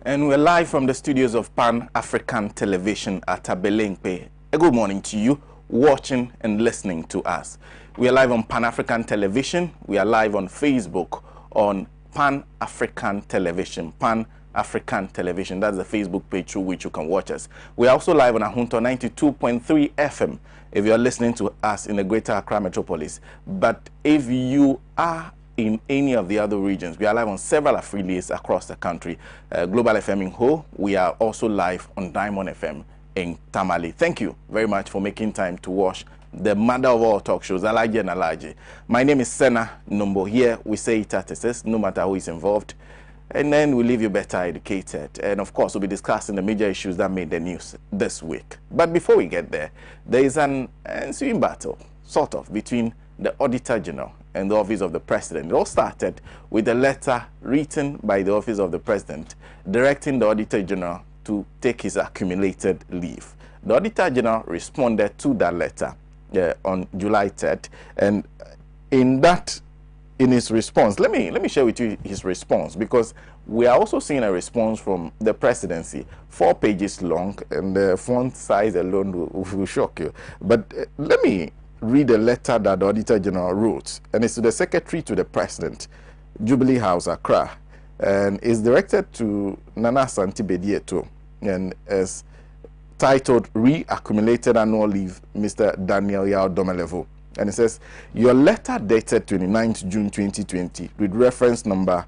And we're live from the studios of Pan-African Television at Abelenkpe. A good morning to you, watching and listening to us. We are live on Pan-African Television. We are live on Facebook on Pan-African Television. Pan-African Television. That's the Facebook page through which you can watch us. We are also live on Ahunto 92.3 FM if you're listening to us in the Greater Accra Metropolis. But if you are in any of the other regions, we are live on several affiliates across the country. Global FM in Ho, we are also live on Diamond FM in Tamale. Thank you very much for making time to watch the mother of all talk shows, Alhaji and Alhaji. My name is Sena Nombo. Here we say it as it is, no matter who is involved. And then we leave you better educated. And of course, we'll be discussing the major issues that made the news this week. But before we get there, there is an ensuing battle, sort of, between the Auditor General and the Office of the President. It all started with a letter written by the Office of the President directing the Auditor General to take his accumulated leave. The Auditor General responded to that letter on July 3rd, and in his response, let me share with you his response, because we are also seeing a response from the presidency, 4 pages long, and the font size alone will shock you. But let me read a letter that the Auditor General wrote, and it's to the Secretary to the President, Jubilee House, Accra, and is directed to Nana Asante Bedieto, and is titled Reaccumulated Annual Leave, Mr. Daniel Yao Domelevo. And it says, your letter dated 29th June 2020 with reference number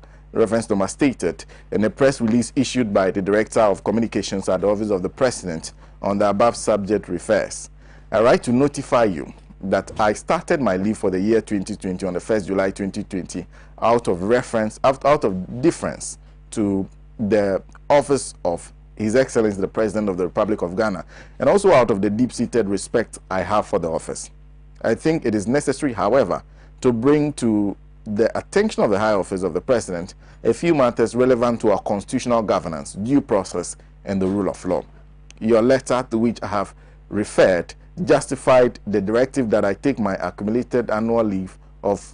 stated in a press release issued by the Director of Communications at the Office of the President on the above subject refers. I write to notify you that I started my leave for the year 2020 on the 1st July 2020 out of deference to the office of His Excellency the President of the Republic of Ghana, and also out of the deep-seated respect I have for the office. I think it is necessary, however, to bring to the attention of the High Office of the President a few matters relevant to our constitutional governance, due process, and the rule of law. Your letter, to which I have referred, justified the directive that I take my accumulated annual leave of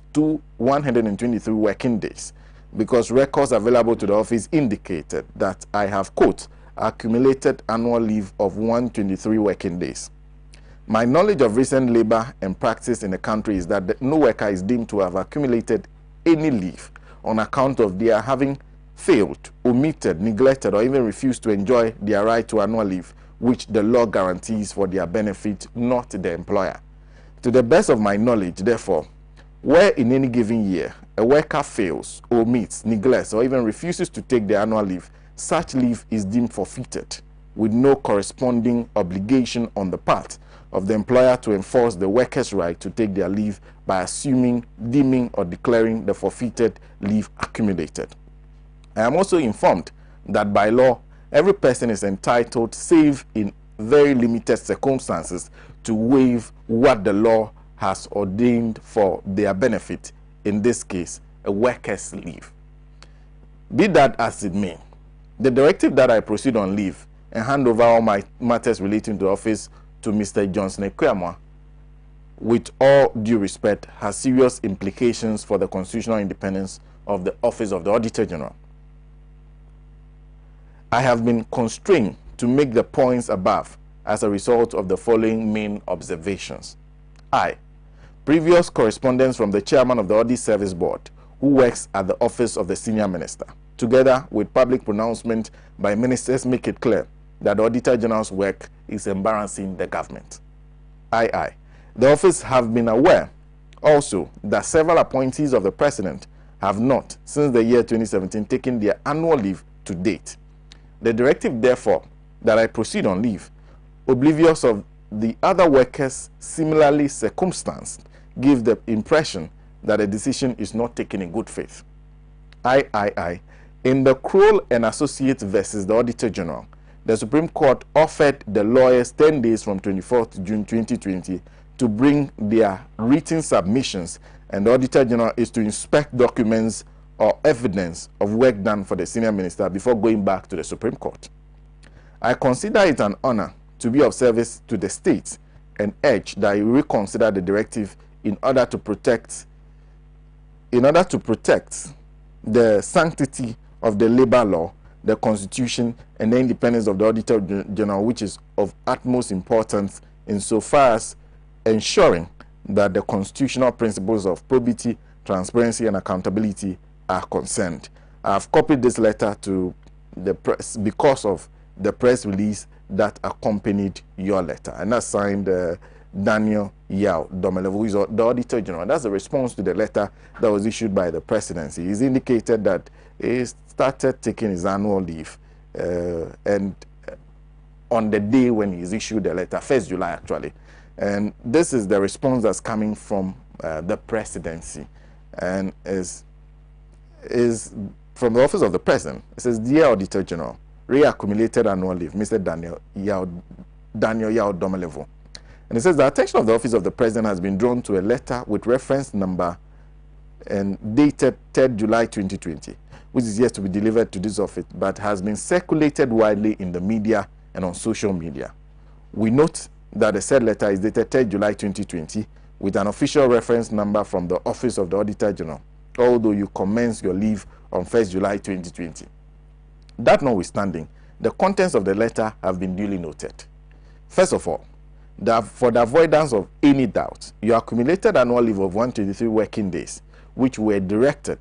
123 working days, because records available to the office indicated that I have, quote, accumulated annual leave of 123 working days. My knowledge of recent labor and practice in the country is that no worker is deemed to have accumulated any leave on account of their having failed, omitted, neglected, or even refused to enjoy their right to annual leave, which the law guarantees for their benefit, not the employer. To the best of my knowledge, therefore, where in any given year a worker fails, omits, neglects, or even refuses to take their annual leave, such leave is deemed forfeited, with no corresponding obligation on the part of the employer to enforce the worker's right to take their leave by assuming, deeming, or declaring the forfeited leave accumulated. I am also informed that by law, every person is entitled, save in very limited circumstances, to waive what the law has ordained for their benefit, in this case, a worker's leave. Be that as it may, the directive that I proceed on leave and hand over all my matters relating to the office to Mr. Johnson Ekwema, with all due respect, has serious implications for the constitutional independence of the Office of the Auditor General. I have been constrained to make the points above as a result of the following main observations. Previous correspondence from the chairman of the Audit Service Board, who works at the Office of the Senior Minister, together with public pronouncement by ministers, make it clear that the Auditor General's work is embarrassing the government. The office have been aware also that several appointees of the President have not, since the year 2017, taken their annual leave to date. The directive, therefore, that I proceed on leave, oblivious of the other workers similarly circumstanced, give the impression that a decision is not taken in good faith. In the Kroll and Associates versus the Auditor General, the Supreme Court offered the lawyers 10 days from 24th June 2020 to bring their written submissions, and the Auditor General is to inspect documents or evidence of work done for the senior minister before going back to the Supreme Court. I consider it an honor to be of service to the state and urge that you reconsider the directive in order to protect the sanctity of the labor law the Constitution and the independence of the Auditor General, which is of utmost importance insofar as ensuring that the constitutional principles of probity, transparency, and accountability are concerned. I have copied this letter to the press because of the press release that accompanied your letter, and that's signed Daniel Yao Domelevo, who is the Auditor General. That's the response to the letter that was issued by the presidency. He's indicated that he started taking his annual leave and on the day when he's issued the letter, 1st July actually. And this is the response that's coming from the presidency, and is from the office of the president. It says, "Dear Auditor General, reaccumulated annual leave, Mr. Daniel Yao Domelevo." And it says, "The attention of the office of the president has been drawn to a letter with reference number and dated 3rd July 2020, which is yet to be delivered to this office, but has been circulated widely in the media and on social media. We note that the said letter is dated 3rd July 2020 with an official reference number from the office of the Auditor General, although you commenced your leave on 1st July 2020. That notwithstanding, the contents of the letter have been duly noted. First of all, for the avoidance of any doubt, your accumulated annual leave of 123 working days, which were directed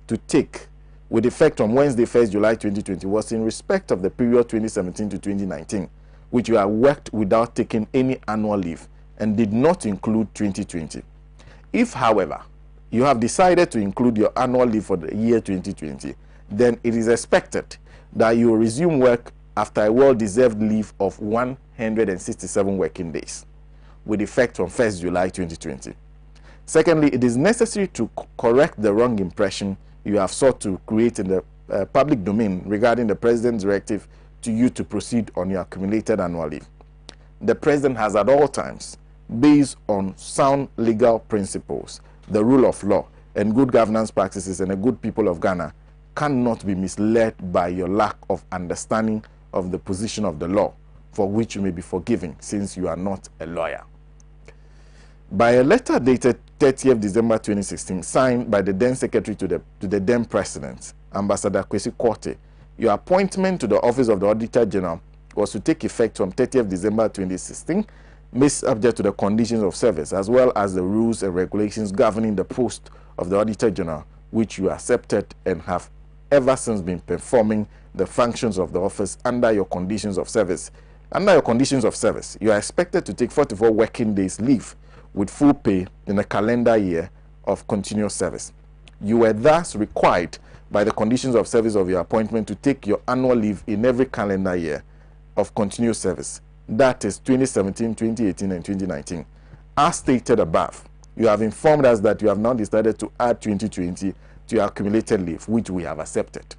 to take with effect on Wednesday, 1st July 2020, was in respect of the period 2017 to 2019, which you have worked without taking any annual leave and did not include 2020. If, however, you have decided to include your annual leave for the year 2020, then it is expected that you will resume work after a well-deserved leave of 167 working days, with effect from 1st July 2020. Secondly, it is necessary to correct the wrong impression you have sought to create in the public domain regarding the President's directive to you to proceed on your accumulated annual leave. The President has at all times, based on sound legal principles, the rule of law, and good governance practices, and the good people of Ghana, cannot be misled by your lack of understanding of the position of the law, for which you may be forgiven, since you are not a lawyer. By a letter dated 30th December 2016, signed by the then Secretary to the then President, Ambassador Kwesi, your appointment to the Office of the Auditor General was to take effect from 30th December 2016, made subject to the conditions of service, as well as the rules and regulations governing the post of the Auditor General, which you accepted and have ever since been performing the functions of the office under your conditions of service. Under your conditions of service, you are expected to take 44 working days leave with full pay in a calendar year of continuous service. You were thus required by the conditions of service of your appointment to take your annual leave in every calendar year of continuous service. That is 2017, 2018, and 2019. As stated above, you have informed us that you have now decided to add 2020 to your accumulated leave, which we have accepted.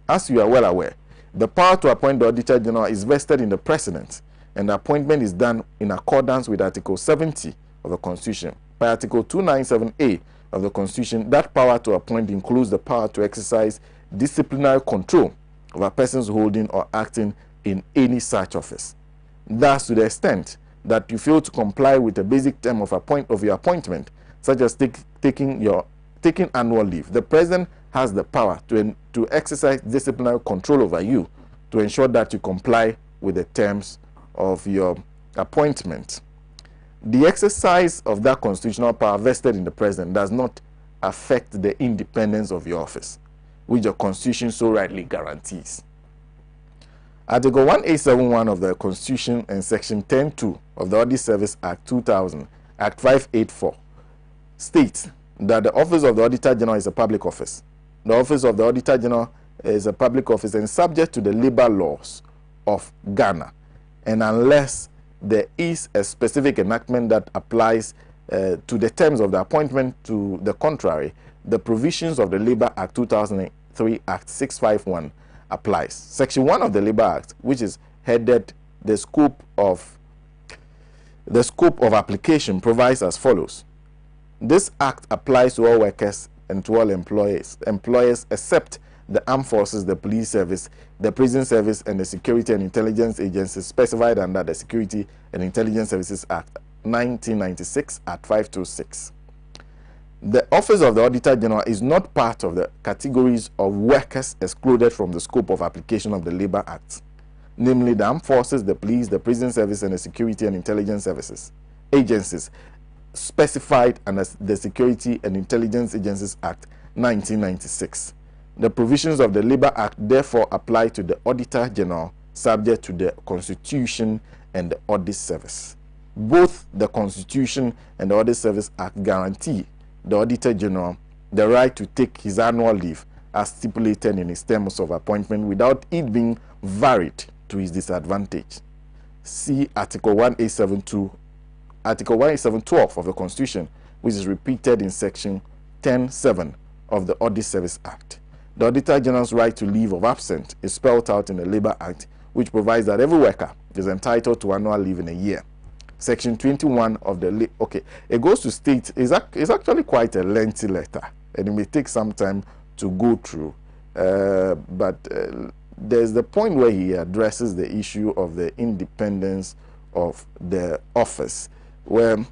As you are well aware, the power to appoint the Auditor General is vested in the President, and the appointment is done in accordance with Article 70 of the Constitution. By Article 297A of the Constitution, that power to appoint includes the power to exercise disciplinary control over persons holding or acting in any such office. Thus, to the extent that you fail to comply with a basic term of your appointment, such as taking annual leave, the President has the power to exercise disciplinary control over you to ensure that you comply with the terms of your appointment. The exercise of that constitutional power vested in the President does not affect the independence of your office, which your Constitution so rightly guarantees. Article 1871 of the Constitution and Section 10(2) of the Audit Service Act 2000, Act 584, states that the Office of the Auditor General is a public office. The Office of the Auditor General is a public office and subject to the labor laws of Ghana. And unless there is a specific enactment that applies to the terms of the appointment to the contrary, the provisions of the Labor Act 2003, Act 651, applies. Section 1 of the Labor Act, which is headed the scope of application, provides as follows. This act applies to all workers and to all employers except the armed forces, the police service, the prison service, and the security and intelligence agencies specified under the Security and Intelligence Services Act 1996 at 526. The Office of the Auditor General is not part of the categories of workers excluded from the scope of application of the Labour Act, namely the Armed Forces, the Police, the Prison Service, and the Security and Intelligence Services agencies specified under the Security and Intelligence Agencies Act 1996. The provisions of the Labour Act therefore apply to the Auditor General subject to the Constitution and the Audit Service. Both the Constitution and the Audit Service Act guarantee the Auditor General the right to take his annual leave as stipulated in his terms of appointment without it being varied to his disadvantage. See Article 1872, Article 1872 of the Constitution, which is repeated in Section 10(7) of the Audit Service Act. The Auditor General's right to leave of absence is spelled out in the Labour Act, which provides that every worker is entitled to annual leave in a year. Section 21 of the it goes to state is actually quite a lengthy letter, and it may take some time to go through. But there's the point where he addresses the issue of the independence of the office, where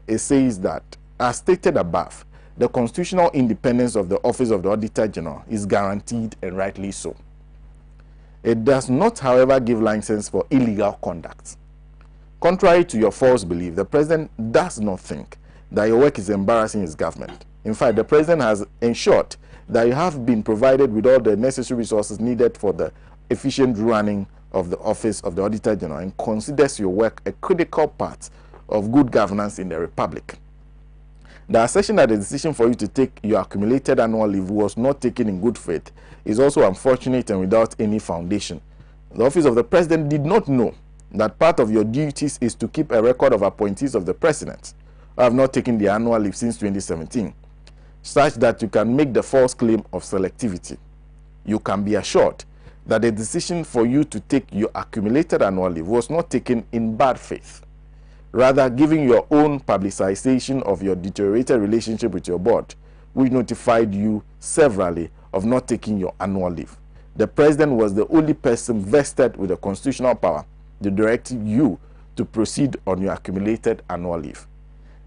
it says that, as stated above, the constitutional independence of the Office of the Auditor General is guaranteed, and rightly so. It does not, however, give license for illegal conduct. Contrary to your false belief, the President does not think that your work is embarrassing his government. In fact, the President has ensured that you have been provided with all the necessary resources needed for the efficient running of the Office of the Auditor General and considers your work a critical part of good governance in the Republic. The assertion that the decision for you to take your accumulated annual leave was not taken in good faith is also unfortunate and without any foundation. The Office of the President did not know that part of your duties is to keep a record of appointees of the President who have not taken their annual leave since 2017, such that you can make the false claim of selectivity. You can be assured that the decision for you to take your accumulated annual leave was not taken in bad faith. Rather, giving your own publicization of your deteriorated relationship with your board, which notified you severally of not taking your annual leave. The President was the only person vested with the constitutional power to direct you to proceed on your accumulated annual leave.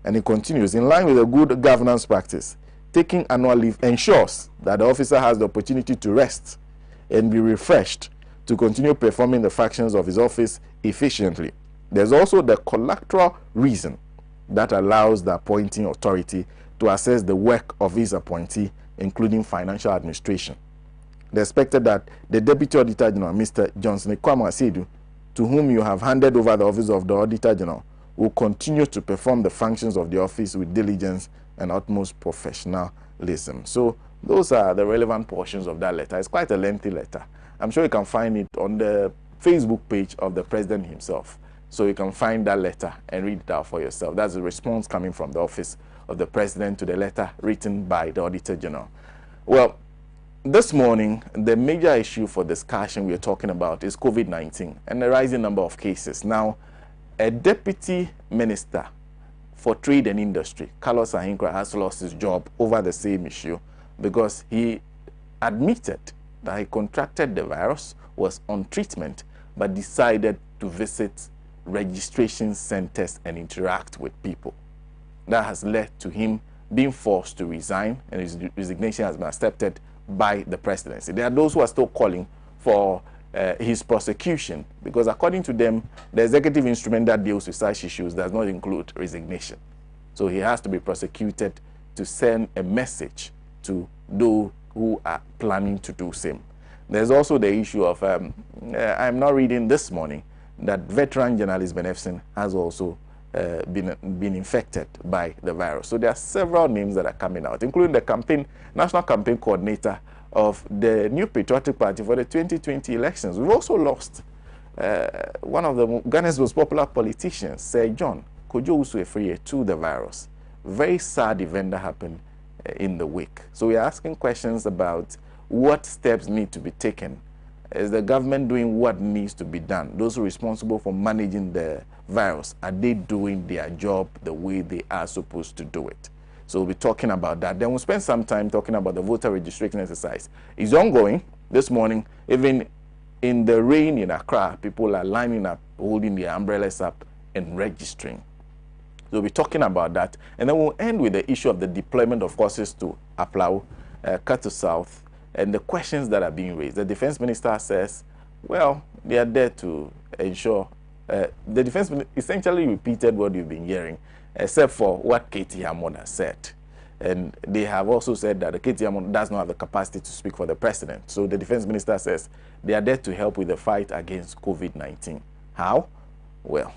And he continues, in line with a good governance practice, taking annual leave ensures that the officer has the opportunity to rest and be refreshed to continue performing the functions of his office efficiently. There's also the collateral reason that allows the appointing authority to assess the work of his appointee, including financial administration. They expected that the Deputy Auditor General, Mr. Johnson Ekwama, to whom you have handed over the Office of the Auditor General, will continue to perform the functions of the office with diligence and utmost professionalism. So those are the relevant portions of that letter. It's quite a lengthy letter. I'm sure you can find it on the Facebook page of the President himself. So you can find that letter and read it out for yourself. That's the response coming from the Office of the President to the letter written by the Auditor General. Well, this morning, the major issue for discussion we are talking about is COVID-19 and the rising number of cases. Now, a Deputy Minister for Trade and Industry, Carlos Ahinkra, has lost his job over the same issue because he admitted that he contracted the virus, was on treatment, but decided to visit registration centers and interact with people. That has led to him being forced to resign, and his resignation has been accepted by the presidency. There are those who are still calling for his prosecution because, according to them, the executive instrument that deals with such issues does not include resignation. So he has to be prosecuted to send a message to those who are planning to do same. There's also the issue of, I'm not reading this morning, that veteran journalist Benefson has also been infected by the virus. So there are several names that are coming out, including the national campaign coordinator of the New Patriotic Party for the 2020 elections. We've also lost one of the Ghana's most popular politicians, Sir John Owusu, to the virus. Very sad event that happened in the week. So we are asking questions about what steps need to be taken. Is the government doing what needs to be done? Those who are responsible for managing the virus, are they doing their job the way they are supposed to do it? So we'll be talking about that. Then we'll spend some time talking about the voter registration exercise. It's ongoing. This morning, even in the rain in Accra, people are lining up, holding their umbrellas up and registering. So we'll be talking about that. And then we'll end with the issue of the deployment of forces to Aplau, Kato South, and the questions that are being raised. The defense minister says, well, they are there to ensure. The defense minister essentially repeated what you've been hearing, except for what Katie Hammond has said. And they have also said that the Katie Hammond does not have the capacity to speak for the president. So the defense minister says they are there to help with the fight against COVID-19. How? Well,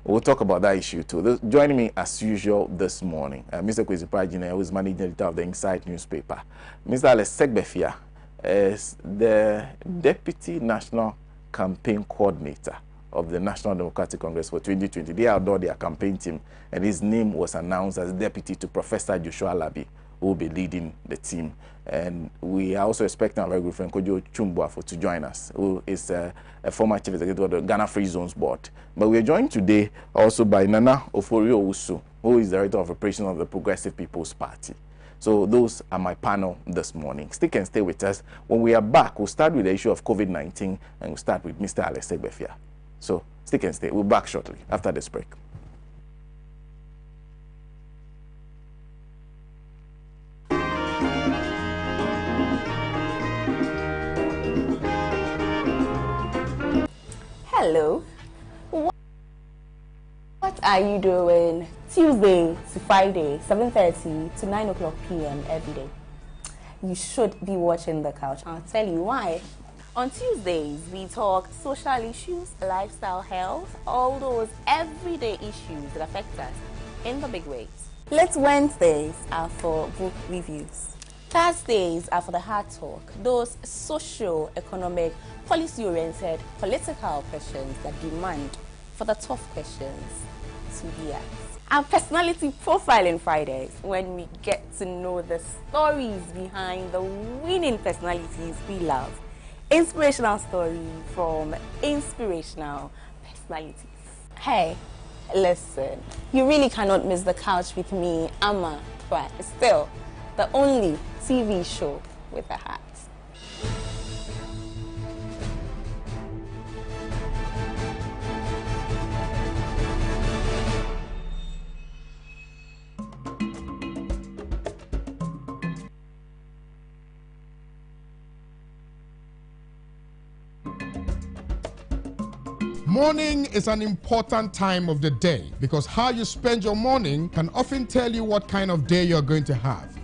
we'll talk about that issue too. Joining me as usual this morning, Mr. Kwesi Pratt, who is managing editor of the Inside newspaper. Mr. Alexander Segbefia is the Deputy National Campaign Coordinator of the National Democratic Congress for 2020. They outdoor their campaign team, and his name was announced as deputy to Professor Joshua Labi, who will be leading the team. And we are also expecting our very good friend Boafo to join us, who is a former chief executive of the Ghana Free Zones Board. But we are joined today also by Nana Ofori Owusu, who is director of operations of the Progressive People's Party. So those are my panel this morning. Stick and stay with us. When we are back, we'll start with the issue of COVID-19, and we'll start with Mr. Alex Segbefia. So stick and stay. We'll be back shortly after this break. Hello. What are you doing Tuesday to Friday, 7:30 to 9 o'clock p.m. every day? You should be watching The Couch. I'll tell you why. On Tuesdays, we talk social issues, lifestyle, health, all those everyday issues that affect us in the big ways. Wednesdays are for book reviews. Thursdays are for the hard talk, those social, economic, policy-oriented, political questions that demand for the tough questions to be asked. Our personality profiling Fridays, when we get to know the stories behind the winning personalities we love. Inspirational story from inspirational personalities. Hey, listen, you really cannot miss The Couch with me, Amma Pratt. Still, the only TV show with a hat. Morning is an important time of the day because how you spend your morning can often tell you what kind of day you're going to have.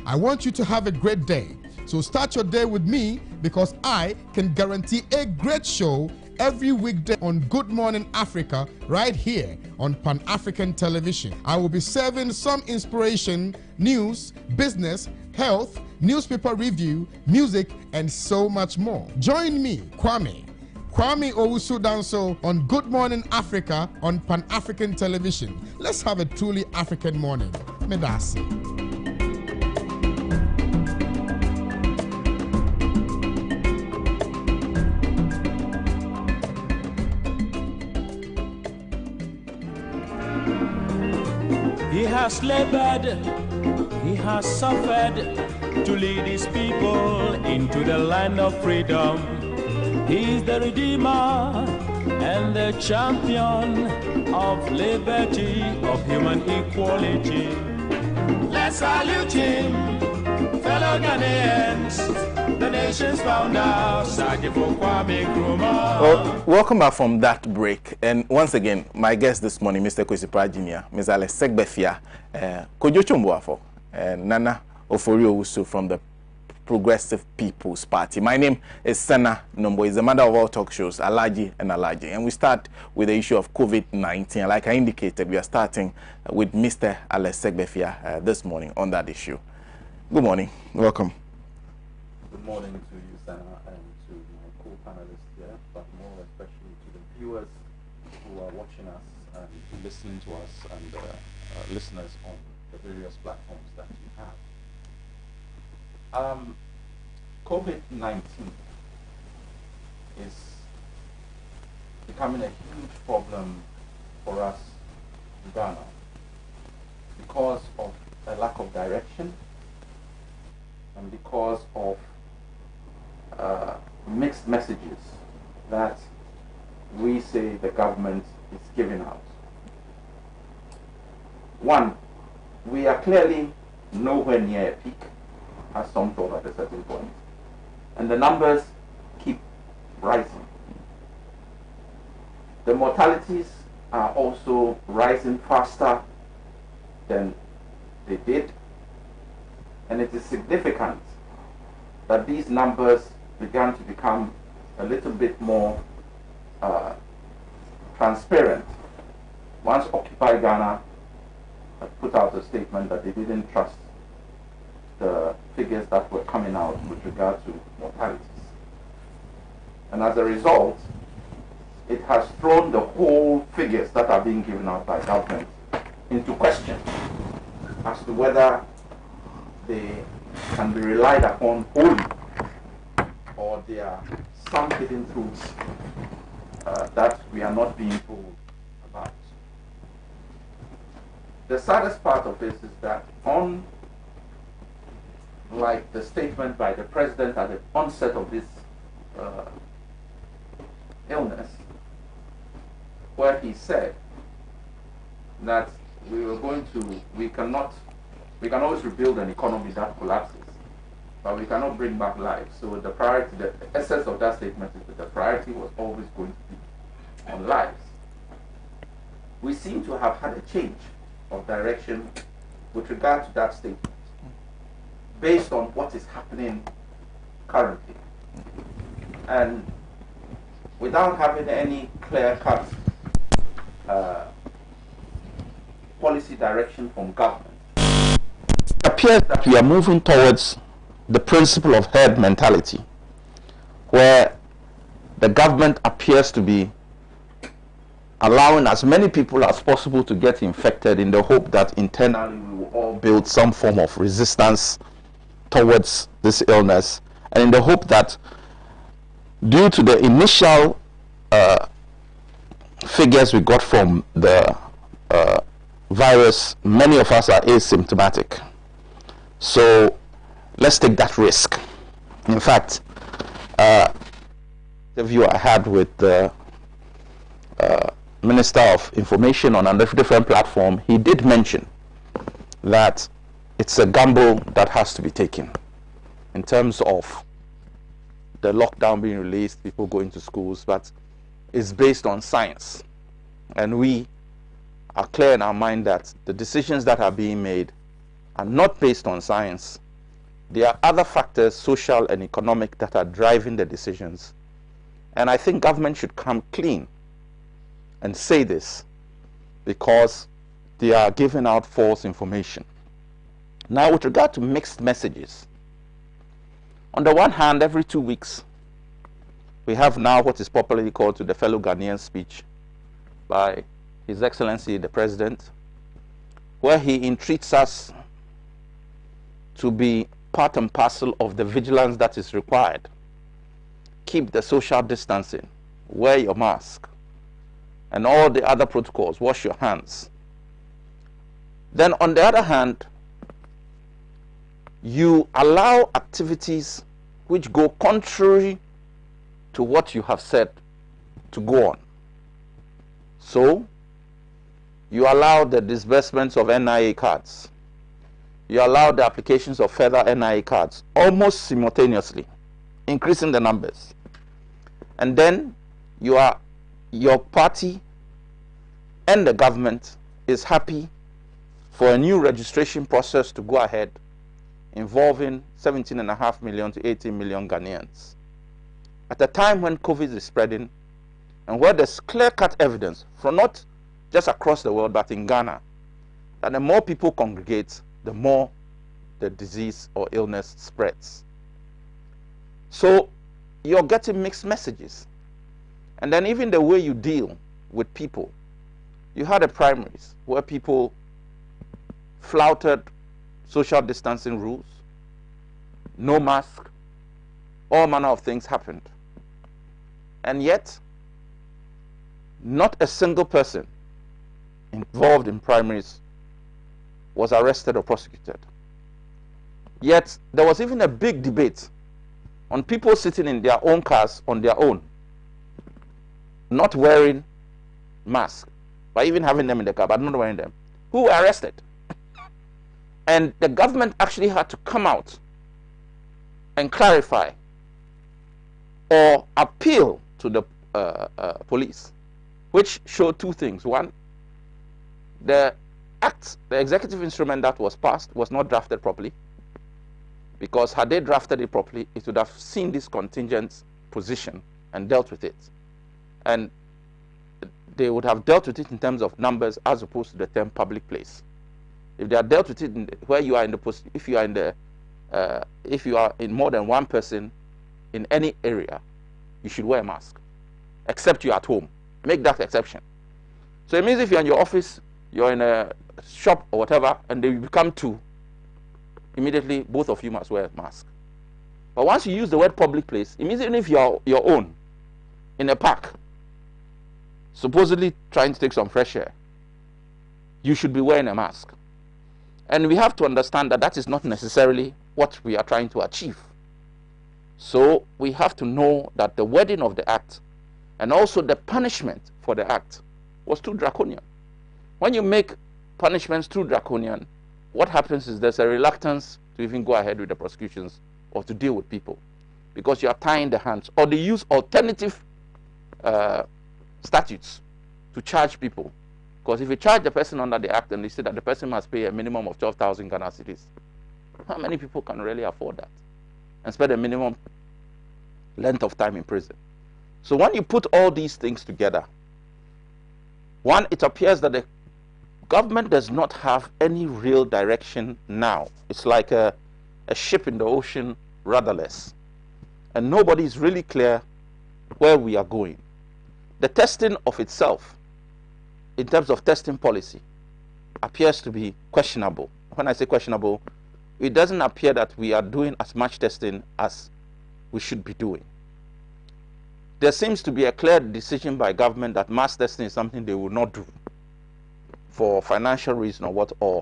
I want you to have a great day. So start your day with me because I can guarantee a great show every weekday on Good Morning Africa right here on Pan-African Television. I will be serving some inspiration, news, business, health, newspaper review, music, and so much more. Join me, Kwame Owusu Danso on Good Morning Africa on Pan-African Television. Let's have a truly African morning. Medasi. He has labored, he has suffered to lead his people into the land of freedom. He's the Redeemer and the champion of liberty, of human equality. Let's salute him, fellow Ghanaians, the nation's founder, Sajifo Kwame Nkrumah. Well, welcome back from that break. And once again, my guest this morning, Mr. Kwesi Pratt, Mr. Alex Segbefia, Boafo, and Nana Ofori Owusu from the Progressive People's Party. My name is Sena Nombo. It's the mother of all talk shows, Alhaji and Alhaji. And we start with the issue of COVID-19. Like I indicated, we are starting with Mr. Alex Segbefia this morning on that issue. Good morning. Welcome. Good morning to you, Sena, and to my co-panelists here, but more especially to the viewers who are watching us and listening to us, and listeners on the various platforms that you have. COVID-19 is becoming a huge problem for us in Ghana because of a lack of direction and because of mixed messages that we say the government is giving out. one, we are clearly nowhere near a peak, as some thought at a certain point, and the numbers keep rising. The mortalities are also rising faster than they did, and it is significant that these numbers began to become a little bit more transparent once Occupy Ghana had put out a statement that they didn't trust the figures that were coming out with regard to mortalities. And as a result, it has thrown the whole figures that are being given out by government into question as to whether they can be relied upon wholly, or there are some hidden truths that we are not being told about. The saddest part of this is that like the statement by the president at the onset of this illness, where he said that we can always rebuild an economy that collapses, but we cannot bring back life. So the priority, the essence of that statement is that the priority was always going to be on lives. We seem to have had a change of direction with regard to that statement, based on what is happening currently. And without having any clear-cut policy direction from government, it appears that we are moving towards the principle of herd mentality, where the government appears to be allowing as many people as possible to get infected in the hope that internally we will all build some form of resistance towards this illness, and in the hope that due to the initial figures we got from the virus, many of us are asymptomatic. So let's take that risk. In fact, the interview I had with the Minister of Information on a different platform, he did mention that it's a gamble that has to be taken in terms of the lockdown being released, people going to schools, but it's based on science. And we are clear in our mind that the decisions that are being made are not based on science. There are other factors, social and economic, that are driving the decisions. And I think government should come clean and say this, because they are giving out false information. Now, with regard to mixed messages, on the one hand, every 2 weeks, we have now what is popularly called To the Fellow Ghanaian speech by His Excellency the President, where he entreats us to be part and parcel of the vigilance that is required. Keep the social distancing, wear your mask, and all the other protocols, wash your hands. Then on the other hand, you allow activities which go contrary to what you have said to go on. So, you allow the disbursements of NIA cards. You allow the applications of further NIA cards almost simultaneously, increasing the numbers. And then your party and the government is happy for a new registration process to go ahead involving 17.5 million to 18 million Ghanaians. At a time when COVID is spreading and where there's clear-cut evidence from not just across the world but in Ghana that the more people congregate, the more the disease or illness spreads. So you're getting mixed messages. And then even the way you deal with people. You had a primaries where people flouted social distancing rules, no mask, all manner of things happened. And yet, not a single person involved in primaries was arrested or prosecuted. Yet, there was even a big debate on people sitting in their own cars on their own, not wearing masks, but even having them in the car, but not wearing them. who were arrested. And the government actually had to come out and clarify or appeal to the police, which showed two things. One, the act, the executive instrument that was passed was not drafted properly, because had they drafted it properly, it would have seen this contingent position and dealt with it. And they would have dealt with it in terms of numbers as opposed to the term public place. If they had dealt with it in the, where you are in the post, if you are in the if you are in more than one person in any area, you should wear a mask, except you're at home. Make that exception. So it means if you're in your office, you're in a shop or whatever, and they become two, immediately both of you must wear a mask. But once you use the word public place, it means even if you're your own in a park, supposedly trying to take some fresh air, you should be wearing a mask. And we have to understand that that is not necessarily what we are trying to achieve. So we have to know that the wording of the act and also the punishment for the act was too draconian. When you make punishments too draconian, what happens is there's a reluctance to even go ahead with the prosecutions or to deal with people, because you are tying the hands, or they use alternative statutes to charge people. Because if you charge the person under the act and they say that the person must pay a minimum of 12,000 Ghana cedis, how many people can really afford that and spend a minimum length of time in prison? So when you put all these things together, one, it appears that the government does not have any real direction now. It's like a ship in the ocean, rudderless, and nobody is really clear where we are going. The testing of itself, in terms of testing policy, appears to be questionable. When I say questionable, it doesn't appear that we are doing as much testing as we should be doing. There seems to be a clear decision by government that mass testing is something they will not do for financial reason or what, or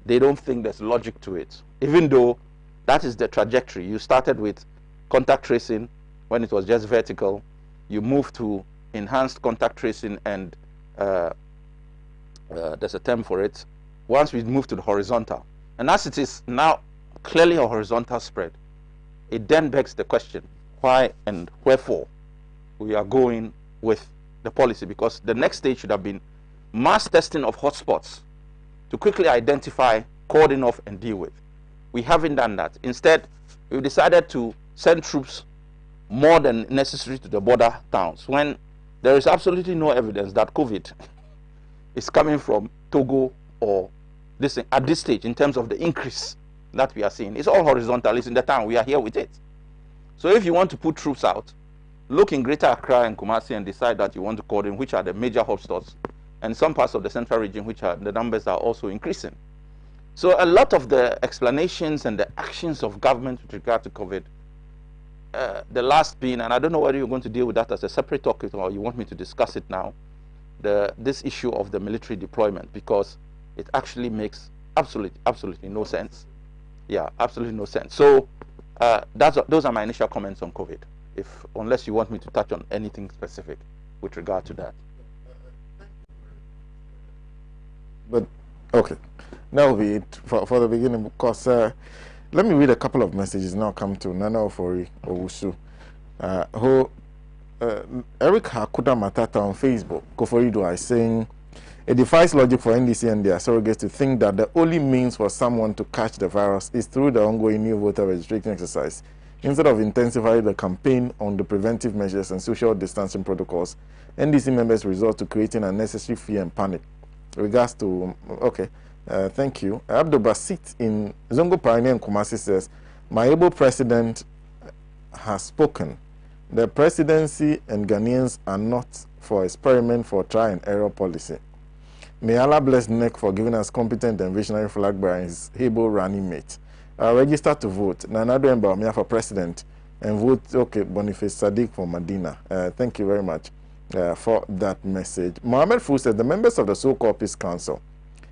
they don't think there's logic to it, even though that is the trajectory. You started with contact tracing when it was just vertical. You moved to enhanced contact tracing, and there's a term for it. Once we move to the horizontal, and as it is now clearly a horizontal spread, it then begs the question why and wherefore we are going with the policy, because the next stage should have been mass testing of hotspots to quickly identify, cordon off, and deal with. We haven't done that. Instead, we decided to send troops more than necessary to the border towns when there is absolutely no evidence that COVID is coming from Togo or this at this stage in terms of the increase that we are seeing. It's all horizontal. It's in the town. We are here with it. So if you want to put troops out, look in Greater Accra and Kumasi and decide that you want to cordon, which are the major hotspots, and some parts of the central region, which are the numbers are also increasing. So a lot of the explanations and the actions of government with regard to COVID, the last being, and I don't know whether you're going to deal with that as a separate topic or you want me to discuss it now, this issue of the military deployment, because it actually makes absolutely no sense. Yeah, absolutely no sense. So those are my initial comments on COVID, unless you want me to touch on anything specific with regard to that. But okay, that will be it for the beginning, because let me read a couple of messages now. Come to Nana Ofori Owusu, who Eric Hakuda Matata on Facebook, Koforido, is saying it defies logic for NDC and their surrogates to think that the only means for someone to catch the virus is through the ongoing new voter registration exercise. Instead of intensifying the campaign on the preventive measures and social distancing protocols, NDC members resort to creating unnecessary fear and panic. Regards to, okay, thank you. Abdul Basit in Zongo Pioneer and Kumasi says, my able president has spoken. The presidency and Ghanaians are not for experiment for try and error policy. May Allah bless NEC for giving us competent and visionary flag bearer and his able running mate. Register to vote. Nanado Mbamia for president and vote, okay, Boniface Sadiq for Medina. Thank you very much for that message. Mohammed Fu said the members of the so-called Peace Council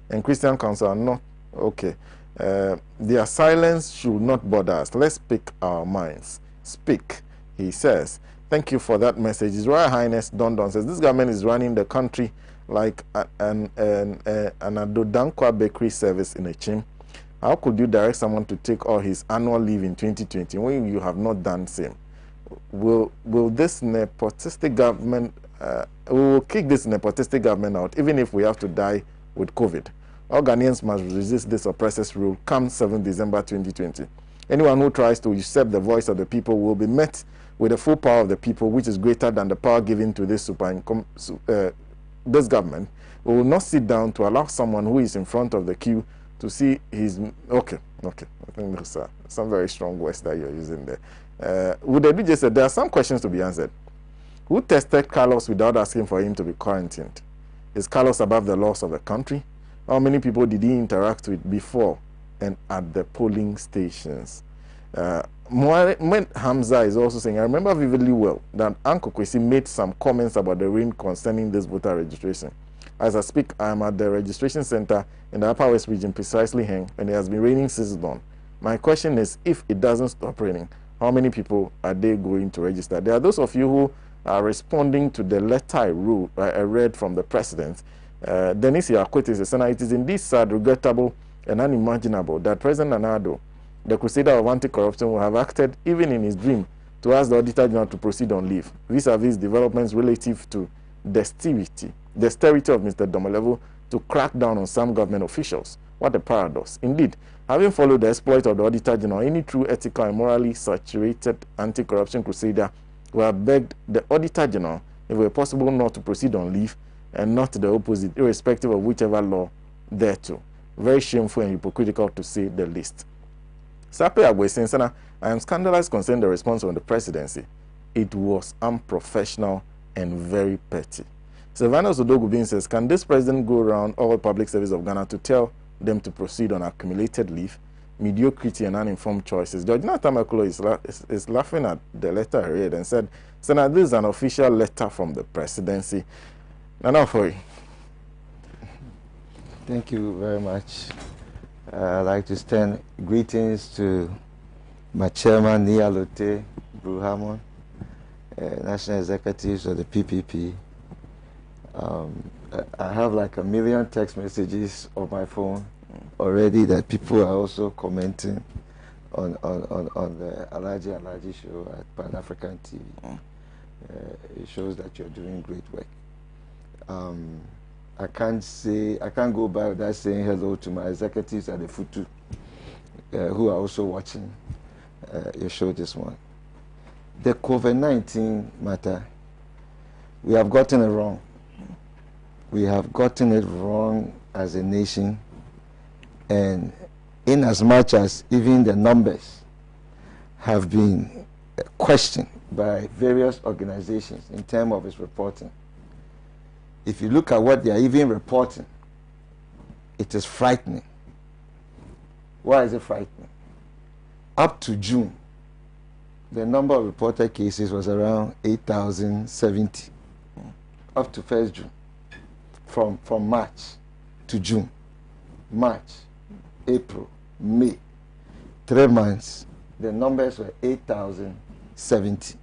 and Christian Council are not okay. Their silence should not bother us. Let's speak our minds. Speak, he says. Thank you for that message. His Royal Highness Don Don says this government is running the country like an Adodankwa bakery service in a Chim, how could you direct someone to take all his annual leave in 2020 when you have not done same? Will this nepotistic government, we will kick this nepotistic government out even if we have to die with COVID? All Ghanaians must resist this oppressor's rule come 7 December 2020. Anyone who tries to usurp the voice of the people will be met with the full power of the people, which is greater than the power given to this this government. We will not sit down to allow someone who is in front of the queue to see his... Okay. I think there's some very strong words that you're using there. With the DJ said, there are some questions to be answered. Who tested Carlos without asking for him to be quarantined? Is Carlos above the laws of the country? How many people did he interact with before and at the polling stations? Mohamed Hamza is also saying, I remember vividly well that Uncle Kwesi made some comments about the rain concerning this voter registration. As I speak, I am at the registration center in the Upper West region, precisely here, and it has been raining since dawn. My question is, if it doesn't stop raining, how many people are they going to register? There are those of you who are responding to the letter I read from the president. Denis Yakwete says, it is indeed sad, regrettable, and unimaginable that President Nana-Addo, the crusader of anti-corruption, will have acted even in his dream to ask the Auditor General to proceed on leave, vis-a-vis developments relative to the austerity of Mr. Domolevo to crack down on some government officials. What a paradox. Indeed, having followed the exploit of the Auditor General, any true ethical and morally saturated anti-corruption crusader will have begged the Auditor General, if it were possible, not to proceed on leave, and not the opposite, irrespective of whichever law thereto. Very shameful and hypocritical, to say the least. Sape Agwe, I am scandalized concerning the response from the presidency. It was unprofessional and very petty. Sylvanus Odogubin says, can this president go around all public service of Ghana to tell them to proceed on accumulated leave, mediocrity, and uninformed choices? Georgina Tamakolo is laughing at the letter I read and said, Senator, this is an official letter from the presidency. Nana Ofori. Thank you very much. I'd like to extend greetings to my chairman, Nia Lote Bruhamon, national executives of the PPP. I have like 1 million text messages on my phone already that people are also commenting on the Alhaji and Alhaji show at Pan African TV. It shows that you're doing great work. I can't go by without saying hello to my executives at the Futu, who are also watching your show this morning. The COVID-19 matter, we have gotten it wrong. We have gotten it wrong as a nation, and in as much as even the numbers have been questioned by various organizations in terms of its reporting. If you look at what they are even reporting, it is frightening. Why is it frightening? Up to June, the number of reported cases was around 8,070. Up to 1st June. From March to June. March, April, May. 3 months, the numbers were 8,070.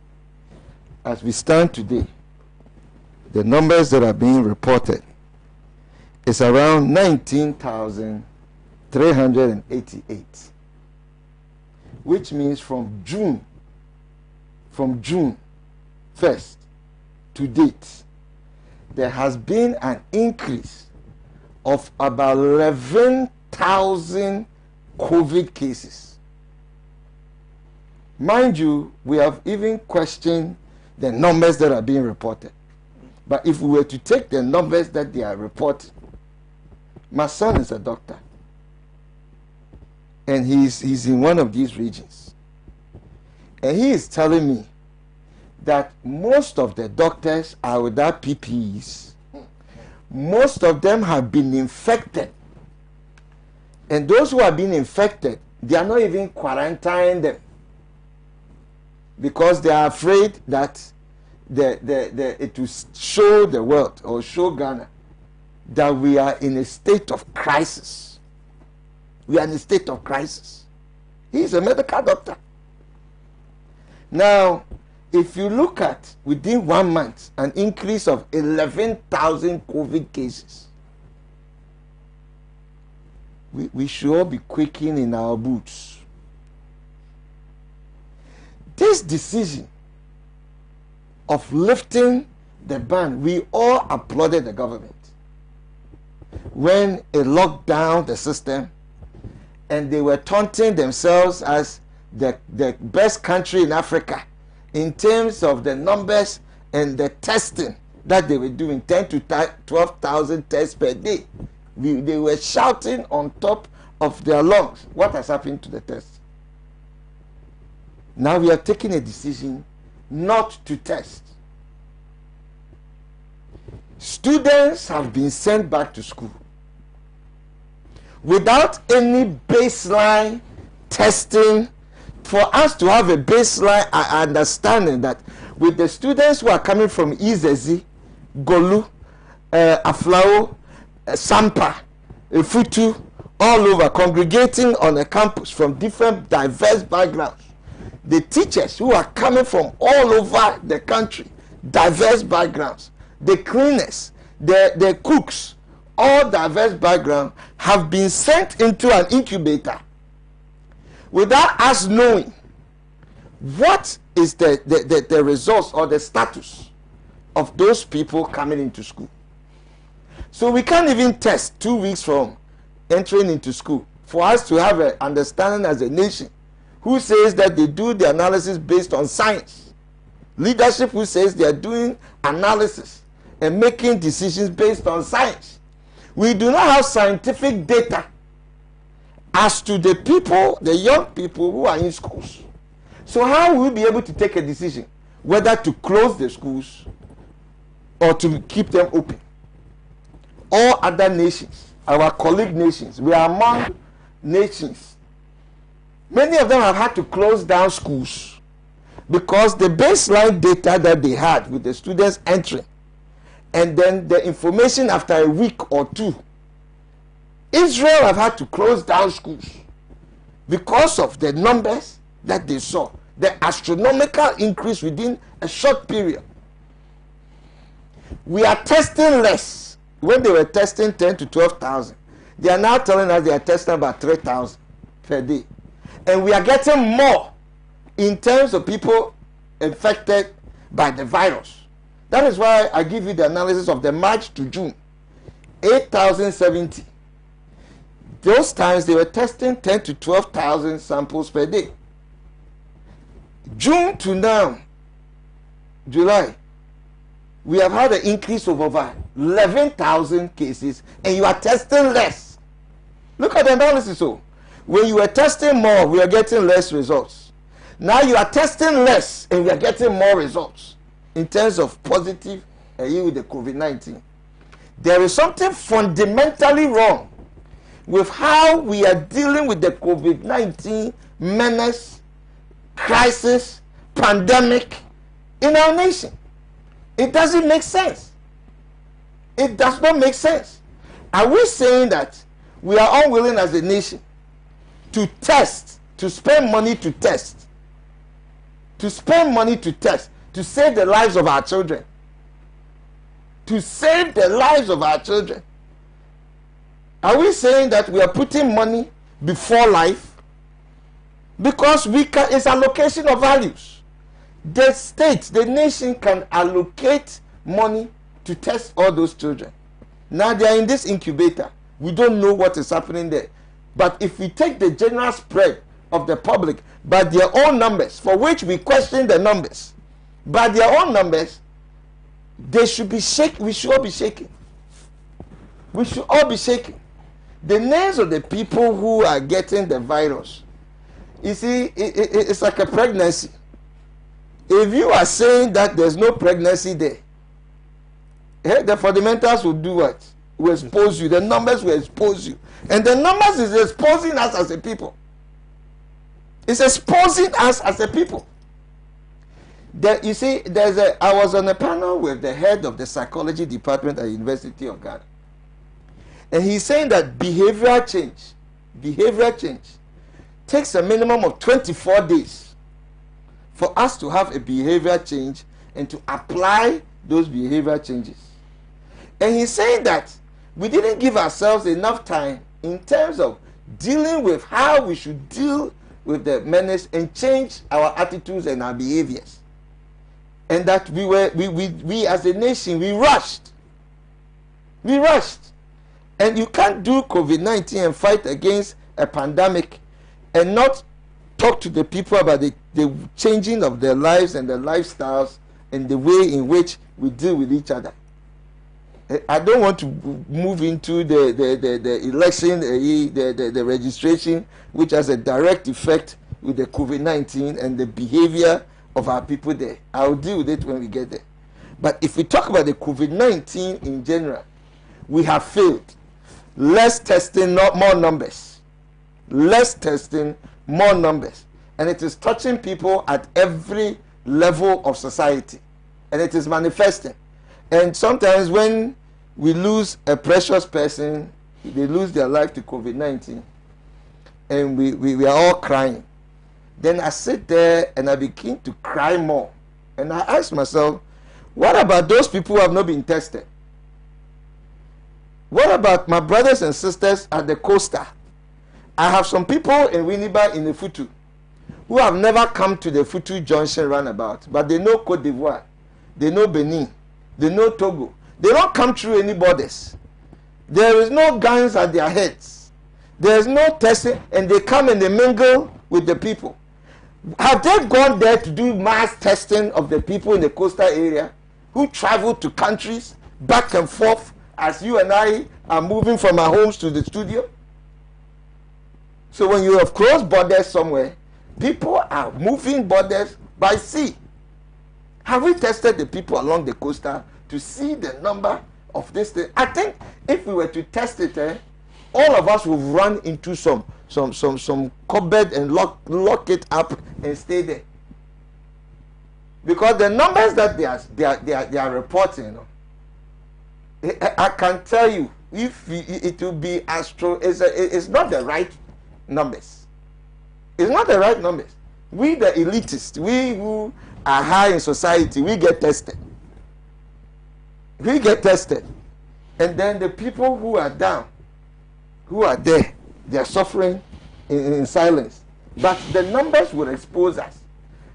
As we stand today, the numbers that are being reported is around 19,388, which means from June 1st to date, there has been an increase of about 11,000 COVID cases. Mind you, we have even questioned the numbers that are being reported. But if we were to take the numbers that they are reporting, my son is a doctor, and he's in one of these regions, and he is telling me that most of the doctors are without PPEs. Most of them have been infected, and those who have been infected, they are not even quarantining them because they are afraid that it will show the world or show Ghana that we are in a state of crisis. We are in a state of crisis. He is a medical doctor. Now, If you look at within 1 month, an increase of 11,000 COVID cases, we should all be quaking in our boots. This decision of lifting the ban, we all applauded the government when it locked down the system, and they were taunting themselves as the best country in Africa in terms of the numbers and the testing that they were doing, 10 to 12,000 tests per day. They were shouting on top of their lungs. What has happened to the tests? Now we are taking a decision not to test. Students have been sent back to school without any baseline testing, for us to have a baseline understanding that with the students who are coming from Izezi, Golu, Aflao, Sampa, Futu, all over, congregating on a campus from different diverse backgrounds. The teachers who are coming from all over the country, diverse backgrounds, the cleaners, the cooks, all diverse backgrounds, have been sent into an incubator without us knowing what is the results or the status of those people coming into school. So we can't even test 2 weeks from entering into school for us to have an understanding as a nation who says that they do the analysis based on science. Leadership who says they are doing analysis and making decisions based on science. We do not have scientific data as to the people, the young people who are in schools. So how will we be able to take a decision whether to close the schools or to keep them open? All other nations, our colleague nations, we are among nations. Many of them have had to close down schools because the baseline data that they had with the students entering, and then the information after a week or two, Israel have had to close down schools because of the numbers that they saw, the astronomical increase within a short period. We are testing less. When they were testing 10 to 12,000, they are now telling us they are testing about 3,000 per day. And we are getting more in terms of people infected by the virus. That is why I give you the analysis of the March to June. 8,070. Those times they were testing 10 to 12,000 samples per day. June to now, July, we have had an increase of over 11,000 cases, and you are testing less. Look at the analysis. So when you were testing more, we are getting less results. Now you are testing less, and we are getting more results in terms of positive with the COVID-19. There is something fundamentally wrong with how we are dealing with the COVID-19 menace, crisis, pandemic in our nation. It doesn't make sense. It does not make sense. Are we saying that we are unwilling as a nation to test, to spend money to test, to spend money to test, to save the lives of our children? To save the lives of our children. Are we saying that we are putting money before life? Because it's allocation of values. The state, the nation can allocate money to test all those children. Now they are in this incubator. We don't know what is happening there. But if we take the general spread of the public by their own numbers, for which we question the numbers, by their own numbers, they should be shaken. We should all be shaken. We should all be shaken. The names of the people who are getting the virus, you see, it's like a pregnancy. If you are saying that there's no pregnancy there, the fundamentals will do what? Will expose you. The numbers will expose you. And the numbers is exposing us as a people. It's exposing us as a people. You see, I was on a panel with the head of the psychology department at the University of Ghana. And he's saying that behavioral change takes a minimum of 24 days for us to have a behavior change and to apply those behavior changes. And he's saying that we didn't give ourselves enough time in terms of dealing with how we should deal with the menace and change our attitudes and our behaviors. And that we as a nation, we rushed. We rushed. And you can't do COVID-19 and fight against a pandemic and not talk to the people about the changing of their lives and their lifestyles and the way in which we deal with each other. I don't want to move into the election, the registration, which has a direct effect with the COVID-19 and the behavior of our people there. I'll deal with it when we get there. But if we talk about the COVID-19 in general, we have failed. Less testing, not more numbers. Less testing, more numbers. And it is touching people at every level of society. And it is manifesting. And sometimes when we lose a precious person, they lose their life to COVID-19, and we are all crying. Then I sit there and I begin to cry more. And I ask myself, what about those people who have not been tested? What about my brothers and sisters at the coaster? I have some people in Winneba in the Futu who have never come to the Futu Junction roundabout, but they know Cote d'Ivoire, they know Benin, they know Togo. They don't come through any borders. There is no guns at their heads. There is no testing, and they come and they mingle with the people. Have they gone there to do mass testing of the people in the coastal area who travel to countries back and forth as you and I are moving from our homes to the studio? So when you have closed borders somewhere, people are moving borders by sea. Have we tested the people along the coastal to see the number of this thing? I think if we were to test it, all of us will run into some cupboard and lock it up and stay there. Because the numbers that they are reporting, I can tell you, if it will be it's not the right numbers. It's not the right numbers. We the elitists, we who are high in society, we get tested. We get tested. And then the people who are down, who are there, they are suffering in silence. But the numbers will expose us.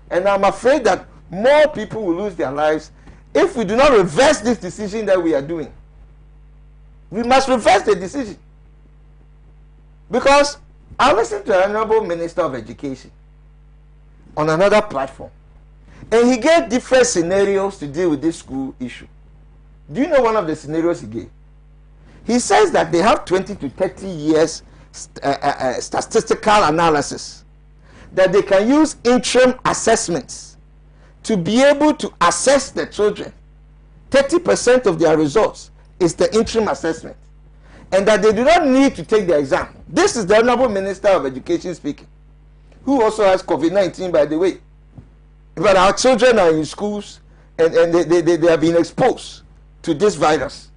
And I'm afraid that more people will lose their lives if we do not reverse this decision that we are doing. We must reverse the decision. Because I listened to the Honorable Minister of Education on another platform. And he gave different scenarios to deal with this school issue. Do you know one of the scenarios he gave? He says that they have 20 to 30 years statistical analysis, that they can use interim assessments to be able to assess the children. 30% of their results is the interim assessment, and that they do not need to take the exam. This is the Honorable Minister of Education speaking, who also has COVID-19, by the way. But our children are in schools, and they have been exposed to this virus.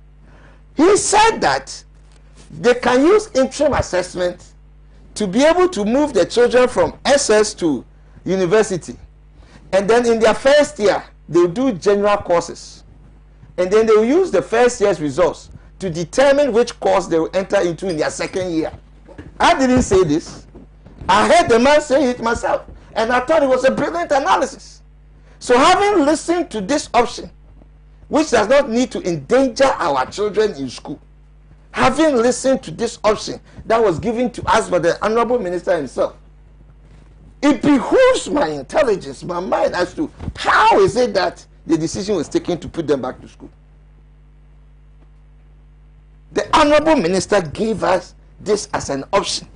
He said that they can use interim assessment to be able to move the children from SS to university. And then in their first year, they'll do general courses. And then they'll use the first year's results to determine which course they will enter into in their second year. I didn't say this. I heard the man say it myself. And I thought it was a brilliant analysis. So having listened to this option, which does not need to endanger our children in school, having listened to this option that was given to us by the Honorable Minister himself, it behooves my intelligence, my mind, as to how is it that the decision was taken to put them back to school. The Honorable Minister gave us this as an option,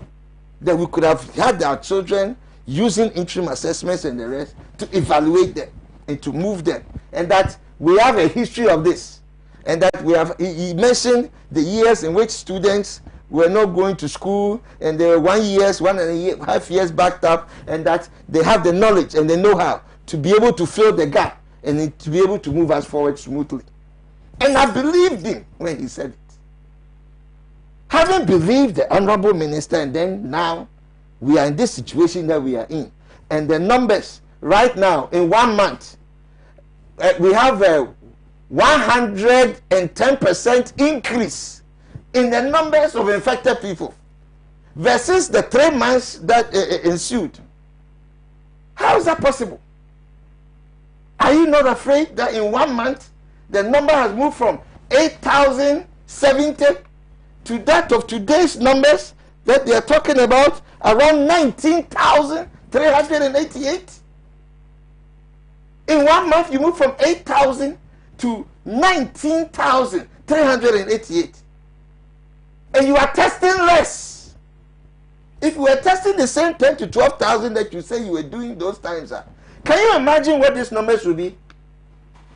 that we could have had our children using interim assessments and the rest to evaluate them and to move them, and that we have a history of this, and that we have. He mentioned the years in which students were not going to school, and they were 1.5 years backed up, and that they have the knowledge and the know-how to be able to fill the gap and to be able to move us forward smoothly. And I believed him when he said it. Having believed the Honorable Minister, and then now we are in this situation that we are in, and the numbers right now in 1 month, we have a 110% increase in the numbers of infected people versus the 3 months that ensued. How is that possible? Are you not afraid that in 1 month the number has moved from 8,070 to that of today's numbers that they are talking about, around 19,388? In 1 month, you move from 8,000 to 19,388. And you are testing less. If you were testing the same 10 to 12,000 that you say you were doing those times, can you imagine what these numbers will be?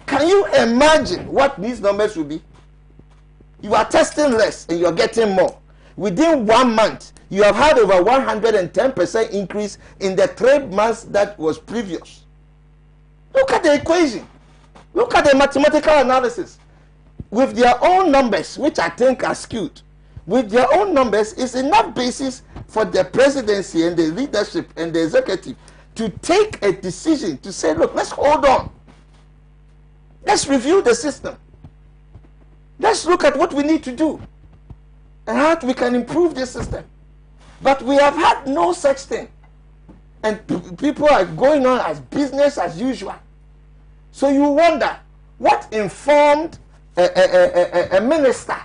Can you imagine what these numbers will be? You are testing less and you are getting more. Within 1 month, you have had over 110% increase in the 3 months that was previous. Look at the equation. Look at the mathematical analysis. With their own numbers, which I think are skewed, with their own numbers is enough basis for the presidency and the leadership and the executive to take a decision to say, look, let's hold on. Let's review the system. Let's look at what we need to do and how we can improve the system. But we have had no such thing. And people are going on as business as usual. So you wonder what informed a minister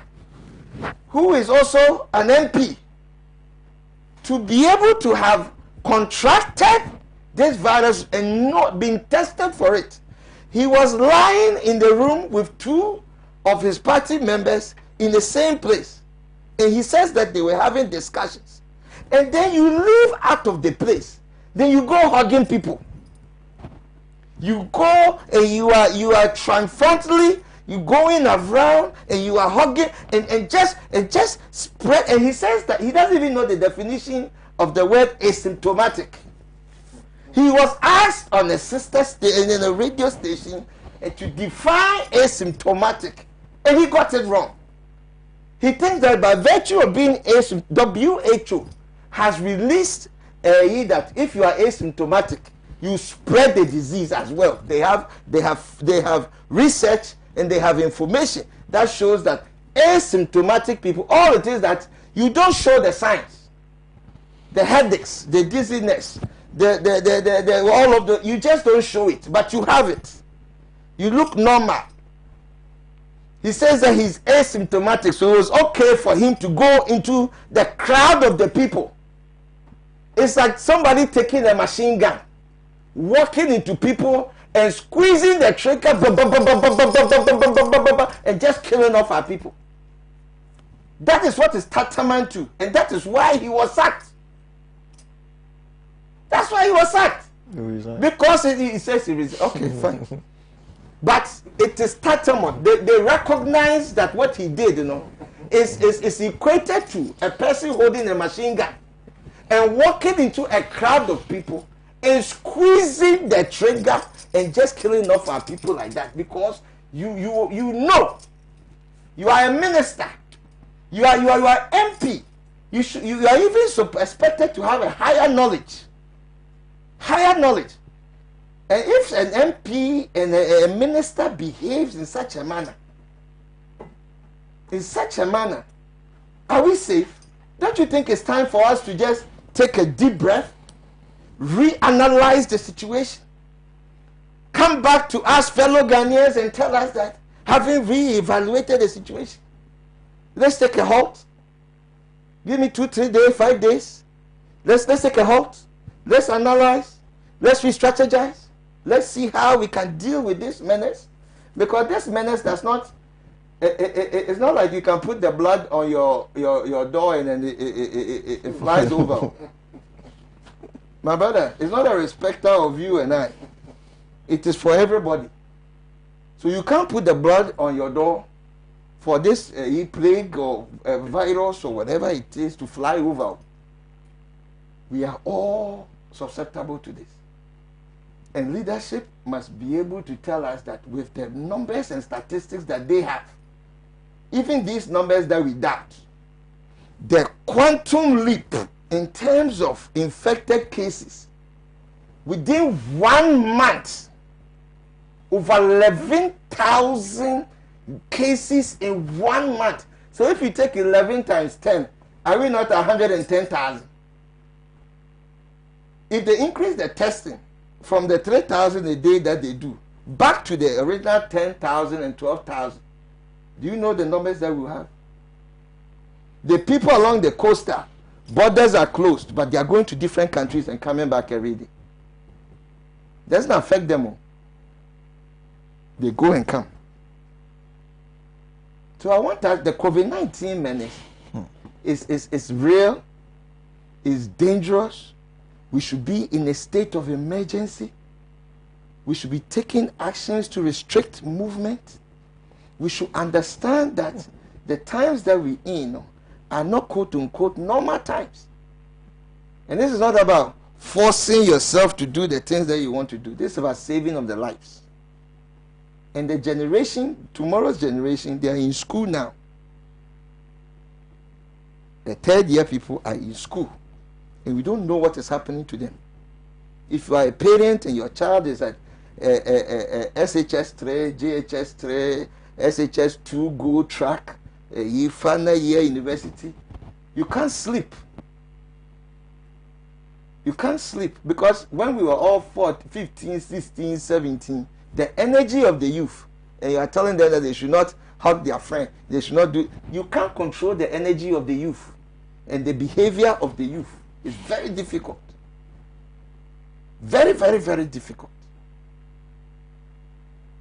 who is also an MP to be able to have contracted this virus and not been tested for it. He was lying in the room with 2 of his party members in the same place. And he says that they were having discussions. And then you leave out of the place. Then you go hugging people. You go and you are triumphantly, you going around and you are hugging and just spread. And he says that he doesn't even know the definition of the word asymptomatic. He was asked on a sister station in a radio station to define asymptomatic, and he got it wrong. He thinks that by virtue of being WHO has released that if you are asymptomatic, you spread the disease as well. They have research and they have information that shows that asymptomatic people, all it is that you don't show the signs, the headaches, the dizziness, all of the, you just don't show it, but you have it. You look normal. He says that he's asymptomatic, so it was okay for him to go into the crowd of the people. It's like somebody taking a machine gun, walking into people and squeezing the trigger and just killing off our people. That is what is tantamount to, and that is why he was sacked. That's why he was sacked. Because he says he resigned. Okay, fine. But it is tantamount. They recognize that what he did, is equated to a person holding a machine gun and walking into a crowd of people and squeezing the trigger and just killing off our people like that, because you know you are a minister, you are MP, you are even expected to have a higher knowledge. And if an MP and a minister behaves in such a manner, are we safe? Don't you think it's time for us to just take a deep breath, reanalyze the situation, come back to us fellow Ghanaians and tell us that, having re-evaluated the situation, let's take a halt. Give me 2, 3 days, 5 days. Let's take a halt. Let's analyze. Let's re-strategize. Let's see how we can deal with this menace. Because this menace does not, it's not like you can put the blood on your door and then it flies over. My brother, it's not a respecter of you and I. It is for everybody. So you can't put the blood on your door for this plague or virus or whatever it is to fly over. We are all susceptible to this. And leadership must be able to tell us that with the numbers and statistics that they have, even these numbers that we doubt, the quantum leap in terms of infected cases Within 1 month, over 11,000 cases in 1 month. So if you take 11 times 10, are we not 110,000? If they increase the testing from the 3,000 a day that they do back to the original 10,000 and 12,000, do you know the numbers that we have? The people along the coastal borders are closed, but they are going to different countries and coming back every day. Doesn't affect them all. They go and come. So I want that the COVID-19 menace is real, is dangerous. We should be in a state of emergency. We should be taking actions to restrict movement. We should understand that the times that we're in are not quote-unquote normal times. And this is not about forcing yourself to do the things that you want to do. This is about saving of the lives. And the generation, tomorrow's generation, they are in school now. The third-year people are in school. And we don't know what is happening to them. If you are a parent and your child is at SHS 3, JHS 3, SHS 2 go track, final year university, you can't sleep. You can't sleep because when we were all 15, 16, 17, the energy of the youth, and you are telling them that they should not hug their friend, they should not do, you can't control the energy of the youth and the behavior of the youth. It's very difficult. Very, very, very difficult.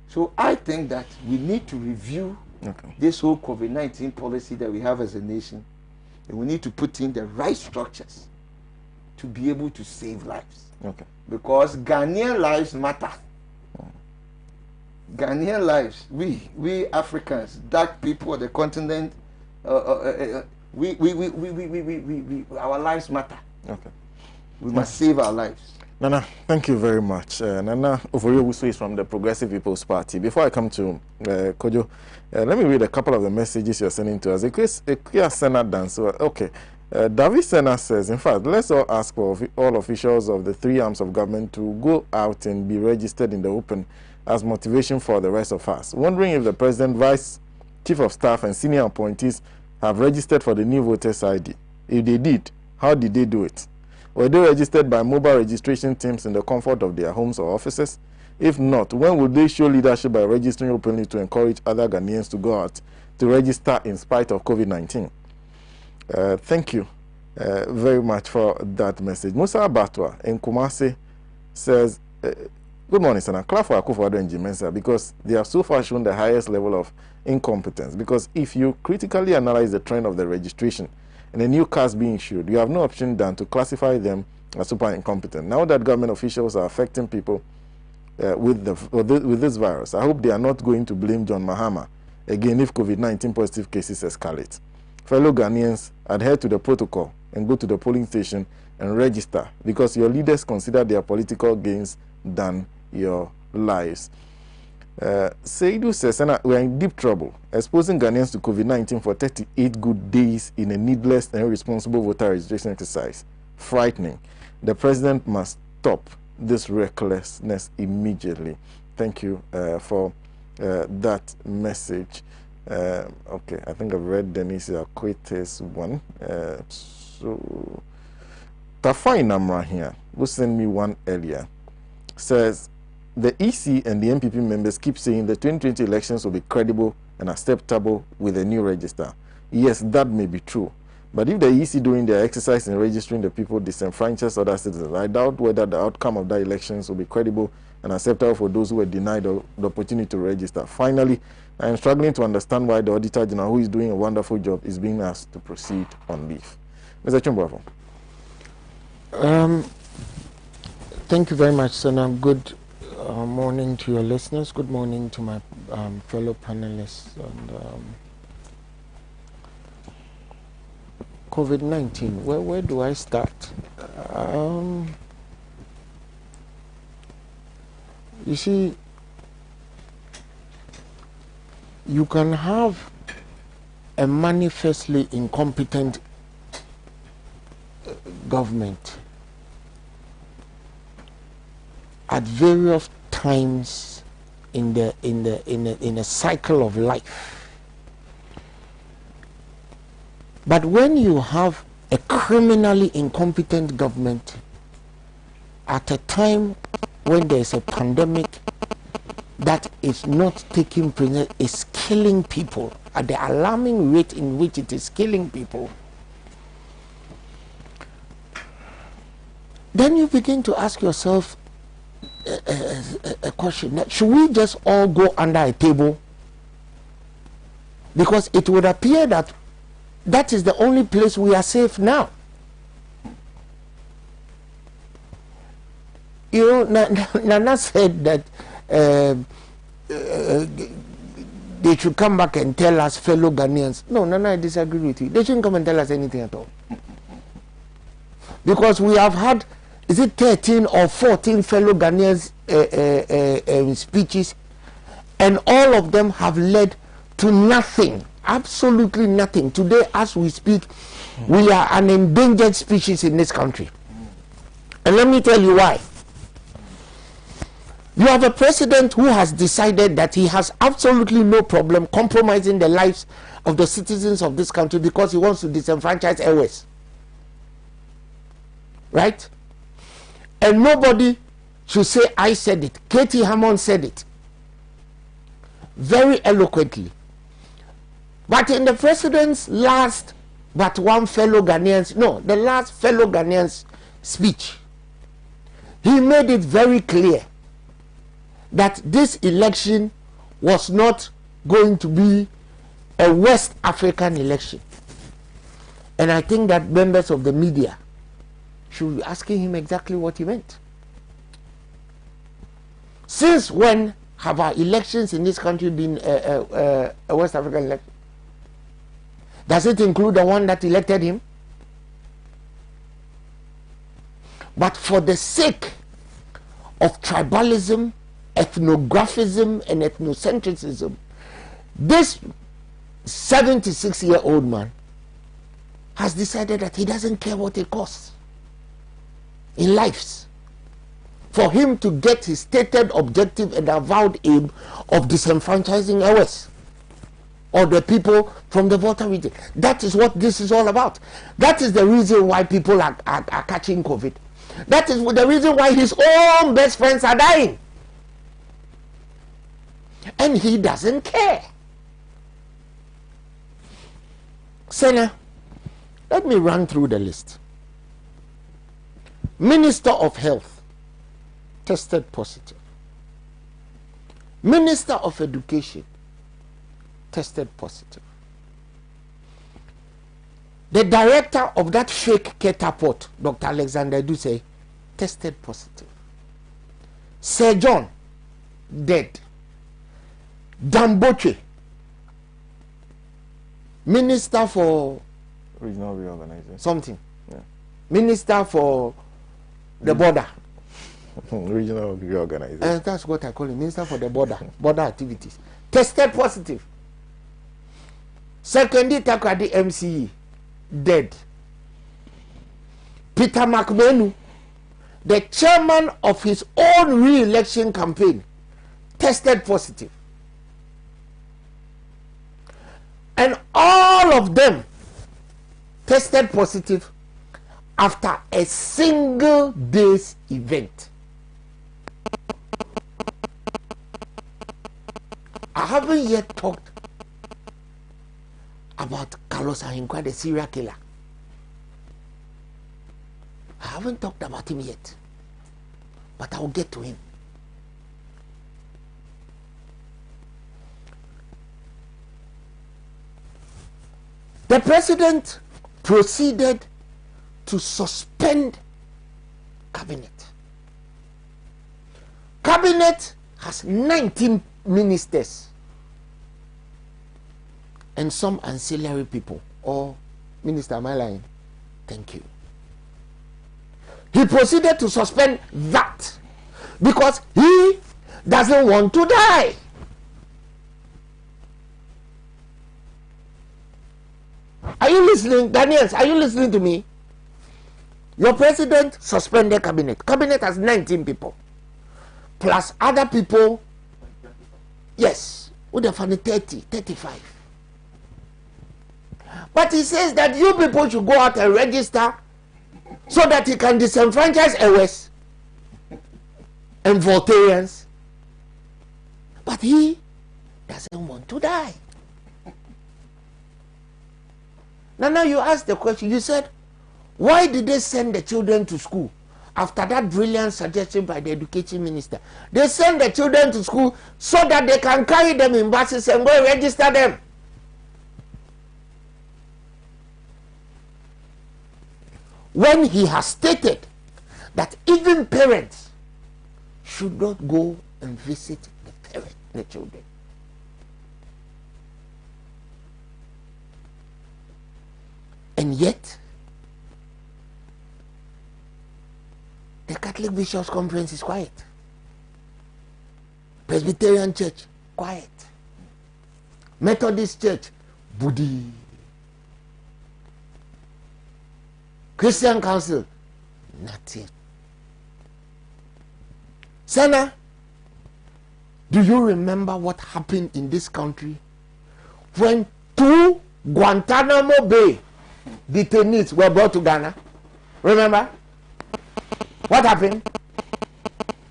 So I think that we need to review this whole COVID-19 policy that we have as a nation, and we need to put in the right structures to be able to save lives. Because Ghanaian lives matter. Ghanaian lives, we Africans, dark people of the continent, our lives matter. We must save our lives. Nana, thank you very much. Nana Ofori Owusu is from the Progressive People's Party. Before I come to Kojo, let me read a couple of the messages you're sending to us. A clear Sena dance. Okay. David Sena says, in fact, let's all ask for all officials of the three arms of government to go out and be registered in the open as motivation for the rest of us. Wondering if the President, Vice Chief of Staff, and senior appointees have registered for the new voters ID. If they did, how did they do it? Were they registered by mobile registration teams in the comfort of their homes or offices? If not, when would they show leadership by registering openly to encourage other Ghanaians to go out to register in spite of COVID-19? Thank you very much for that message. Musa Batwa in Kumasi says, good morning, Senator. Clap for Akufo-Addo and Jimensa because they have so far shown the highest level of incompetence. Because if you critically analyze the trend of the registration and the new cards being issued, you have no option than to classify them as super incompetent. Now that government officials are affecting people with this virus, I hope they are not going to blame John Mahama again if COVID-19 positive cases escalate. Fellow Ghanaians, adhere to the protocol and go to the polling station and register because your leaders consider their political gains than your lives. Seidu says, we are in deep trouble. Exposing Ghanaians to COVID-19 for 38 good days in a needless and irresponsible voter registration exercise. Frightening. The president must stop this recklessness immediately. Thank you for that message. Okay, I think I've read Denise Akwete's one. So, Tafai Namra here, who sent me one earlier, says the EC and the MPP members keep saying the 2020 elections will be credible and acceptable with a new register. Yes, that may be true. But if the EC doing their exercise in registering the people disenfranchised other citizens, I doubt whether the outcome of the elections will be credible and acceptable for those who were denied the opportunity to register. Finally, I am struggling to understand why the Auditor General, who is doing a wonderful job, is being asked to proceed on leave. Mr. Boafo. Thank you very much, Sena. Good morning to your listeners. Good morning to my fellow panelists. And COVID-19, where do I start? You see, you can have a manifestly incompetent government at various times in a cycle of life. But when you have a criminally incompetent government at a time when there is a pandemic that is not taking place, is killing people at the alarming rate in which it is killing people, then you begin to ask yourself a question. Should we just all go under a table? Because it would appear that that is the only place we are safe now. You know, Nana said that they should come back and tell us, fellow Ghanaians. No, Nana, I disagree with you. They shouldn't come and tell us anything at all. Because we have had, is it 13 or 14 fellow Ghanaians speeches, and all of them have led to nothing, absolutely nothing. Today, as we speak, we are an endangered species in this country. And let me tell you why. You have a president who has decided that he has absolutely no problem compromising the lives of the citizens of this country because he wants to disenfranchise Airways. Right? And nobody should say, I said it. Katie Hammond said it very eloquently. But in the president's last but one fellow Ghanaians, no, the last fellow Ghanaians speech, he made it very clear that this election was not going to be a West African election. And I think that members of the media should be asking him exactly what he meant. Since when have our elections in this country been a West African election? Does it include the one that elected him? But for the sake of tribalism, ethnographism, and ethnocentrism, this 76-year-old man has decided that he doesn't care what it costs in lives for him to get his stated objective and avowed aim of disenfranchising ours or the people from the Volta region. That is what this is all about. That is the reason why people are catching COVID. That is the reason why his own best friends are dying. And he doesn't care. Sena, let me run through the list. Minister of Health tested positive. Minister of Education tested positive. The director of that fake catapult, Dr. Alexander Segbefia, tested positive. Sir John, dead. Damboche, Minister for Regional Reorganization. Something. Yeah. Minister for the border. Regional Reorganization. And that's what I call him, Minister for the border activities. Tested positive. Sekondi Takrady MCE, dead. Peter McMenu, the chairman of his own re-election campaign, tested positive. And all of them tested positive after a single day's event. I haven't yet talked about Carlos Ahinkwa, the serial killer. I haven't talked about him yet, but I'll get to him. The president proceeded to suspend cabinet. Cabinet has 19 ministers and some ancillary people. Or, Minister, am I lying? Thank you. He proceeded to suspend that because he doesn't want to die. Are you listening, Ghanaians? Are you listening to me? Your president suspended cabinet. Cabinet has 19 people. plus other people. Yes, with the funny 30, 35. But he says that you people should go out and register so that he can disenfranchise Ewes and Voltarians. But he doesn't want to die. Now you ask the question, you said, why did they send the children to school? After that brilliant suggestion by the education minister, they send the children to school so that they can carry them in buses and go register them. When he has stated that even parents should not go and visit the children. And yet, the Catholic Bishops' Conference is quiet. Presbyterian Church, quiet. Methodist Church, Budi. Christian Council, nothing. Sena, do you remember what happened in this country when 2 Guantanamo Bay detainees were brought to Ghana? Remember? What happened?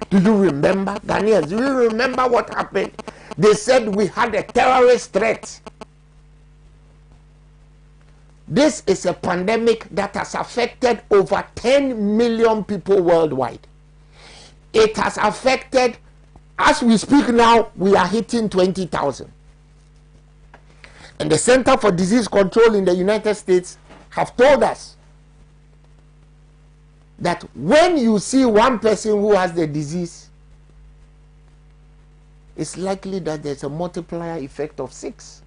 Do you remember? Ghanaians, do you remember what happened? They said we had a terrorist threat. This is a pandemic that has affected over 10 million people worldwide. It has affected, as we speak now, we are hitting 20,000. And the Center for Disease Control in the United States have told us that when you see one person who has the disease, it's likely that there's a multiplier effect of 6.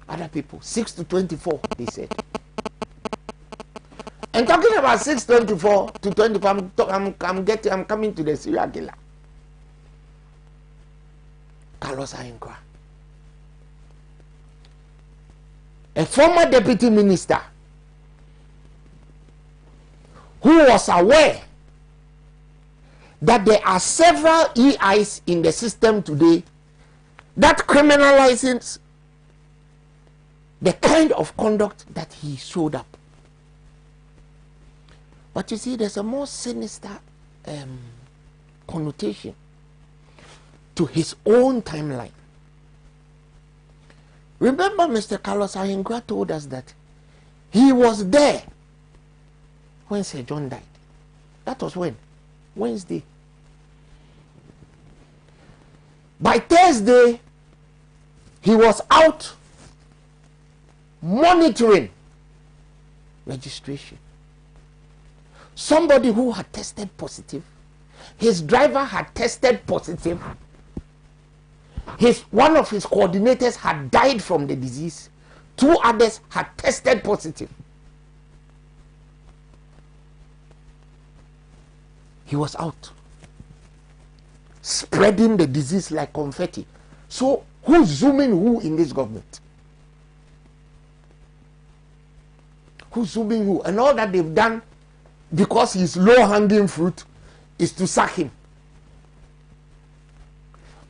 Other people, 6 to 24, they said. And talking about 624 to 24, I'm coming to the serial killer, Carlos Ahinkra, a former deputy minister who was aware that there are several EIs in the system today that criminalizes the kind of conduct that he showed up. But you see, there's a more sinister connotation to his own timeline. Remember, Mr. Carlos Ahinkra told us that he was there when Sir John died. That was when? Wednesday. By Thursday, he was out monitoring registration. Somebody who had tested positive, his driver had tested positive, one of his coordinators had died from the disease, 2 others had tested positive. He was out spreading the disease like confetti. So who's zooming who in this government? Who's zooming who? And all that they've done, because he's low-hanging fruit, is to sack him.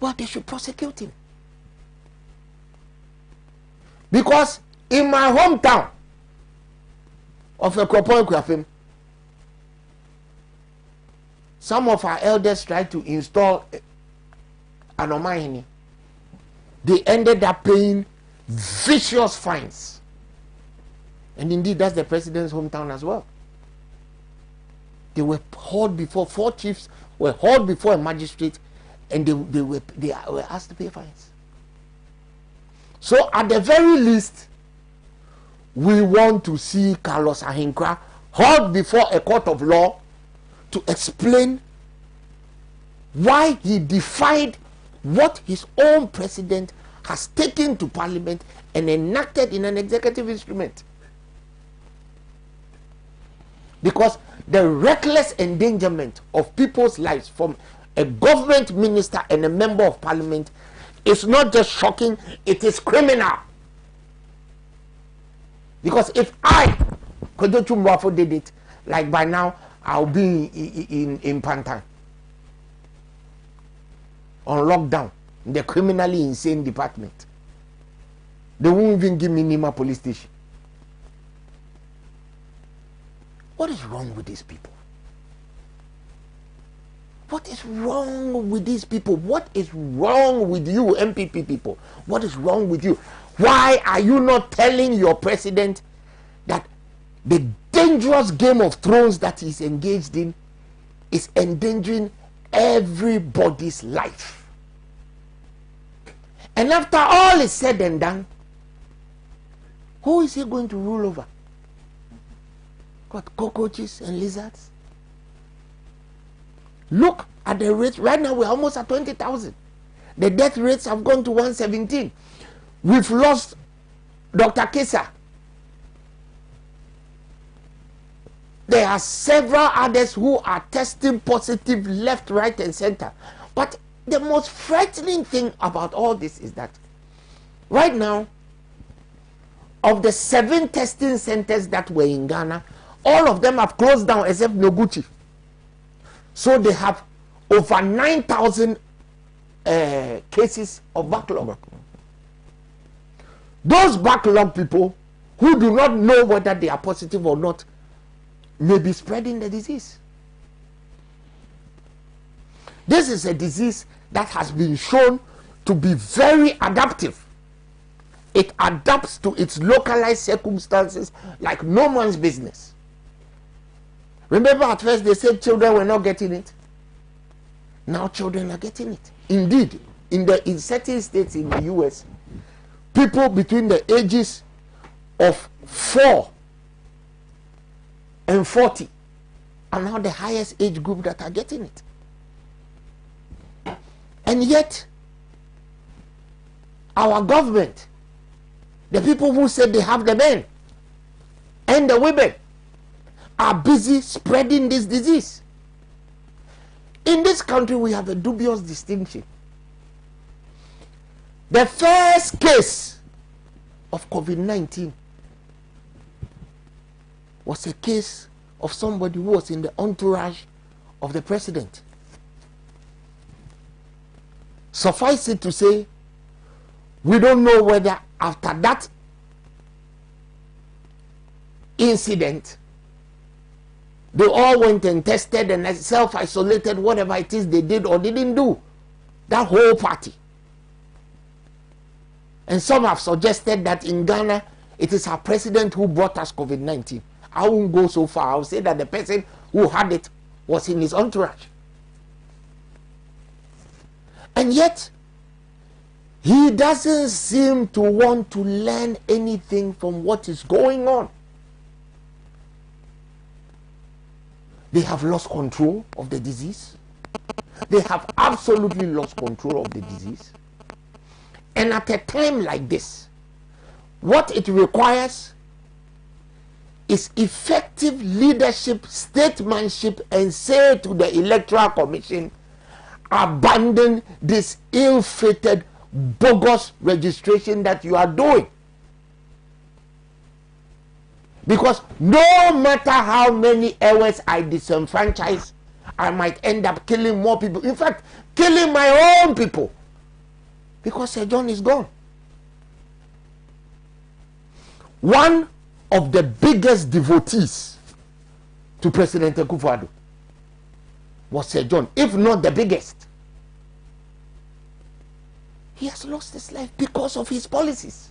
Well, they should prosecute him. Because in my hometown of Ekropon Ekwafim, some of our elders tried to install an Omahini. They ended up paying vicious fines. And indeed, that's the president's hometown as well. They were hauled before, 4 chiefs were hauled before a magistrate, and they were asked to pay fines. So at the very least, we want to see Carlos Ahinkra hauled before a court of law to explain why he defied what his own president has taken to parliament and enacted in an executive instrument. Because the reckless endangerment of people's lives from a government minister and a member of parliament is not just shocking, it is criminal. Because if I, Boafo, did it, like by now, I'll be in Pantan. on lockdown in the criminally insane department. They won't even give me Nima police station. What is wrong with these people? What is wrong with these people? What is wrong with you, MPP people? What is wrong with you? Why are you not telling your president that the dangerous Game of Thrones that he's engaged in is endangering everybody's life? And after all is said and done, who is he going to rule over? What, cockroaches and lizards? Look at the rates. Right now we're almost at 20,000. The death rates have gone to 117. We've lost Dr. Kesa. There are several others who are testing positive left, right, and center. But the most frightening thing about all this is that right now, of the 7 testing centers that were in Ghana, all of them have closed down except Noguchi. So they have over 9,000 cases of backlog. Those backlog people who do not know whether they are positive or not may be spreading the disease. This is a disease that has been shown to be very adaptive. It adapts to its localized circumstances like no man's business. Remember at first they said children were not getting it. Now children are getting it. Indeed, in certain states in the US, people between the ages of 4 and 40 are now the highest age group that are getting it. And yet, our government, the people who said they have the men and the women, are busy spreading this disease. In this country, we have a dubious distinction. The first case of COVID-19 was a case of somebody who was in the entourage of the president. Suffice it to say, we don't know whether after that incident, they all went and tested and self-isolated, whatever it is they did or didn't do. That whole party. And some have suggested that in Ghana, it is our president who brought us COVID-19. I won't go so far. I'll say that the person who had it was in his entourage. And yet, he doesn't seem to want to learn anything from what is going on. They have lost control of the disease. They have absolutely lost control of the disease. And at a time like this, what it requires is effective leadership, statesmanship, and say to the Electoral Commission, abandon this ill-fated, bogus registration that you are doing. Because no matter how many hours I disenfranchise, I might end up killing more people. In fact, killing my own people. Because Sir John is gone. One of the biggest devotees to President Akufo-Addo was Sir John, if not the biggest. He has lost his life because of his policies.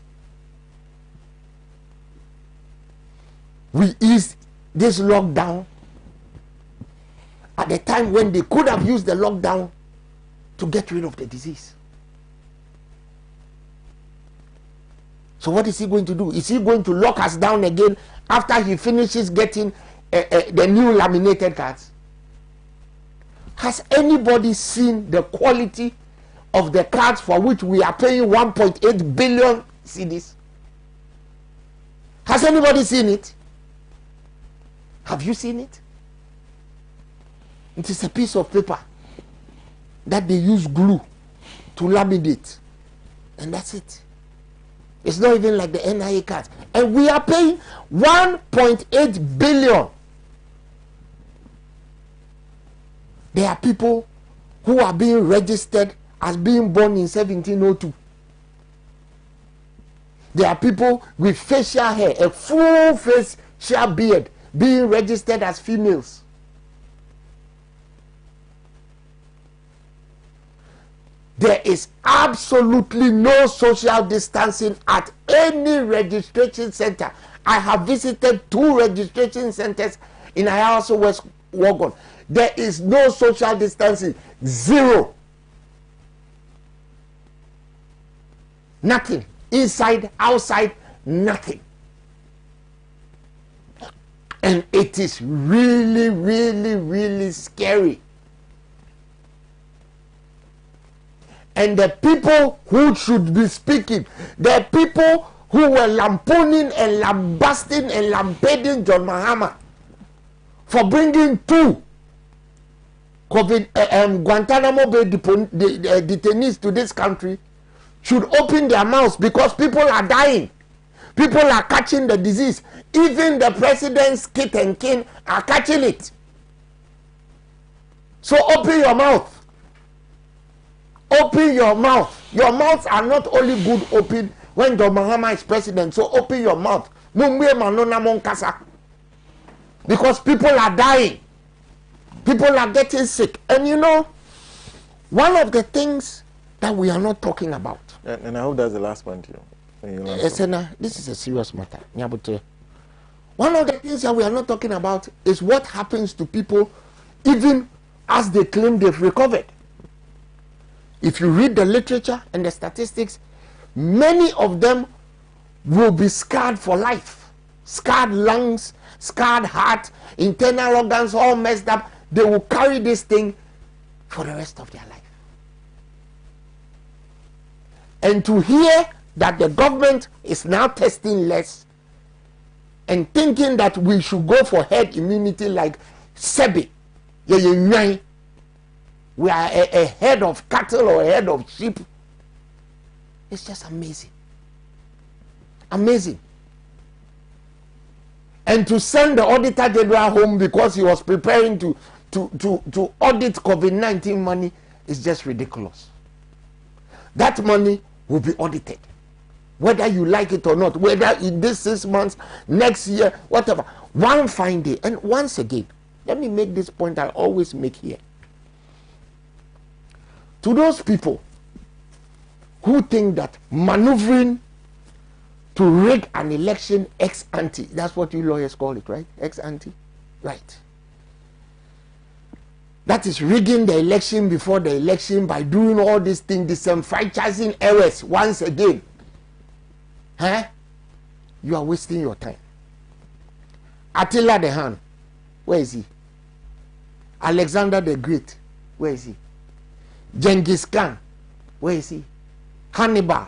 We eased this lockdown at the time when they could have used the lockdown to get rid of the disease. So what is he going to do? Is he going to lock us down again after he finishes getting the new laminated cards? Has anybody seen the quality of the cards for which we are paying 1.8 billion cedis? Has anybody seen it? Have you seen it? It is a piece of paper that they use glue to laminate, and that's it. It's not even like the NIA cards. And we are paying 1.8 billion. There are people who are being registered as being born in 1702. There are people with facial hair, a full facial beard, being registered as females. There is absolutely no social distancing at any registration center. I have visited 2 registration centers in Ayawaso West Wagon. There is no social distancing. 0. Nothing. Inside, outside, nothing. And it is really, really, really scary. And the people who should be speaking, the people who were lampooning and lambasting and lampeding John Mahama for bringing 2 Guantanamo Bay detainees to this country, should open their mouths, because people are dying. People are catching the disease. Even the president's kit and kin are catching it. So open your mouth. Open your mouth. Your mouths are not only good open when John Mahama is president. So open your mouth. Because people are dying. People are getting sick. And you know, one of the things that we are not talking about. And I hope that's the last point to you. Sena, this is a serious matter. One of the things that we are not talking about is what happens to people even as they claim they've recovered. If you read the literature and the statistics, many of them will be scarred for life. Scarred lungs, scarred heart, internal organs all messed up. They will carry this thing for the rest of their life. And to hear that the government is now testing less and thinking that we should go for herd immunity like Sebi, we are a head of cattle or a head of sheep. It's just amazing. Amazing. And to send the Auditor General home because he was preparing to audit COVID-19 money is just ridiculous. That money will be audited, whether you like it or not, whether in this 6 months, next year, whatever. One fine day. And once again, let me make this point I always make here. To those people who think that maneuvering to rig an election ex ante, that's what you lawyers call it, right? Ex ante? Right. That is rigging the election before the election by doing all these things, disenfranchising errors once again. You are wasting your time. Attila the Hun, where is he? Alexander the Great, where is he? Genghis Khan, where is he? Hannibal,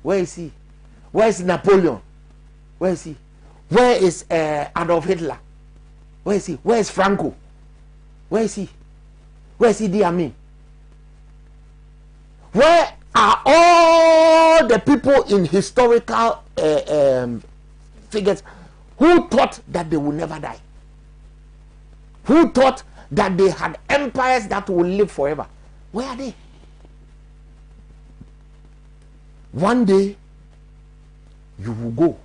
where is he? Where is Napoleon? Where is he? Where is Adolf Hitler? Where is he? Where is Franco? Where is he? Where is Idi Amin? Where are all the people in historical figures who thought that they would never die? Who thought that they had empires that will live forever? Where are they? One day, you will go.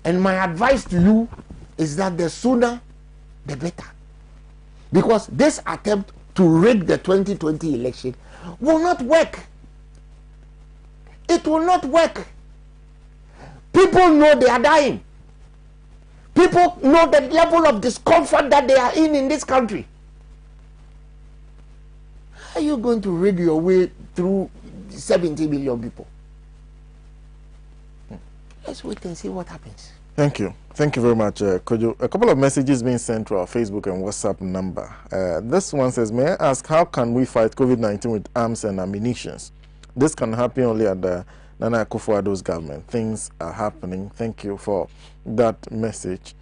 And my advice to you is that the sooner, the better. Because this attempt to rig the 2020 election will not work. It will not work. People know they are dying. People know the level of discomfort that they are in this country. How are you going to rig your way through 70 million people? Let's wait and see what happens. Thank you. Thank you very much, Kojo. A couple of messages being sent to our Facebook and WhatsApp number. This one says, may I ask, how can we fight COVID-19 with arms and ammunition? This can happen only at the Nana Akufo-Addo's government. Things are happening. Thank you for that message.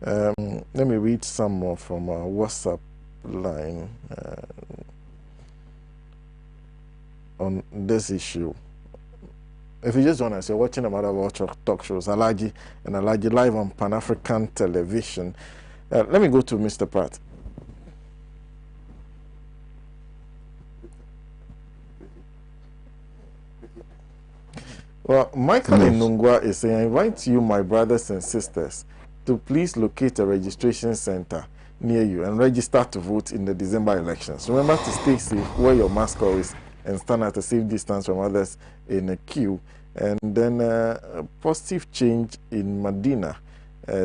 Let me read some more from our WhatsApp line on this issue. If you just join us, you're watching about our talk shows, Alhaji and Alhaji, live on Pan-African television. Let me go to Mr. Pratt. Well, Michael in Nungwa is saying, I invite you, my brothers and sisters, to please locate a registration center near you and register to vote in the December elections. Remember to stay safe, wear your mask always, and stand at a safe distance from others in a queue. And then a positive change in Medina,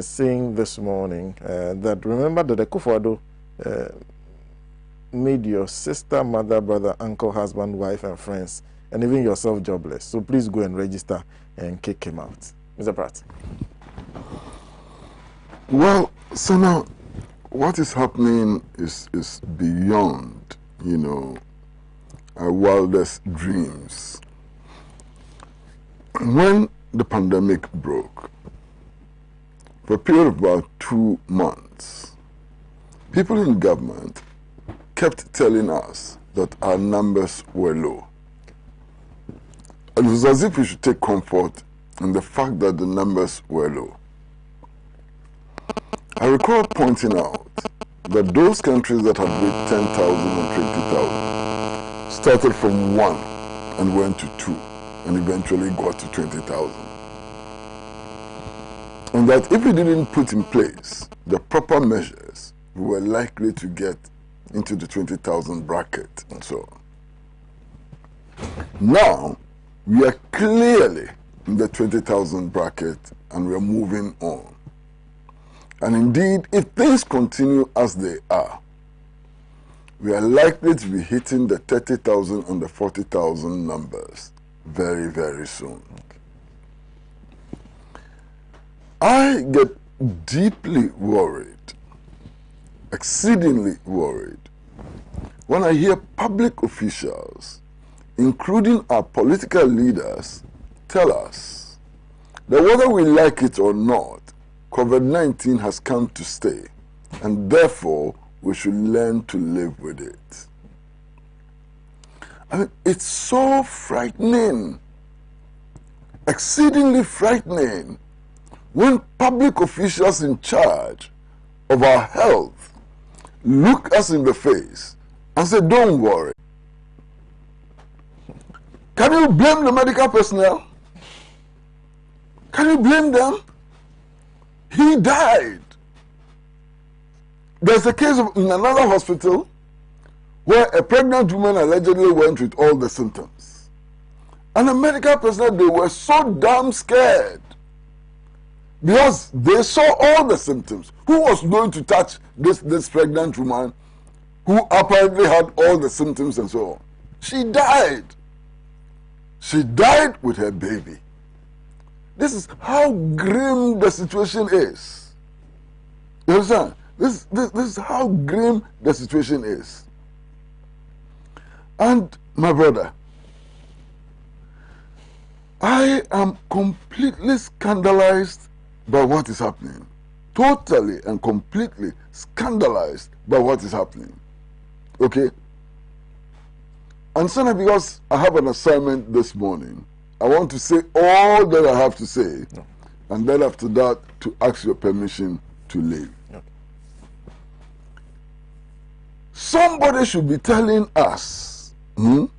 saying this morning that remember that the Kufuado made your sister, mother, brother, uncle, husband, wife, and friends, and even yourself jobless. So please go and register and kick him out. Mr. Pratt. Well, Sena, what is happening is beyond, you know, our wildest dreams. When the pandemic broke, for a period of about 2 months, people in government kept telling us that our numbers were low. It was as if we should take comfort in the fact that the numbers were low. I recall pointing out that those countries that had reached 10,000 and 20,000 started from 1 and went to 2 and eventually got to 20,000. And that if we didn't put in place the proper measures, we were likely to get into the 20,000 bracket and so on. Now, we are clearly in the 20,000 bracket and we are moving on. And indeed, if things continue as they are, we are likely to be hitting the 30,000 and the 40,000 numbers very, very soon. I get deeply worried, exceedingly worried, when I hear public officials, including our political leaders, tell us that whether we like it or not, COVID-19 has come to stay, and therefore we should learn to live with it. I mean, it's so frightening, exceedingly frightening, when public officials in charge of our health look us in the face and say, don't worry. Can you blame the medical personnel? Can you blame them? He died. There's a case in another hospital where a pregnant woman allegedly went with all the symptoms. And the medical personnel, they were so damn scared because they saw all the symptoms. Who was going to touch this pregnant woman who apparently had all the symptoms and so on? She died. She died with her baby. This is how grim the situation is. You understand? This is how grim the situation is. And my brother, I am completely scandalized by what is happening. Totally and completely scandalized by what is happening. Okay? And Sena, because I have an assignment this morning, I want to say all that I have to say, and then after that, to ask your permission to leave. Somebody should be telling us the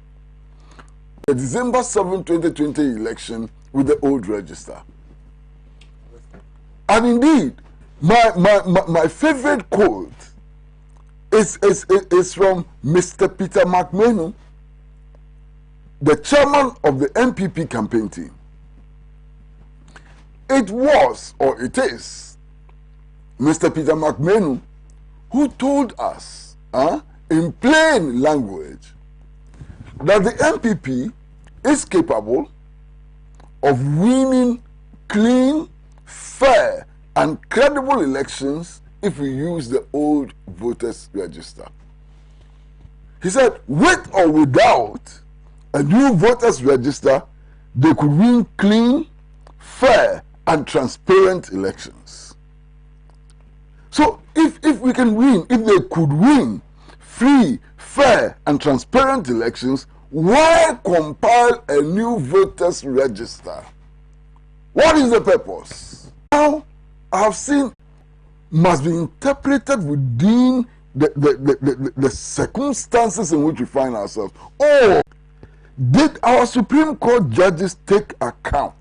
December 7, 2020 election with the old register. And indeed, my favorite quote is from Mr. Peter McMahon, the chairman of the MPP campaign team. It was, or it is, Mr. Peter McMahon who told us in plain language that the MPP is capable of winning clean, fair, and credible elections if we use the old voters register. He said, with or without a new voters register, they could win clean, fair, and transparent elections. So if we can win, if they could win free, fair, and transparent elections, why compile a new voters register? What is the purpose? Now, I have seen must be interpreted within the circumstances in which we find ourselves. Or Did our Supreme Court judges take account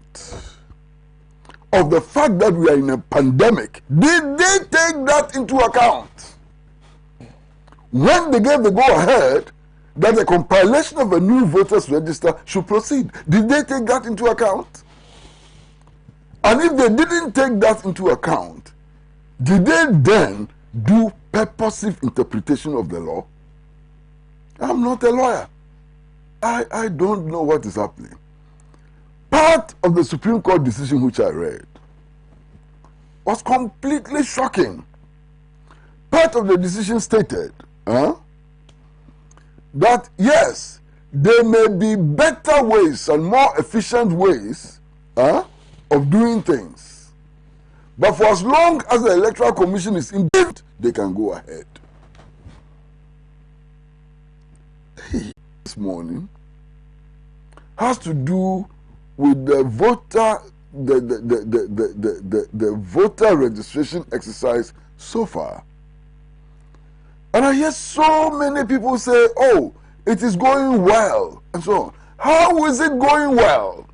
of the fact that we are in a pandemic? Did they take that into account? When they gave the go-ahead that the compilation of a new voters register should proceed, did they take that into account? And if they didn't take that into account, did they then do purposive interpretation of the law? I'm not a lawyer. I don't know what is happening. Part of the Supreme Court decision which I read was completely shocking. Part of the decision stated that yes, there may be better ways and more efficient ways of doing things. But for as long as the Electoral Commission is involved, they can go ahead. This morning has to do with the voter the voter registration exercise so far. And I hear so many people say, oh, it is going well, and so on. How is it going well?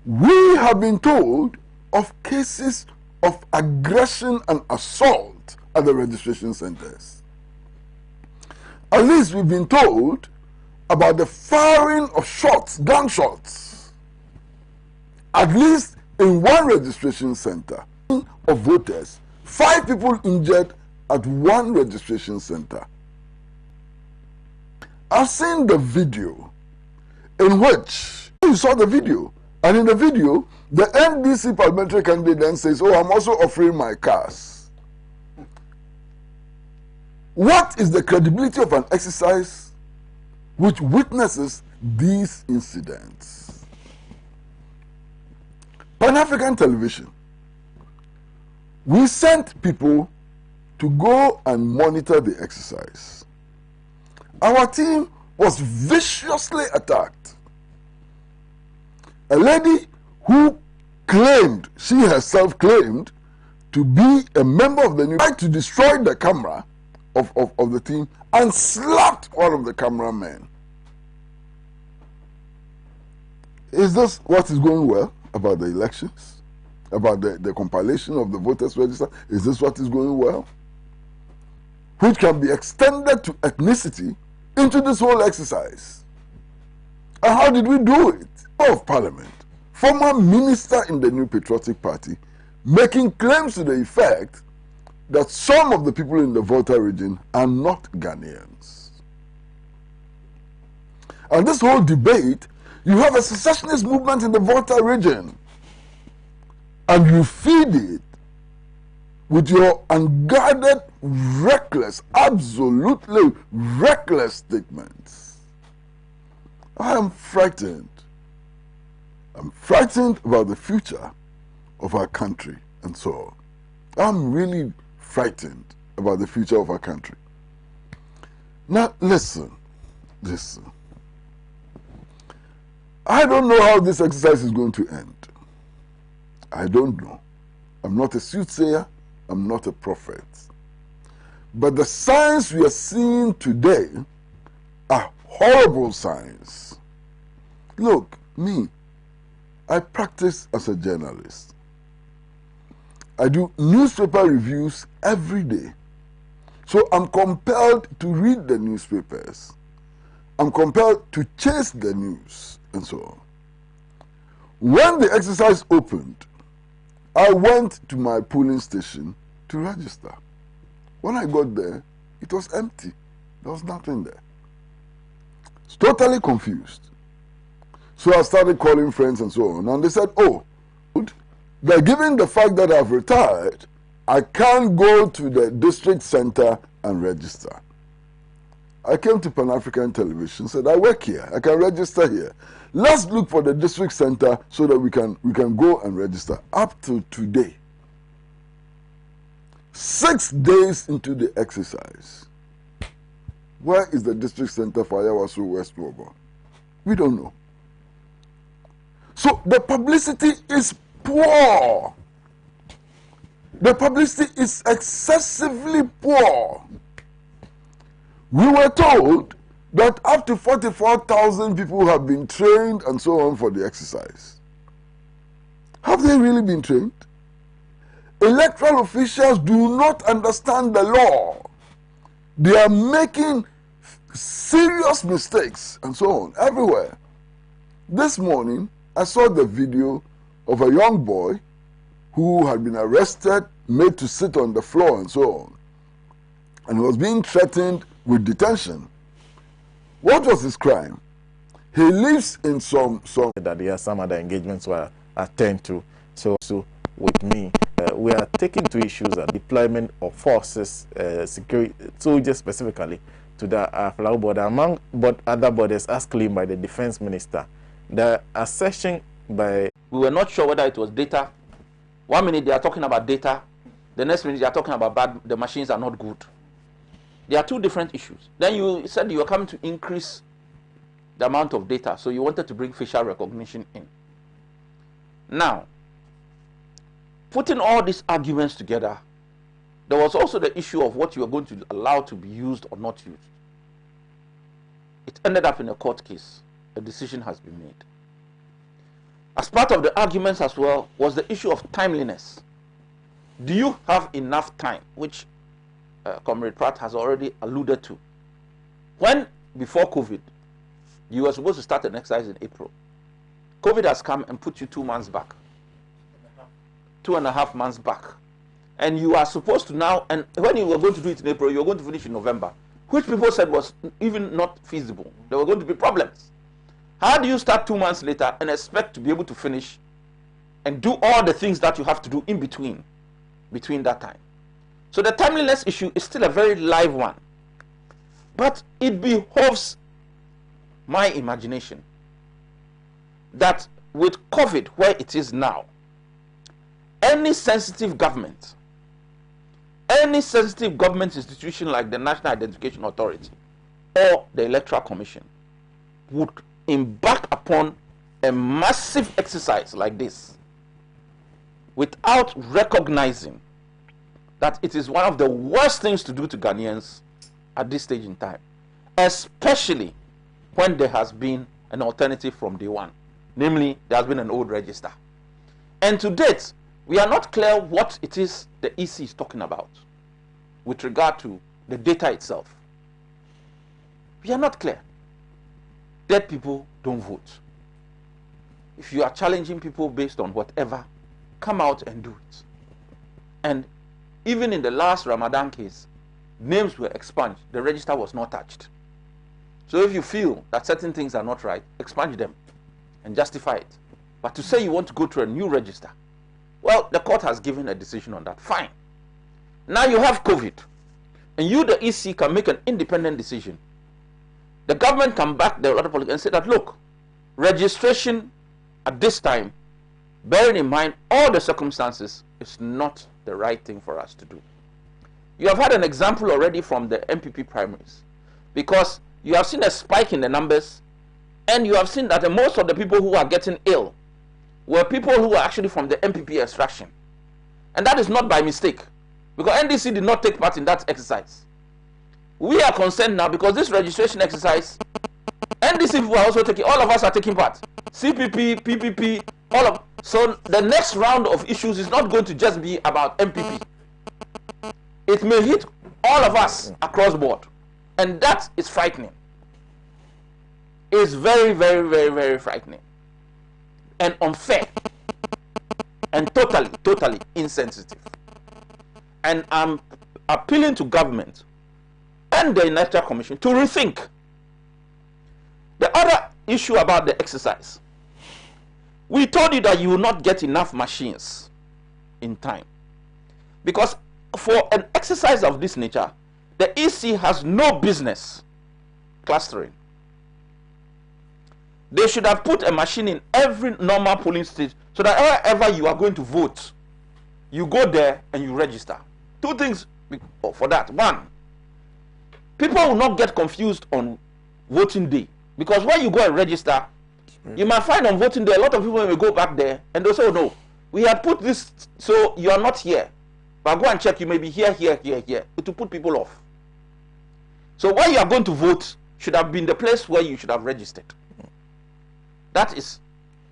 We have been told of cases of aggression and assault at the registration centers. At least we've been told about the firing of shots, gunshots, at least in one registration center of voters. 5 people injured at one registration center. I've seen the video in which you saw the video, and in the video, the NDC parliamentary candidate then says, oh, I'm also offering my cars. What is the credibility of an exercise which witnesses these incidents? Pan-African Television, we sent people to go and monitor the exercise. Our team was viciously attacked. A lady who claimed, she herself claimed, to be a member of the new, tried to destroy the camera of the team and slapped one of the cameramen. Is this what is going well about the elections? About the compilation of the voters register? Is this what is going well? Which can be extended to ethnicity into this whole exercise. And how did we do it? Of Parliament, former minister in the New Patriotic Party, making claims to the effect that some of the people in the voter region are not Ghanaians. And this whole debate, you have a secessionist movement in the voter region, and you feed it with your unguarded, reckless, absolutely reckless statements. I am frightened. I'm frightened about the future of our country and so on. I'm really frightened about the future of our country. Now, listen. I don't know how this exercise is going to end. I don't know. I'm not a soothsayer. I'm not a prophet. But the signs we are seeing today are horrible signs. Look, me, I practice as a journalist. I do newspaper reviews every day. So I'm compelled to read the newspapers. I'm compelled to chase the news and so on. When the exercise opened, I went to my polling station to register. When I got there, it was empty. There was nothing there. I was totally confused. So I started calling friends and so on. And they said, oh, that given the fact that I've retired, I can't go to the district center and register. I came to Pan-African Television, said, I work here. I can register here. Let's look for the district center so that we can go and register. Up to today, 6 days into the exercise, where is the district center for Ayawaso West Wobo? We don't know. So the publicity is poor. The publicity is excessively poor. We were told that up to 44,000 people have been trained and so on for the exercise. Have they really been trained? Electoral officials do not understand the law. They are making serious mistakes and so on everywhere. This morning, I saw the video of a young boy who had been arrested, made to sit on the floor and so on, and was being threatened with detention. What was his crime? He lives in some that there are some other engagements were attend to. So with me, we are taking two issues: deployment of forces, security soldiers specifically to the flower border, among other borders, as claimed by the defense minister. The assertion by we were not sure whether it was data. 1 minute they are talking about data, the next minute they are talking about the machines are not good. There are two different issues. Then you said you were coming to increase the amount of data, so you wanted to bring facial recognition in. Now, putting all these arguments together, there was also the issue of what you are going to allow to be used or not used. It ended up in a court case. A decision has been made. As part of the arguments as well was the issue of timeliness. Do you have enough time, which Comrade Pratt has already alluded to? When, before COVID, you were supposed to start an exercise in April. COVID has come and put you 2 months back. 2.5 months back. And you are supposed to now, and when you were going to do it in April, you were going to finish in November, which people said was even not feasible. There were going to be problems. How do you start 2 months later and expect to be able to finish and do all the things that you have to do in between that time? So the timeliness issue is still a very live one. But it behoves my imagination that with COVID where it is now, any sensitive government institution like the National Identification Authority or the Electoral Commission would embark upon a massive exercise like this without recognizing that it is one of the worst things to do to Ghanaians at this stage in time, especially when there has been an alternative from day one, namely there has been an old register. And to date, we are not clear what it is the EC is talking about with regard to the data itself. We are not clear. Dead people don't vote. If you are challenging people based on whatever, come out and do it. And even in the last Ramadan case, names were expunged. The register was not touched. So if you feel that certain things are not right, expunge them and justify it. But to say you want to go to a new register, well, the court has given a decision on that. Fine. Now you have COVID, and you, the EC, can make an independent decision. The government can back the other politics and say that, look, registration at this time, bearing in mind all the circumstances, is not the right thing for us to do. You have had an example already from the MPP primaries, because you have seen a spike in the numbers, and you have seen that most of the people who are getting ill were people who were actually from the MPP extraction. And that is not by mistake, because NDC did not take part in that exercise. We are concerned now because this registration exercise, NDC people are also taking, all of us are taking part. CPP, PPP, all of. So the next round of issues is not going to just be about MPP. It may hit all of us across board. And that is frightening. It's very, very, very, very frightening. And unfair. And totally insensitive. And I'm appealing to government and the Electoral Commission to rethink. The other issue about the exercise. We told you that you will not get enough machines in time. Because for an exercise of this nature, the EC has no business clustering. They should have put a machine in every normal polling station so that wherever you are going to vote, you go there and you register. Two things for that. One, people will not get confused on voting day. Because when you go and register, you might find on voting day, a lot of people will go back there and they'll say, oh no, we had put this, so you are not here. But go and check, you may be here. It will put people off. So when you are going to vote, should have been the place where you should have registered. That is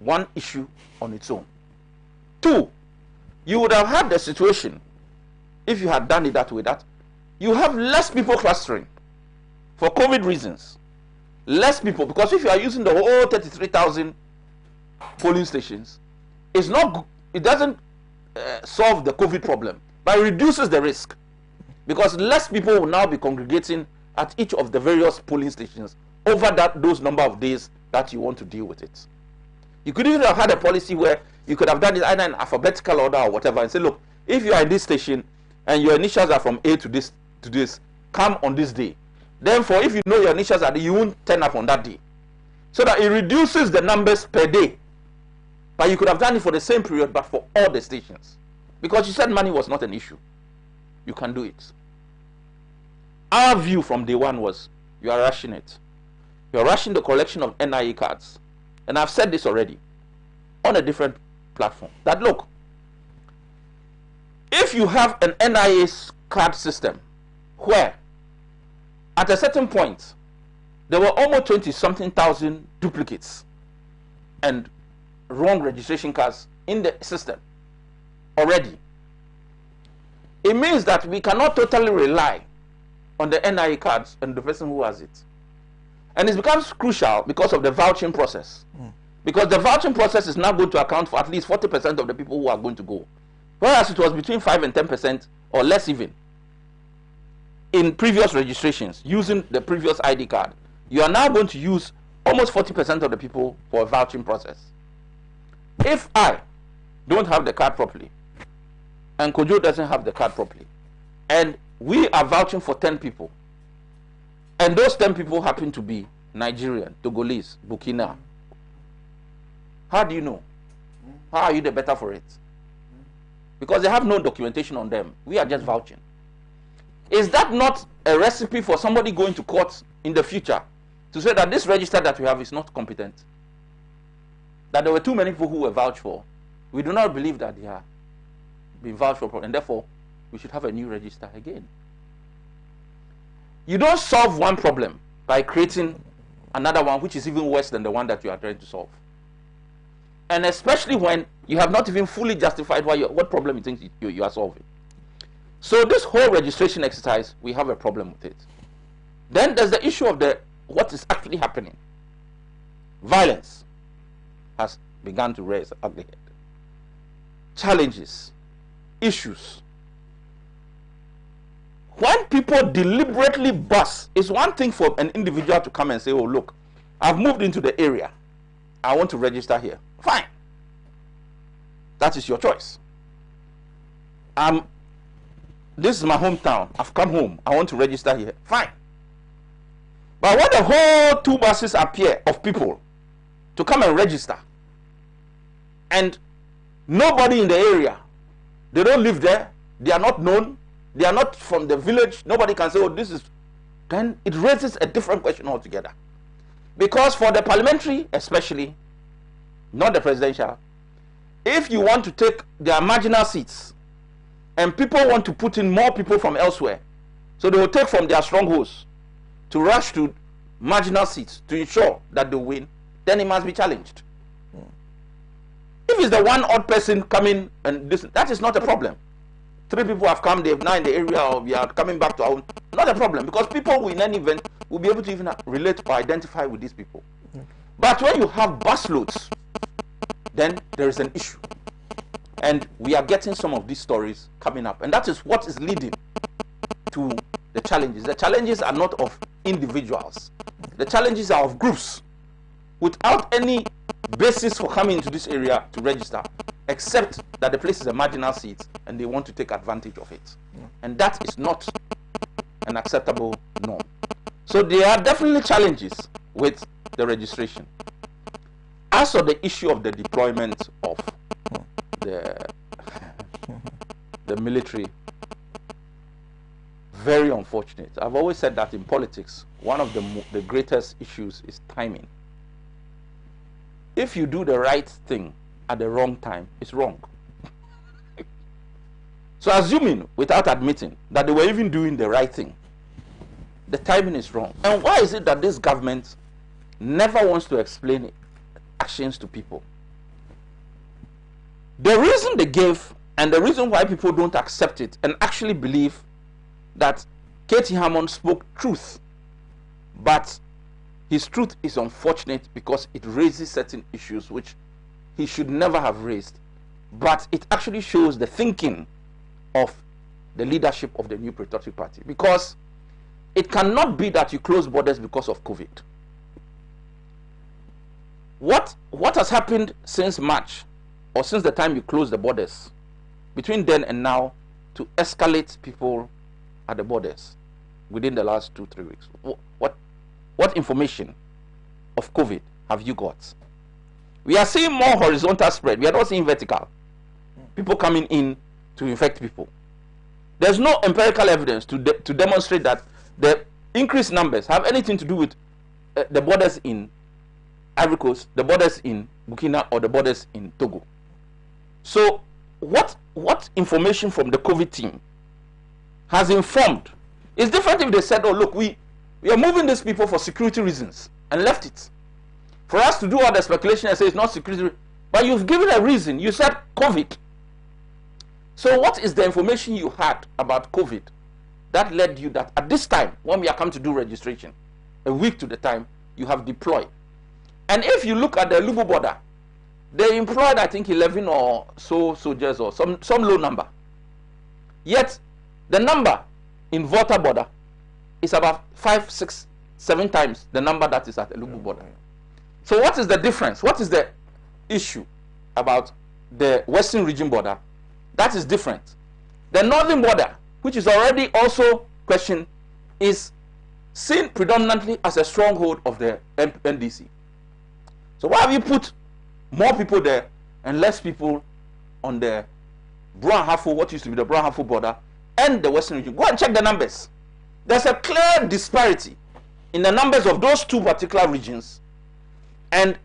one issue on its own. Two, you would have had the situation, if you had done it that way, that you have less people clustering for COVID reasons. Less people, because if you are using the whole 33,000 polling stations, it doesn't solve the COVID problem, but it reduces the risk, because less people will now be congregating at each of the various polling stations over those number of days that you want to deal with it. You could even have had a policy where you could have done it either in alphabetical order or whatever, and say, look, if you are in this station and your initials are from A to this, come on this day. Then if you know your initials are there, you won't turn up on that day. So that it reduces the numbers per day. But you could have done it for the same period, but for all the stations. Because you said money was not an issue. You can do it. Our view from day one was, you are rushing it. You are rushing the collection of NIA cards. And I've said this already on a different platform. That look, if you have an NIA card system where at a certain point there were almost 20-something thousand duplicates and wrong registration cards in the system already, it means that we cannot totally rely on the NIA cards and the person who has it. And it becomes crucial because of the vouching process. Because the vouching process is now going to account for at least 40% of the people who are going to go. Whereas it was between 5 and 10% or less even in previous registrations using the previous ID card. You are now going to use almost 40% of the people for a vouching process. If I don't have the card properly and Kojo doesn't have the card properly, and we are vouching for 10 people, and those 10 people happen to be Nigerian, Togolese, Burkina, how do you know? How are you the better for it? Because they have no documentation on them. We are just vouching. Is that not a recipe for somebody going to court in the future to say that this register that we have is not competent? That there were too many people who were vouched for. We do not believe that they are being vouched for, and therefore we should have a new register again. You don't solve one problem by creating another one which is even worse than the one that you are trying to solve. And especially when you have not even fully justified what problem you think you are solving. So this whole registration exercise, we have a problem with it. Then there's the issue of what is actually happening. Violence has begun to raise ugly head. Challenges, issues. When people deliberately bus, it's one thing for an individual to come and say, oh look, I've moved into the area, I want to register here. Fine. That is your choice. This is my hometown. I've come home. I want to register here. Fine. But when the whole 2 buses appear of people to come and register, and nobody in the area, they don't live there, they are not known, they are not from the village, nobody can say, oh, this is, then it raises a different question altogether. Because for the parliamentary, especially, not the presidential, if you want to take their marginal seats and people want to put in more people from elsewhere, so they will take from their strongholds to rush to marginal seats to ensure that they win, then it must be challenged. If it's the one odd person coming and this, that is not a problem. 3 people have come, they've now in the area, or we are coming back to our own, not a problem, because people will in any event will be able to even relate or identify with these people. But when you have busloads, then there is an issue. And we are getting some of these stories coming up. And that is what is leading to the challenges. The challenges are not of individuals. The challenges are of groups without any basis for coming into this area to register, except that the place is a marginal seat and they want to take advantage of it. And that is not an acceptable norm. So there are definitely challenges with the registration. As for the issue of the deployment of the military, very unfortunate. I've always said that in politics, one of the greatest issues is timing. If you do the right thing at the wrong time, it's wrong. So assuming, without admitting, that they were even doing the right thing, the timing is wrong. And why is it that this government never wants to explain actions to people? The reason they gave and the reason why people don't accept it and actually believe that Katie Hammond spoke truth, but his truth is unfortunate because it raises certain issues which he should never have raised, but it actually shows the thinking of the leadership of the New Patriotic Party, because it cannot be that you close borders because of COVID. What has happened since March, or since the time you closed the borders, between then and now, to escalate people at the borders within the last 2-3 weeks? What information of COVID have you got? We are seeing more horizontal spread. We are not seeing vertical. People coming in to infect people. There's no empirical evidence to demonstrate that the increased numbers have anything to do with the borders in Ivory Coast, the borders in Burkina, or the borders in Togo. So what information from the COVID team has informed? It's different if they said, oh look, we are moving these people for security reasons, and left it. For us to do all the speculation and say it's not security, but you've given a reason. You said COVID. So what is the information you had about COVID that led you that at this time, when we are coming to do registration, a week to the time, you have deployed? And if you look at the Lubu border, they employed, I think, 11 or so soldiers, or some low number. Yet the number in Volta border is about 5, 6, 7 times the number that is at the Lubu border. So what is the difference? What is the issue about the Western region border that is different? The northern border, which is already also questioned, is seen predominantly as a stronghold of the NDC. So why have you put more people there and less people on the Boafo, what used to be the Boafo border, and the Western region? Go and check the numbers. There's a clear disparity in the numbers of those two particular regions, and,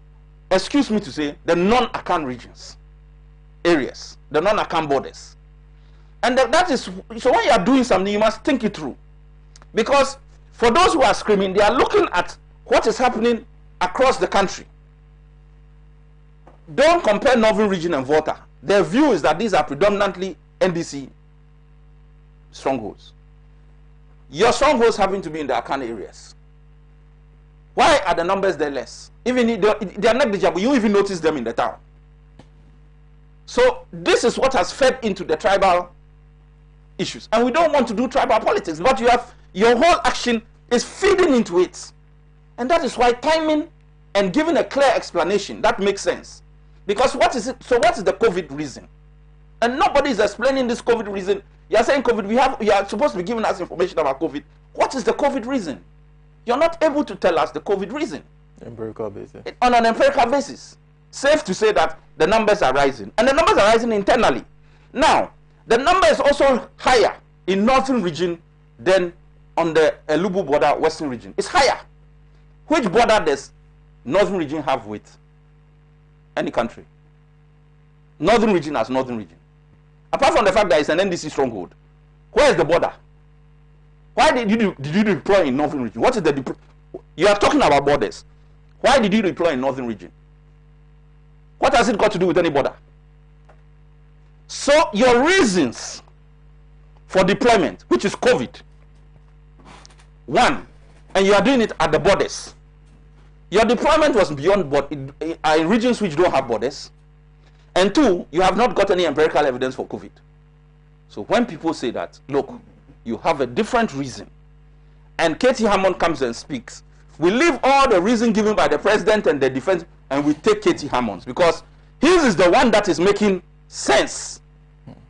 excuse me to say, the non-Akan regions, areas, the non-Akan borders. And that is, so when you are doing something, you must think it through. Because for those who are screaming, they are looking at what is happening across the country. Don't compare Northern region and Volta. Their view is that these are predominantly NDC strongholds. Your strongholds happen to be in the Akan areas. Why are the numbers there less? Even they are negligible. You even notice them in the town. So this is what has fed into the tribal issues, and we don't want to do tribal politics, but your whole action is feeding into it, and that is why timing and giving a clear explanation that makes sense. Because what is it? So what is the COVID reason? And nobody is explaining this COVID reason. You are saying COVID. You are supposed to be giving us information about COVID. What is the COVID reason? You're not able to tell us the COVID reason. Empirical basis. On an empirical basis. Safe to say that the numbers are rising. And the numbers are rising internally. Now, the number is also higher in Northern region than on the Lubu border, Western region. It's higher. Which border does Northern region have with any country? Northern region as Northern region. Apart from the fact that it's an NDC stronghold, where is the border? Why did you deploy in Northern region? What is the you are talking about borders? Why did you deploy in Northern region? What has it got to do with any border? So your reasons for deployment, which is COVID, one, and you are doing it at the borders. Your deployment was beyond in regions which don't have borders. And two, you have not got any empirical evidence for COVID. So when people say that, look, you have a different reason, and Katie Hammond comes and speaks, we leave all the reason given by the president and the defense, and we take Katie Hammond's, because his is the one that is making sense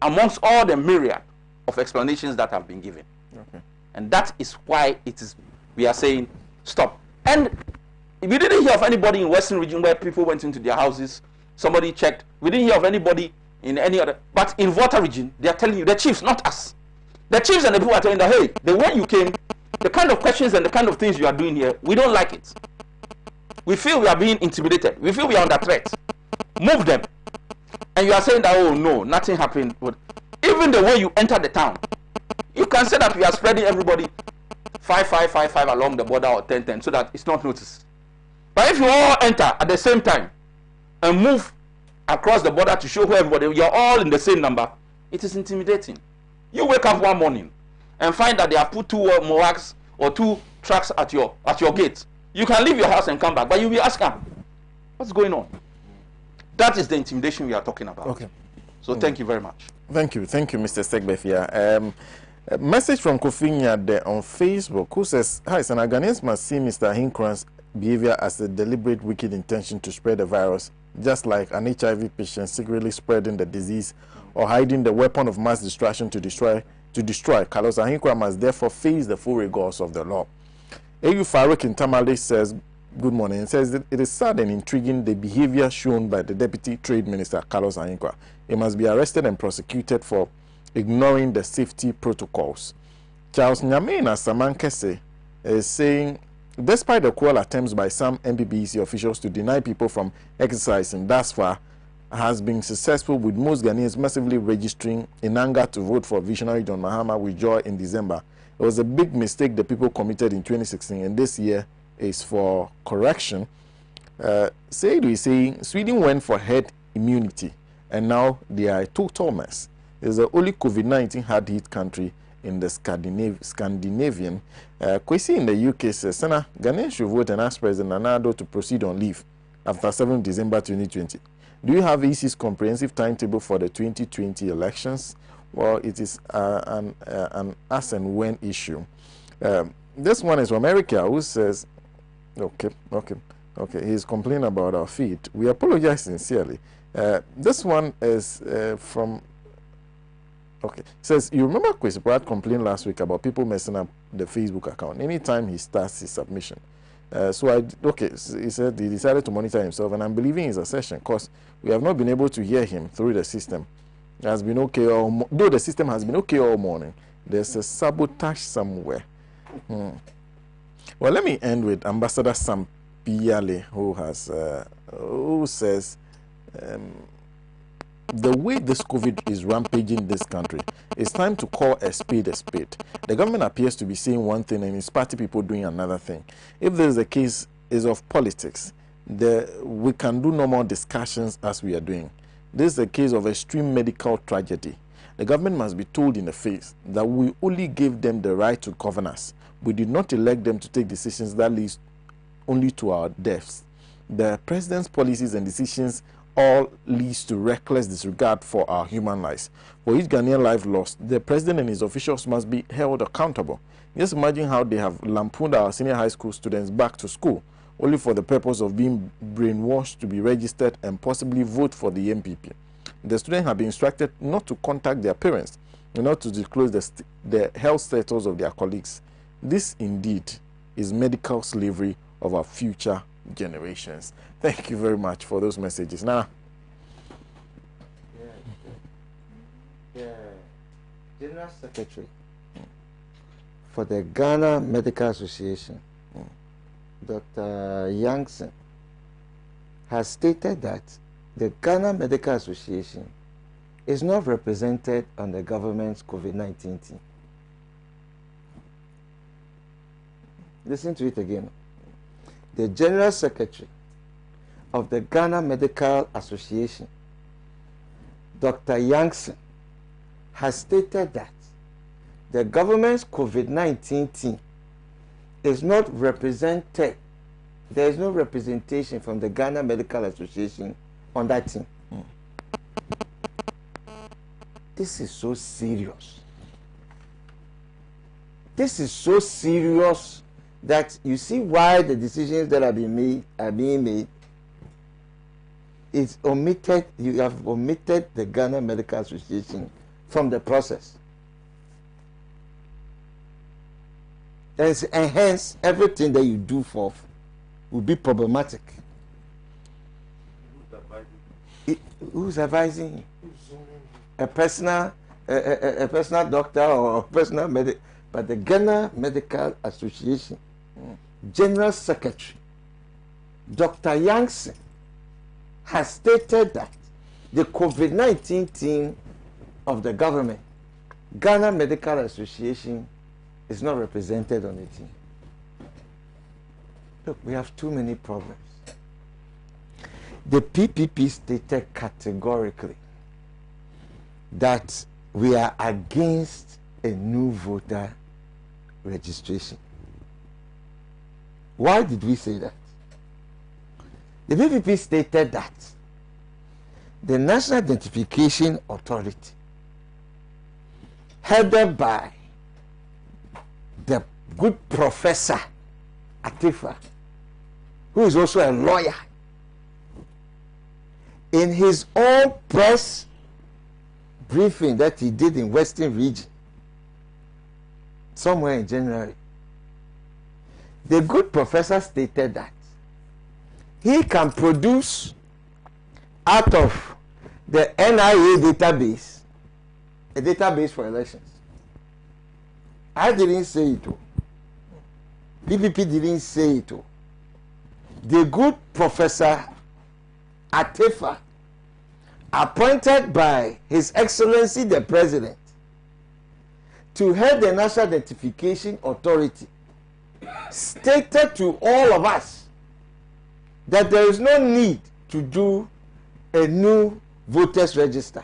amongst all the myriad of explanations that have been given. Okay. And that is why we are saying stop. And we didn't hear of anybody in Western region where people went into their houses, somebody checked. We didn't hear of anybody in any other, but in Volta region, they are telling you, the chiefs, not us. The chiefs and the people are telling that, hey, the way you came, the kind of questions and the kind of things you are doing here, we don't like it. We feel we are being intimidated. We feel we are under threat. Move them. And you are saying that, oh no, nothing happened. But even the way you enter the town, you can say that we are spreading everybody. 5-5-5-5 along the border or 10-10 so that it's not noticed. But if you all enter at the same time and move across the border to show everybody you're all in the same number, it is intimidating. You wake up one morning and find that they have put 2 MOACs or 2 trucks at your gate. You can leave your house and come back, but you'll be asking, what's going on? That is the intimidation we are talking about. Okay. So thank you very much. Thank you, Mr. Segbefia. A message from Kofi Nyade on Facebook who says, "Hi, Sena, Ghanaians must see Mr. Hinkran's behavior as a deliberate, wicked intention to spread the virus, just like an HIV patient secretly spreading the disease or hiding the weapon of mass destruction to destroy. Carlos Hinkran must therefore face the full rigors of the law." Ayu Farouk in Tamale says, "Good morning." It says that it is sad and intriguing the behavior shown by the Deputy Trade Minister, Carlos Hinkran. He must be arrested and prosecuted for ignoring the safety protocols. Charles Nyamena Samankese is saying, despite the cruel attempts by some MPBC officials to deny people from exercising, thus far has been successful, with most Ghanaians massively registering in anger to vote for visionary John Mahama with joy in December. It was a big mistake the people committed in 2016, and this year is for correction. Seidu is saying Sweden went for herd immunity, and now they are a total mess. It's the only COVID-19 hard-hit country in the Scandinavian. Kwesi in the UK says, "Sena, Ghanaians should vote and ask President Nana Addo to proceed on leave after 7 December 2020. Do you have EC's comprehensive timetable for the 2020 elections?" Well, it is an as and when issue. This one is from Erica, who says, okay, he's complaining about our feed. We apologize sincerely. This one is from, it says, "You remember Kwesi Pratt complained last week about people messing up the Facebook account anytime he starts his submission. He said he decided to monitor himself, and I'm believing his assertion because we have not been able to hear him through the system. It has been okay, though the system has been okay all morning. There's a sabotage somewhere." Well, let me end with Ambassador Sam Piale, who says, the way this COVID is rampaging this country, it's time to call a spade a spade. The government appears to be saying one thing and its party people doing another thing. If there is a case is of politics, we can do normal discussions as we are doing. This is a case of extreme medical tragedy. The government must be told in the face that we only gave them the right to govern us. We did not elect them to take decisions that lead only to our deaths. The president's policies and decisions all leads to reckless disregard for our human lives. For each Ghanaian life lost, the president and his officials must be held accountable. Just imagine how they have lampooned our senior high school students back to school, only for the purpose of being brainwashed to be registered and possibly vote for the MPP. The students have been instructed not to contact their parents and not to disclose the health status of their colleagues. This indeed is medical slavery of our future generations. Thank you very much for those messages. Now, General Secretary for the Ghana Medical Association, Dr. Youngson, has stated that the Ghana Medical Association is not represented on the government's COVID-19 team. Listen to it again. The General Secretary of the Ghana Medical Association, Dr. Youngson, has stated that the government's COVID-19 team is not represented. There is no representation from the Ghana Medical Association on that team. This is so serious. This is so serious that you see why the decisions that are being made. It's omitted. You have omitted the Ghana Medical Association from the process. And hence, everything that you do for will be problematic. Who's advising you? A personal doctor or a personal medic, but the Ghana Medical Association General Secretary Dr. Youngson has stated that the COVID-19 team of the government, Ghana Medical Association, is not represented on the team. Look, we have too many problems. The PPP stated categorically that we are against a new voter registration. Why did we say that? The PPP stated that the National Identification Authority, headed by the good Professor Atifa, who is also a lawyer, in his own press briefing that he did in Western Region, somewhere in January, the good professor stated that he can produce out of the NIA database a database for elections. I didn't say it. PPP didn't say it. The good Professor Atifa, appointed by His Excellency the President to head the National Identification Authority, stated to all of us that there is no need to do a new voters register,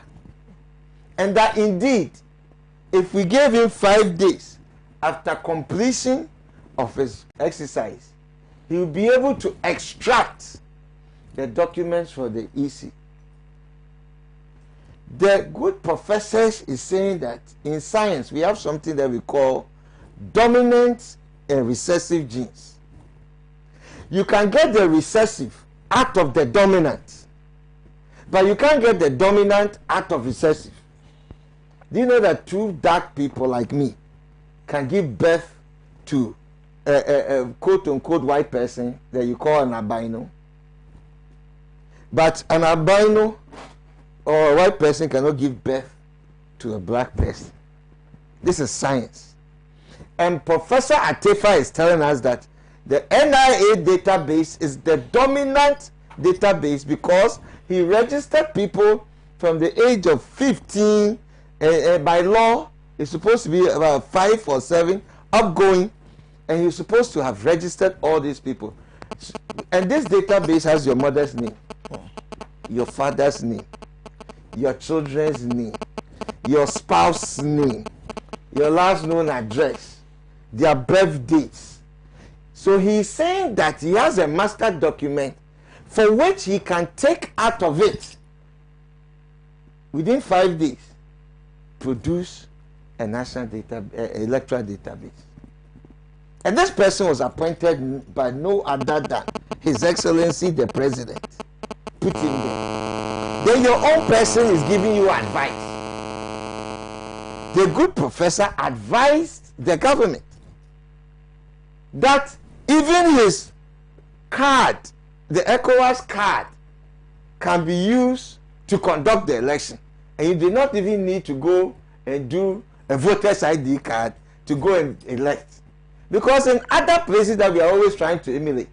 and that indeed, if we gave him 5 days after completion of his exercise, he will be able to extract the documents for the EC. The good professor is saying that in science we have something that we call dominant and recessive genes. You can get the recessive out of the dominant, but you can't get the dominant out of recessive. Do you know that 2 dark people like me can give birth to a quote-unquote white person that you call an albino? But an albino or a white person cannot give birth to a black person. This is science. And Professor Atifa is telling us that the NIA database is the dominant database because he registered people from the age of 15. By law, it's supposed to be about 5 or 7 upgoing, and you're supposed to have registered all these people. And this database has your mother's name, your father's name, your children's name, your spouse's name, your last known address, their birth dates. So he's saying that he has a master document for which he can take out of it within 5 days, produce a national electoral database. And this person was appointed by no other than His Excellency the President. Put him there. Then your own person is giving you advice. The good professor advised the government that even his card, the ECOWAS card, can be used to conduct the election. And you do not even need to go and do a voter's ID card to go and elect. Because in other places that we are always trying to emulate,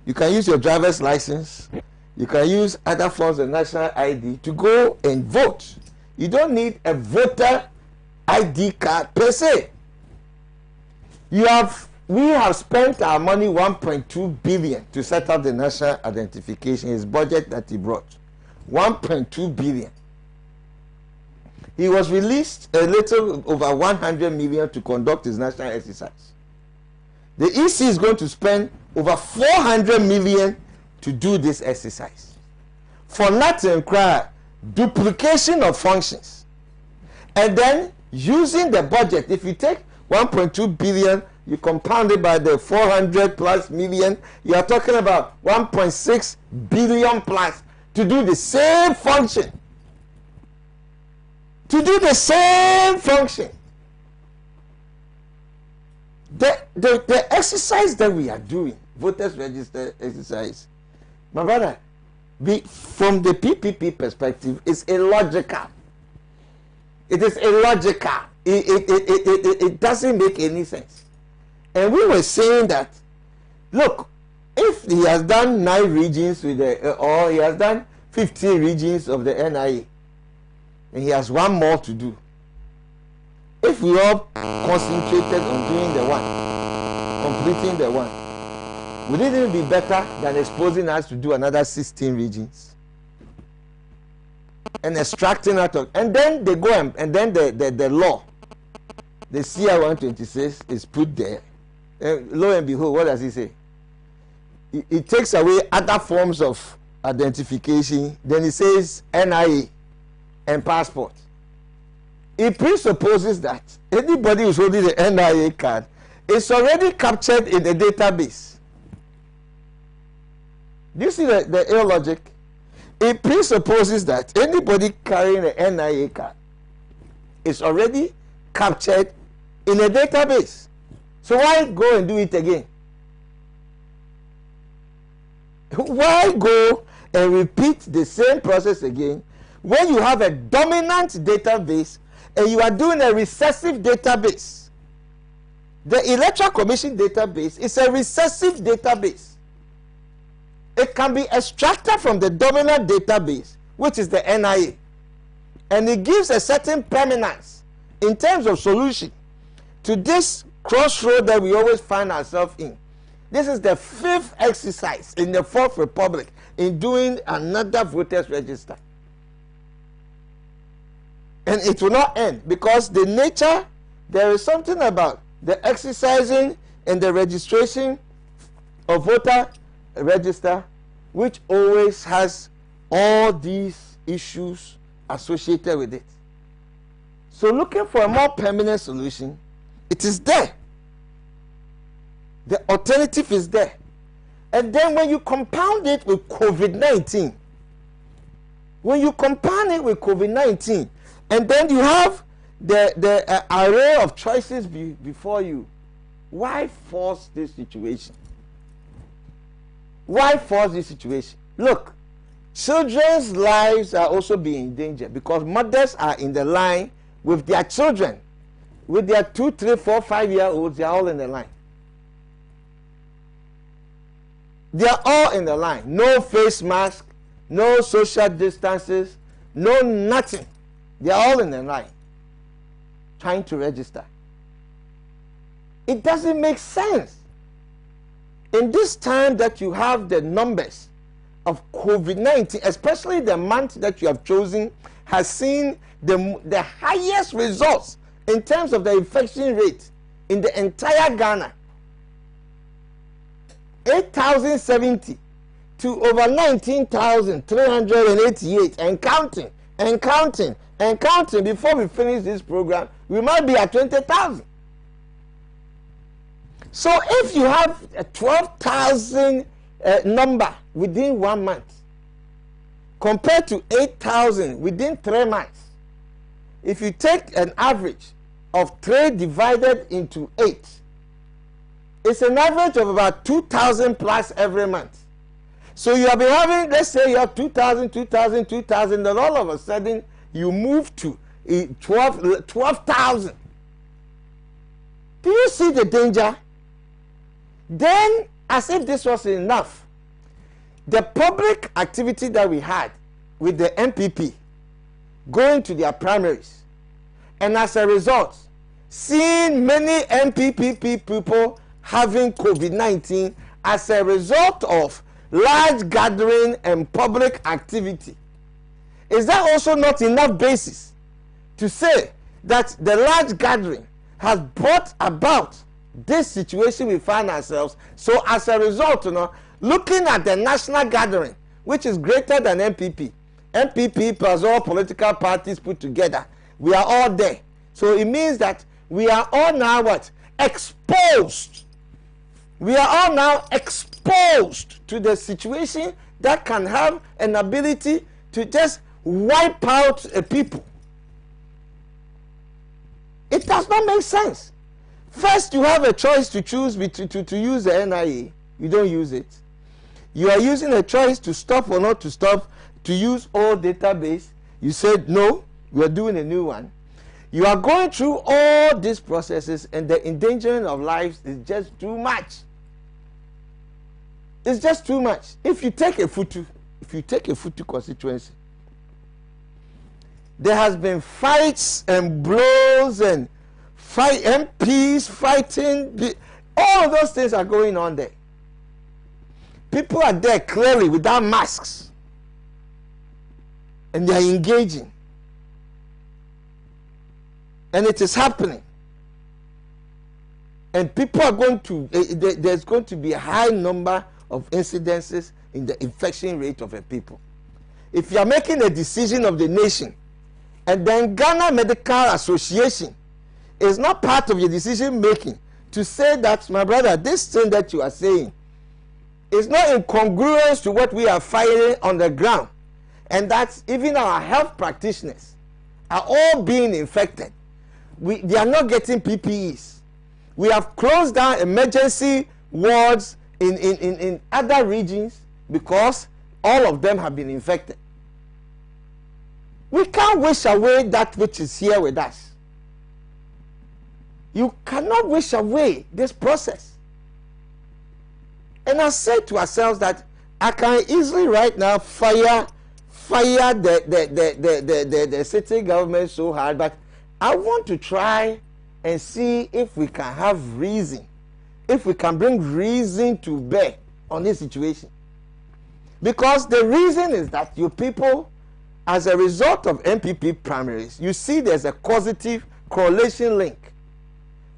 you can use your driver's license, you can use other forms of national ID to go and vote. You don't need a voter ID card per se. We have spent our money, 1.2 billion, to set up the national identification, his budget that he brought. 1.2 billion. He was released a little over 100 million to conduct his national exercise. The EC is going to spend over 400 million to do this exercise. For nothing, duplication of functions. And then using the budget, if you take 1.2 billion, you compound it by the 400 plus million, you are talking about 1.6 billion plus to do the same function. To do the same function. The exercise that we are doing, voters register exercise, my brother, from the PPP perspective, is illogical. It is illogical. It doesn't make any sense. And we were saying that, look, if he has done 9 regions with or he has done 15 regions of the NIA, and he has 1 more to do. If we all concentrated on doing the one, completing the one. Would it even be better than exposing us to do another 16 regions and extracting out of, and then they go and then the law, the CR 126 is put there. And lo and behold, what does he say? It takes away other forms of identification. Then it says NIA and passport. It presupposes that anybody who's holding the NIA card is already captured in the database. Do you see the illogic? It presupposes that anybody carrying an NIA card is already captured in a database. So why go and do it again? Why go and repeat the same process again when you have a dominant database and you are doing a recessive database? The Electoral Commission database is a recessive database. It can be extracted from the dominant database, which is the NIA, and it gives a certain permanence in terms of solution to this crossroad that we always find ourselves in. This is the 5th exercise in the 4th Republic in doing another voters register. And it will not end, because the nature, there is something about the exercising and the registration of voter register which always has all these issues associated with it. So looking for a more permanent solution, it is there. The alternative is there. And then when you compound it with COVID-19, and then you have the array of choices before you, why force this situation? Why force this situation? Look, children's lives are also being in danger because mothers are in the line with their children. With their 2, 3, 4, 5-year-olds, they are all in the line. They are all in the line. No face mask, no social distances, no nothing. They are all in the line trying to register. It doesn't make sense. In this time that you have the numbers of COVID-19, especially the month that you have chosen, has seen the highest results in terms of the infection rate in the entire Ghana. 8,070 to over 19,388 and counting. Before we finish this program, we might be at 20,000. So if you have a 12,000 number within 1 month compared to 8,000 within 3 months, if you take an average of 3 divided into 8, it's an average of about 2,000 plus every month. So you have been having, let's say you have 2,000, then all of a sudden you move to 12,000. Do you see the danger? Then, as if this was enough, the public activity that we had with the MPP going to their primaries, and as a result, seeing many MPP people having COVID-19 as a result of large gathering and public activity. Is that also not enough basis to say that the large gathering has brought about this situation we find ourselves? So as a result, looking at the national gathering, which is greater than MPP plus all political parties put together, we are all there. So it means that we are all now what? Exposed. We are all now exposed to the situation that can have an ability to just wipe out a people. It does not make sense. First, you have a choice to choose to use the NIA. You don't use it. You are using a choice to stop or not to stop, to use old database. You said, no, we are doing a new one. You are going through all these processes, and the endangering of lives is just too much. It's just too much. If you take a Futu constituency, there has been fights and blows and MPs fighting, all of those things are going on there. People are there clearly without masks, and they are engaging, and it is happening. And people are going to, there's going to be a high number of incidences in the infection rate of a people. If you are making a decision of the nation, and then Ghana Medical Association is not part of your decision making to say that, my brother, this thing that you are saying is not in congruence to what we are fighting on the ground, and that even our health practitioners are all being infected. They are not getting PPEs. We have closed down emergency wards in other regions because all of them have been infected. We can't wish away that which is here with us. You cannot wish away this process. And I say to ourselves that I can easily right now fire the city government so hard, but I want to try and see if we can have reason, if we can bring reason to bear on this situation. Because the reason is that you people, as a result of MPP primaries, you see there's a causative correlation link.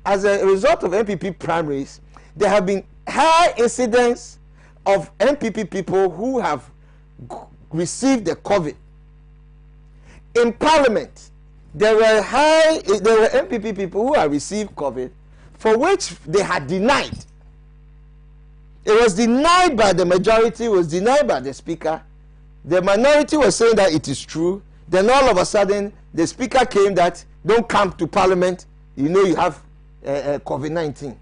As a result of MPP primaries, there have been high incidence of MPP people who have received the COVID. In Parliament, there were MPP people who had received COVID, for which they had denied. It was denied by the majority, it was denied by the speaker. The minority was saying that it is true. Then all of a sudden, the speaker came that, don't come to Parliament, you know you have COVID-19.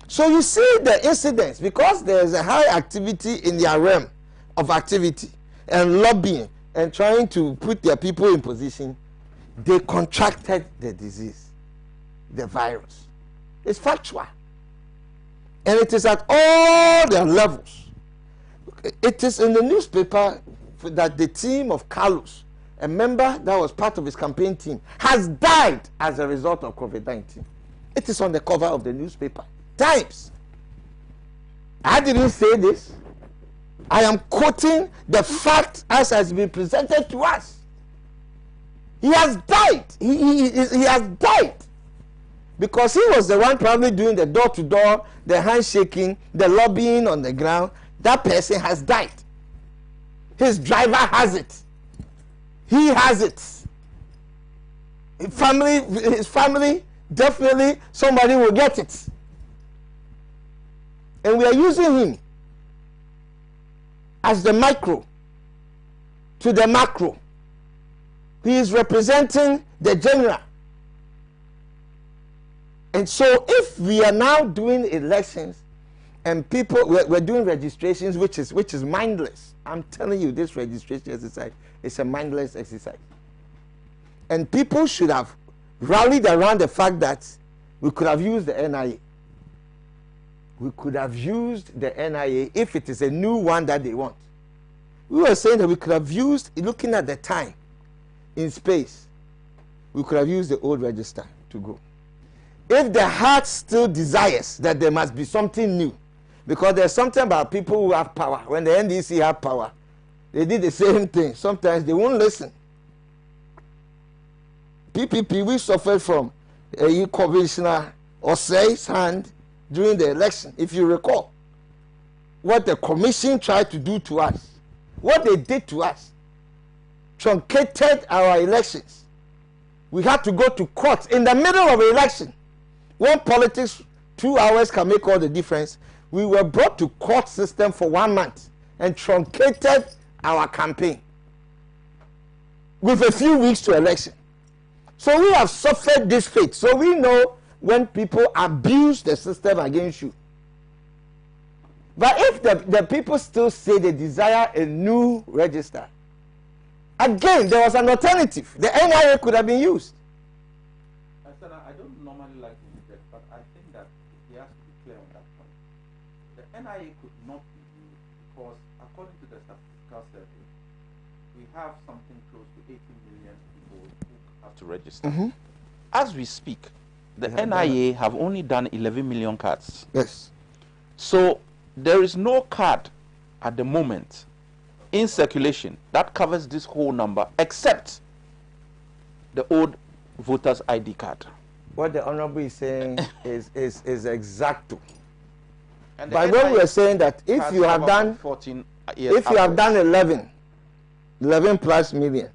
So you see the incidents, because there is a high activity in their realm of activity and lobbying and trying to put their people in position, they contracted the disease, the virus. It's factual. And it is at all their levels. It is in the newspaper that the team of Carlos, a member that was part of his campaign team, has died as a result of COVID-19. It is on the cover of the newspaper. Times. I didn't say this. I am quoting the fact as has been presented to us. He has died. He has died. Because he was the one probably doing the door-to-door, the handshaking, the lobbying on the ground. That person has died. His driver has it. He has it. His family, definitely somebody will get it. And we are using him as the micro to the macro. He is representing the general. And so if we are now doing elections and people, we're doing registrations, which is mindless. I'm telling you, this registration exercise is a mindless exercise. And people should have rallied around the fact that we could have used the NIA. We could have used the NIA if it is a new one that they want. We were saying that we could have used, looking at the time in space, we could have used the old register to go. If the heart still desires that there must be something new, because there's something about people who have power. When the NDC have power, they did the same thing. Sometimes they won't listen. PPP, we suffered from a Commissioner Osei's hand during the election, if you recall. What the commission tried to do to us, what they did to us, truncated our elections. We had to go to court in the middle of an election. When politics, 2 hours can make all the difference, we were brought to court system for 1 month and truncated our campaign with a few weeks to election. So we have suffered this fate. So we know when people abuse the system against you. But if the people still say they desire a new register, again, there was an alternative. The NIA could have been used. I don't normally like to do that, but I think that he has to be clear on that point. The NIA could not be used because, according to the statistical survey, we have something close to 80 million people who have to register. as we speak, the NIA have only done 11 million cards. Yes. So there is no card at the moment in circulation that covers this whole number except the old voters ID card. What the Honorable is saying is exacto. And But when we are saying that if has you have about done 14 years if you have done afterwards. 11 plus million,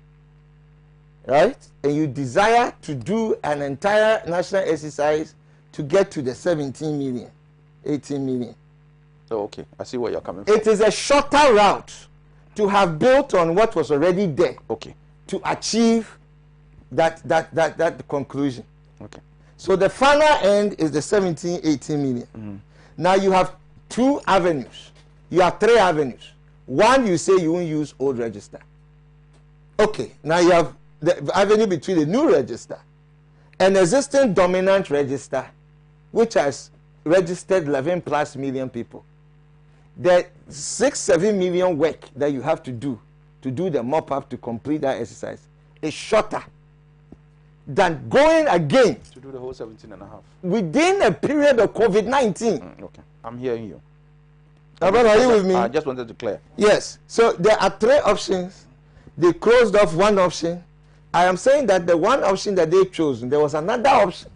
right, and you desire to do an entire national exercise to get to the 17 million, 18 million. Oh, okay, I see where you're coming from. It is a shorter route to have built on what was already there. Okay. To achieve that conclusion. Okay. So the final end is the 17, 18 million. Now you have two avenues. You have three avenues. One, you say you won't use old register. Okay, now you have the avenue between the new register and existing dominant register, which has registered 11 plus million people. The 6-7 million work that you have to do the mop-up to complete that exercise is shorter than going again To do the whole 17 and a half. within a period of COVID-19. Okay, I'm hearing you. Abba, are you with me? I just wanted to clear. Yes. So there are three options. They closed off one option. I am saying that the one option that they chose, there was another option.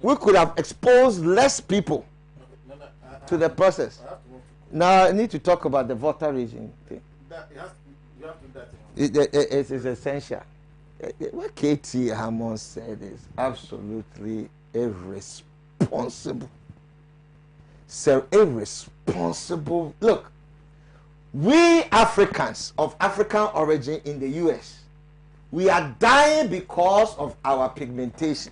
We could have exposed less people to the process. Now I need to talk about the voter regime thing. It is essential. What KT Hammond said is absolutely irresponsible. So irresponsible. Look, we Africans of African origin in the US, we are dying because of our pigmentation.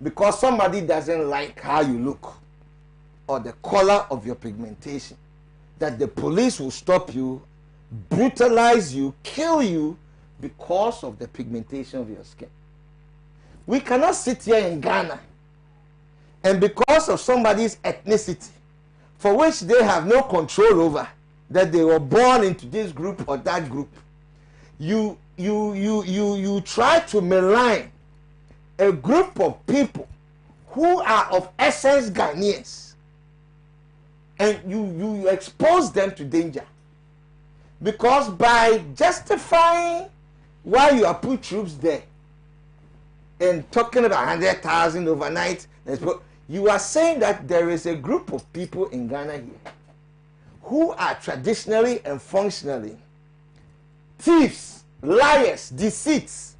Because somebody doesn't like how you look or the color of your pigmentation. That the police will stop you, brutalize you, kill you because of the pigmentation of your skin. We cannot sit here in Ghana and because of somebody's ethnicity, for which they have no control over, that they were born into this group or that group, you try to malign a group of people who are of essence Ghanaians, and you expose them to danger. Because by justifying why you have put troops there and talking about 100,000 overnight, you are saying that there is a group of people in Ghana here who are traditionally and functionally thieves, liars, deceits.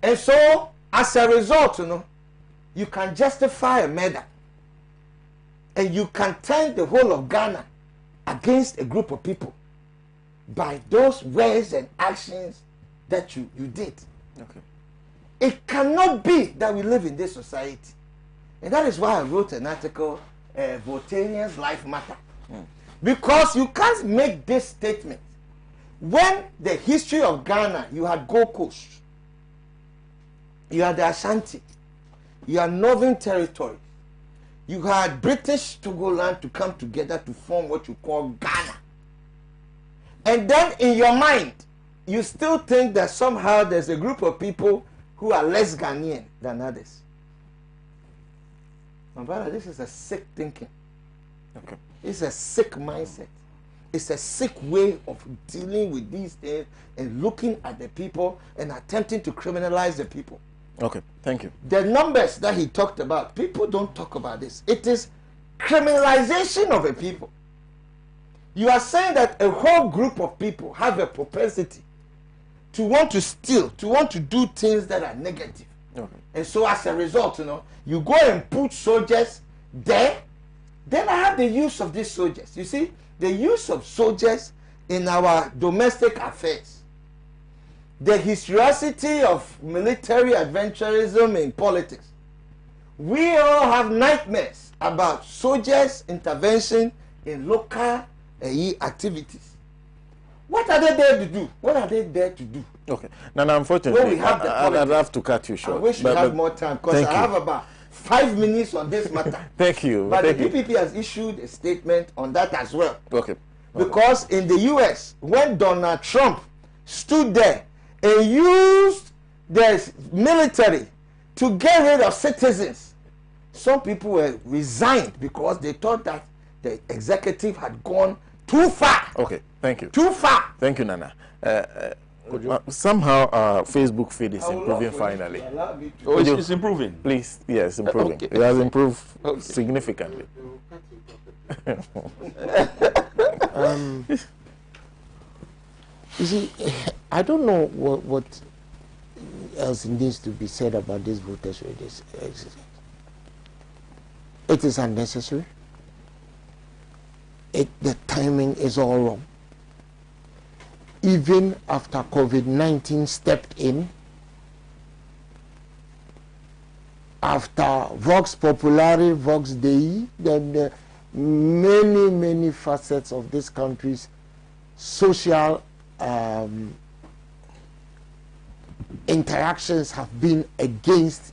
And so, as a result, you can justify a murder. And you can turn the whole of Ghana against a group of people by those words and actions that you did. Okay. It cannot be that we live in this society. And that is why I wrote an article, Votarians' Life Matter. Because you can't make this statement. When the history of Ghana, you had Gold Coast, you had the Ashanti, you had Northern Territory, you had British Togoland to come together to form what you call Ghana. And then in your mind, you still think that somehow there's a group of people who are less Ghanaian than others. My brother, this is a sick thinking. Okay. It's a sick mindset. It's a sick way of dealing with these things and looking at the people and attempting to criminalize the people. Okay, thank you. The numbers that he talked about, people don't talk about this. It is criminalization of a people. You are saying that a whole group of people have a propensity to want to steal, to want to do things that are negative. Okay. And so as a result, you go and put soldiers there. Then I have the use of these soldiers. You see, the use of soldiers in our domestic affairs. The historicity of military adventurism in politics. We all have nightmares about soldiers' intervention in local activities. What are they there to do? What are they there to do? Okay. Now, unfortunately, I'd have to cut you short. I wish we had more time because I have about 5 minutes on this matter. Thank you. But the PPP has issued a statement on that as well. Okay. Because in the US, when Donald Trump stood there and used there's military to get rid of citizens. Some people were resigned because they thought that the executive had gone too far. Okay, thank you. Too far. Thank you, Nana. Somehow our Facebook feed is improving finally. Oh, it's improving. Please, yes, improving. Okay. It has improved significantly. You see, I don't know what else needs to be said about this voters' exercise. It is unnecessary. The timing is all wrong. Even after COVID-19 stepped in, after Vox Populi, Vox Dei, the many facets of this country's social interactions have been against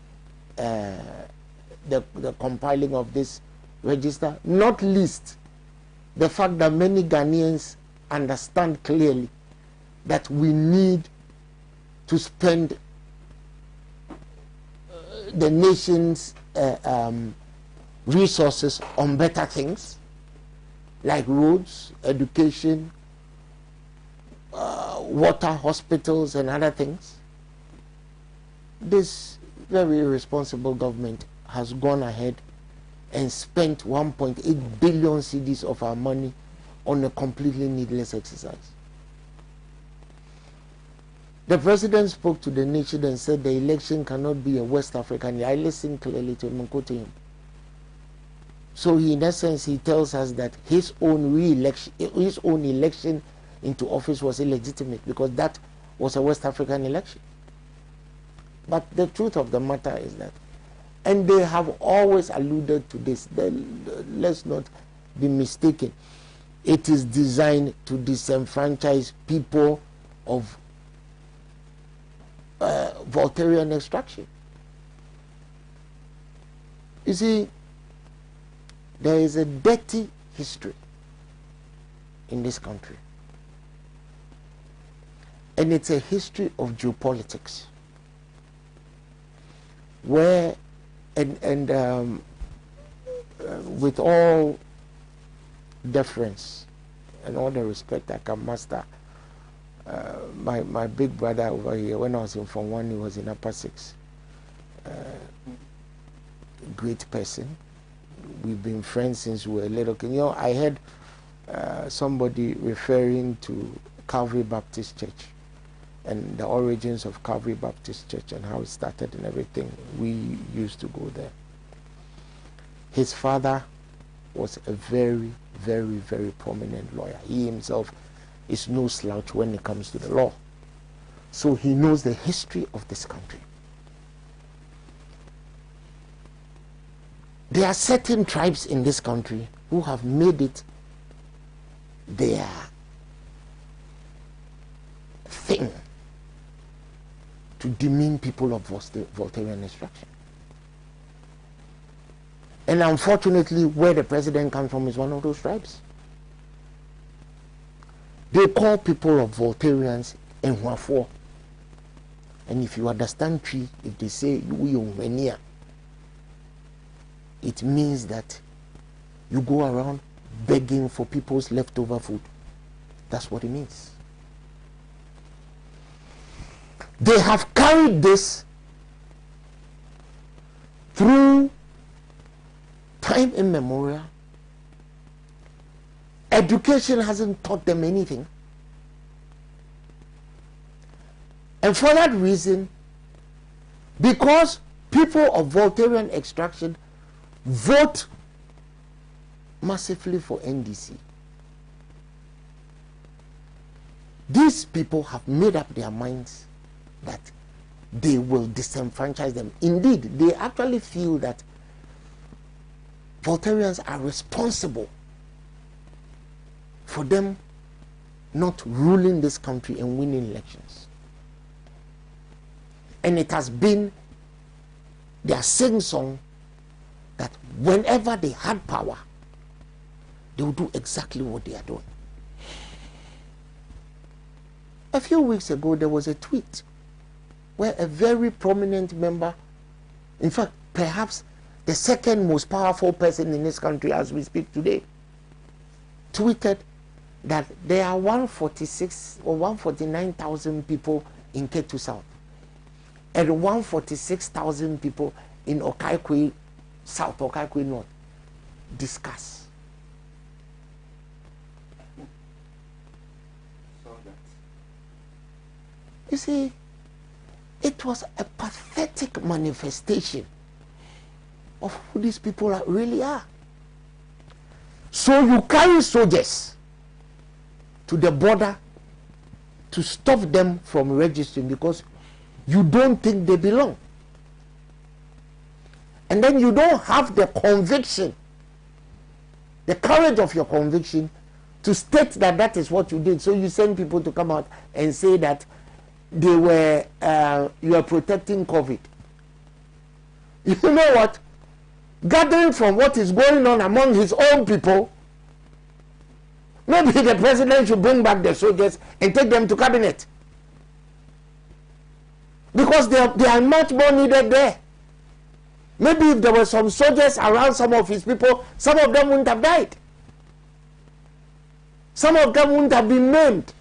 the compiling of this register, not least the fact that many Ghanaians understand clearly that we need to spend the nation's resources on better things like roads, education, water, hospitals, and other things. This very irresponsible government has gone ahead and spent 1.8 billion cedis of our money on a completely needless exercise. The president spoke to the nation and said the election cannot be a West African. I listened clearly to him and quoted him. So in essence, he tells us that his own election into office was illegitimate because that was a West African election. But the truth of the matter is that, and they have always alluded to this, let's not be mistaken, it is designed to disenfranchise people of Voltairean extraction. You see, there is a dirty history in this country, and it's a history of geopolitics, where with all deference and all the respect I can muster, my big brother over here, when I was in Form 1, he was in Upper 6. Great person. We've been friends since we were little. You know, I heard somebody referring to Calvary Baptist Church and the origins of Calvary Baptist Church and how it started and everything. We used to go there. His father was a very prominent lawyer. He himself is no slouch when it comes to the law. So he knows the history of this country. There are certain tribes in this country who have made it their thing to demean people of Voltairean extraction. And unfortunately, where the president comes from is one of those tribes. They call people of Voltaireans Enhuafo. And if you understand tree, if they say Uyomenia, it means that you go around begging for people's leftover food. That's what it means. They have carried this through time immemorial. Education hasn't taught them anything. And for that reason, because people of Voltairean extraction vote massively for NDC, these people have made up their minds that they will disenfranchise them. Indeed, they actually feel that Voltaireans are responsible for them not ruling this country and winning elections. And it has been their sing-song that whenever they had power, they would do exactly what they are doing. A few weeks ago, there was a tweet where a very prominent member, in fact, perhaps the second most powerful person in this country as we speak today, tweeted that there are 146 or 149,000 people in Ketu South and 146,000 people in Okaikwe South, Okaikwe North. Discuss. You see, it was a pathetic manifestation of who these people really are. So you carry soldiers to the border to stop them from registering because you don't think they belong. And then you don't have the conviction, the courage of your conviction to state that that is what you did. So you send people to come out and say that they were, you are protecting COVID. You know what? Gathering from what is going on among his own people, maybe the president should bring back the soldiers and take them to cabinet. Because they are much more needed there. Maybe if there were some soldiers around some of his people, some of them wouldn't have died. Some of them wouldn't have been named.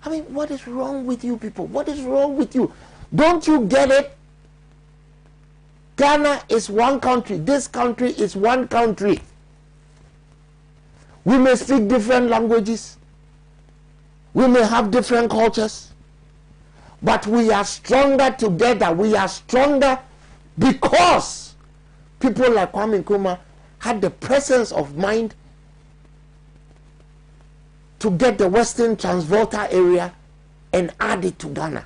I mean, what is wrong with you people? What is wrong with you? Don't you get it? Ghana is one country. This country is one country. We may speak different languages. We may have different cultures. But we are stronger together. We are stronger because people like Kwame Nkrumah had the presence of mind to get the Western Transvolta area and add it to Ghana.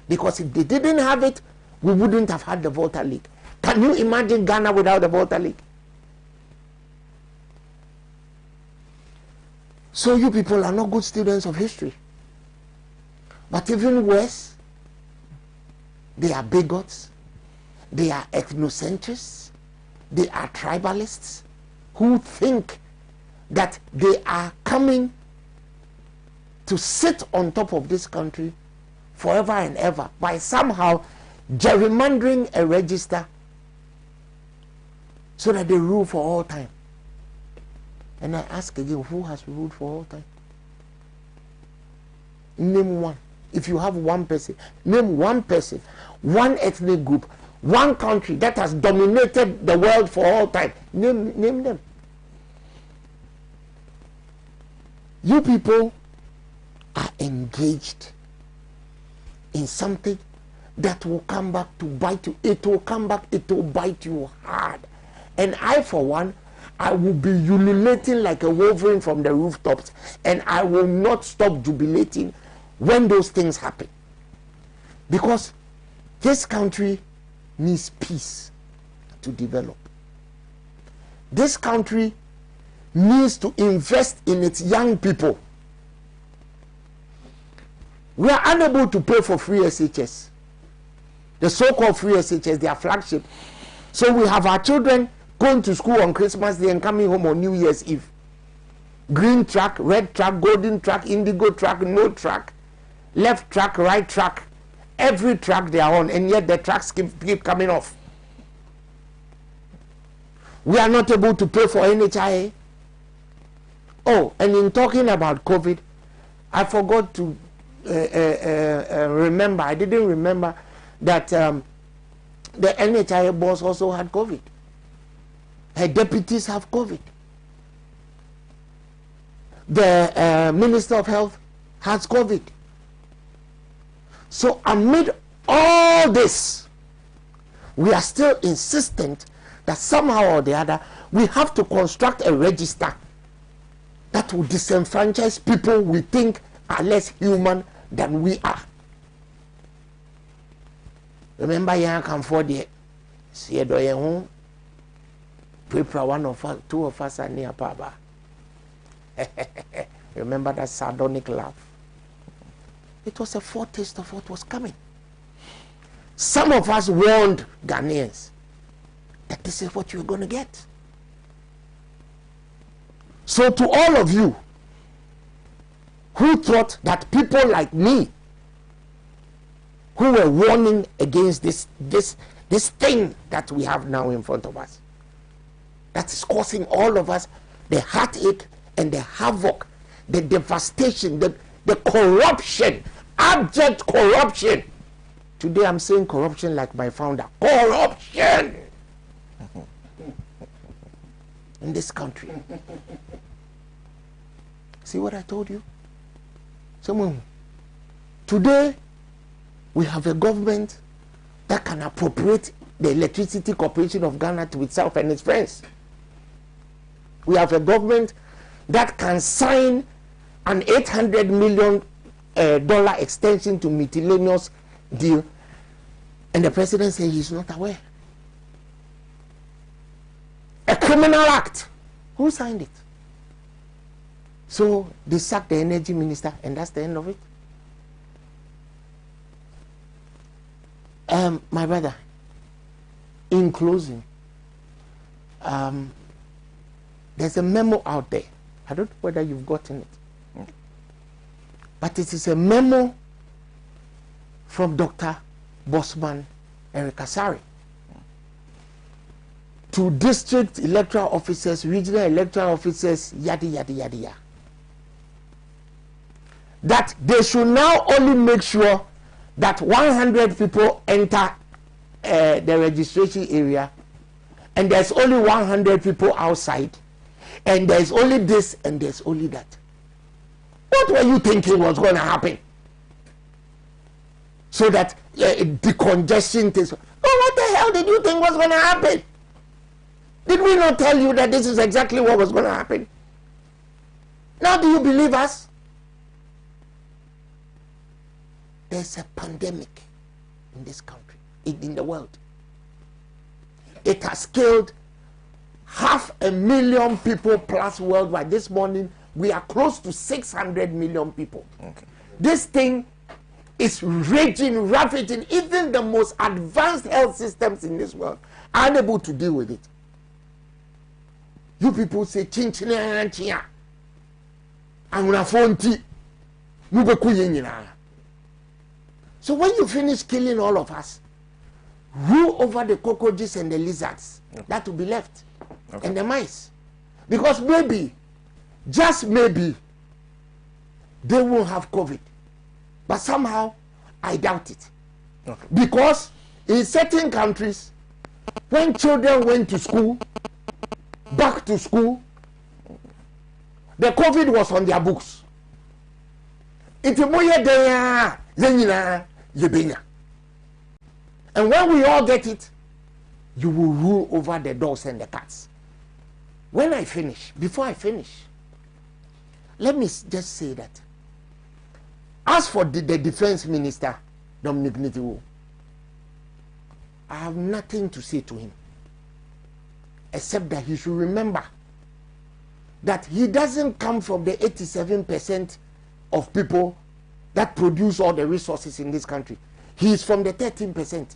Because if they didn't have it, we wouldn't have had the Volta League. Can you imagine Ghana without the Volta League? So you people are not good students of history. But even worse, they are bigots, they are ethnocentrists, they are tribalists who think that they are coming to sit on top of this country forever and ever by somehow gerrymandering a register so that they rule for all time. And I ask again, who has ruled for all time? Name one. If you have one person, name one person, one ethnic group, one country that has dominated the world for all time. Name them. You people are engaged in something that will come back to bite you. It will come back, it will bite you hard. And I, for one, I will be ululating like a wolverine from the rooftops, and I will not stop jubilating when those things happen. Because this country needs peace to develop. This country needs to invest in its young people. We are unable to pay for free SHS. The so-called free SHS, their flagship. So we have our children going to school on Christmas Day and coming home on New Year's Eve. Green track, red track, golden track, indigo track, no track, left track, right track. Every track they are on, and yet the tracks keep coming off. We are not able to pay for NHIA. Oh, and in talking about COVID, I forgot to remember, I didn't remember that the NHIA boss also had COVID. Her deputies have COVID. The Minister of Health has COVID. So amid all this, we are still insistent that somehow or the other, we have to construct a register that will disenfranchise people we think are less human than we are. Remember, you can afford it. See, home. Prepare one of us, two of us are near Papa. Remember that sardonic laugh? It was a foretaste of what was coming. Some of us warned Ghanaians that this is what you're going to get. So to all of you who thought that people like me, who were warning against this thing that we have now in front of us, that is causing all of us the heartache and the havoc, the devastation, the corruption, abject corruption. Today I'm saying corruption like my founder. Corruption in this country. See what I told you? Someone, today we have a government that can appropriate the Electricity Corporation of Ghana to itself and its friends. We have a government that can sign an $800 million extension to miscellaneous deal, and the president says he's not aware. A criminal act. Who signed it? So they sacked the energy minister, and that's the end of it. My brother, in closing, there's a memo out there. I don't know whether you've gotten it. But it is a memo from Dr. Bosman Erikasari to district electoral officers, regional electoral officers, yada, yada, yada, yada. That they should now only make sure that 100 people enter the registration area, and there's only 100 people outside, and there's only this and there's only that. What were you thinking was going to happen? So that decongestion takes. Oh, what the hell did you think was going to happen? Did we not tell you that this is exactly what was going to happen? Now do you believe us? There's a pandemic in this country, in the world. It has killed 500,000 people plus worldwide. This morning, we are close to 600 million people. Okay. This thing is raging, ravaging. Even the most advanced health systems in this world are unable to deal with it. You people say, chin chin and chia. I'm gonna phone tea. So when you finish killing all of us, rule over the cockroaches and the lizards. Okay. That will be left. Okay. And the mice. Because maybe, just maybe, they won't have COVID. But somehow, I doubt it. Okay. Because in certain countries, when children went to school, back to school, the COVID was on their books. And when we all get it, you will rule over the dogs and the cats. When I finish, before I finish, let me just say that as for the defense minister, Dominic Nitiwo, I have nothing to say to him except that he should remember that he doesn't come from the 87% of people that produce all the resources in this country. He is from the 13%.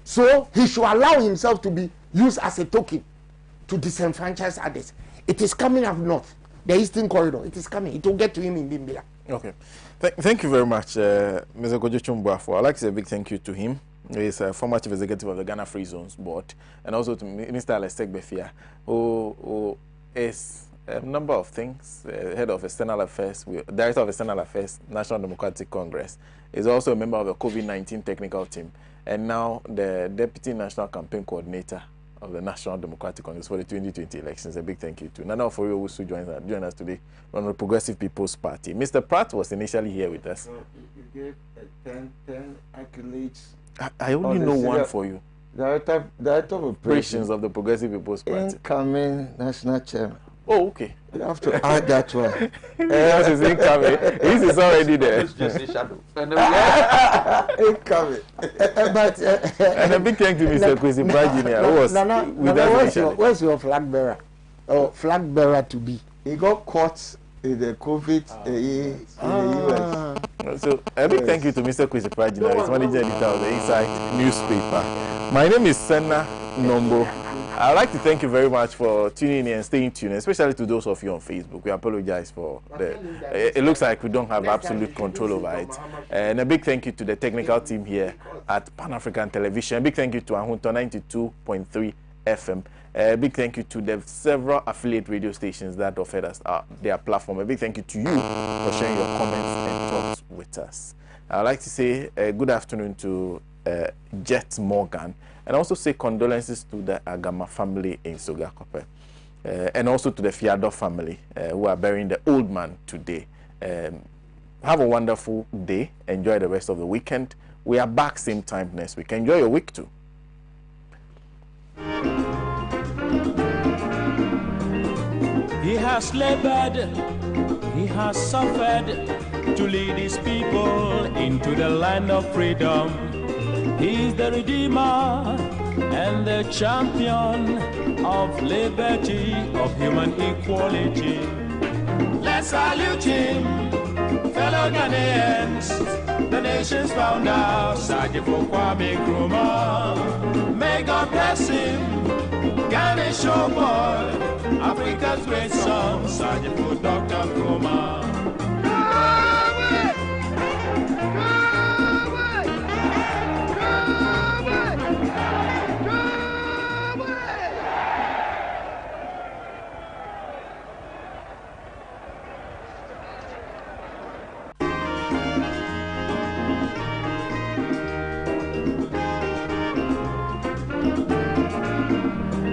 So he should allow himself to be used as a token to disenfranchise others. It is coming up north, the Eastern Corridor. It is coming. It will get to him in Bimbila. Okay. Thank you very much, Mr. Kojochum Boafo. I'd like to say a big thank you to him. He is a former chief executive of the Ghana Free Zones Board, and also to Mr. Alexander Segbefia, who is a number of things, head of external affairs, director of external affairs, National Democratic Congress. Is also a member of the COVID-19 technical team, and now the deputy national campaign coordinator of the National Democratic Congress for the 2020 elections. A big thank you to Nana Ofori Owusu joined us today from the Progressive People's Party. Mr. Pratt was initially here with us. So you gave 10 accolades. I only know one for you. Director of Operations of the Progressive People's Party. Incoming national chairman. Oh, okay. You have to add that one. Yes, it's incoming. This is already there. It's just a shadow. Incoming. And a big thank you to Mr. Kwesi who was where's your flag bearer? Oh, flag bearer to be. He got caught in the COVID in the US. So a big thank you to Mr. Kwesi Prajina, his managing editor of the Inside newspaper. My name is Sena Nombo. I'd like to thank you very much for tuning in and staying tuned, especially to those of you on Facebook. We apologize for it looks like we don't have absolute control over it. And a big thank you to the technical team here at Pan African Television. A big thank you to Ahunto 92.3 FM. A big thank you to the several affiliate radio stations that offered us their platform. A big thank you to you for sharing your comments and thoughts with us. I'd like to say good afternoon to Jet Morgan, and also say condolences to the Agama family in Sogakope, and also to the Fiado family who are burying the old man today. Have a wonderful day. Enjoy the rest of the weekend. We are back same time next week. Enjoy your week too. He has labored, he has suffered to lead his people into the land of freedom. He's the Redeemer and the champion of liberty, of human equality. Let's salute him, fellow Ghanaians, the nation's founder, Sajifo Kwame Nkrumah. May God bless him, Ghana showboy.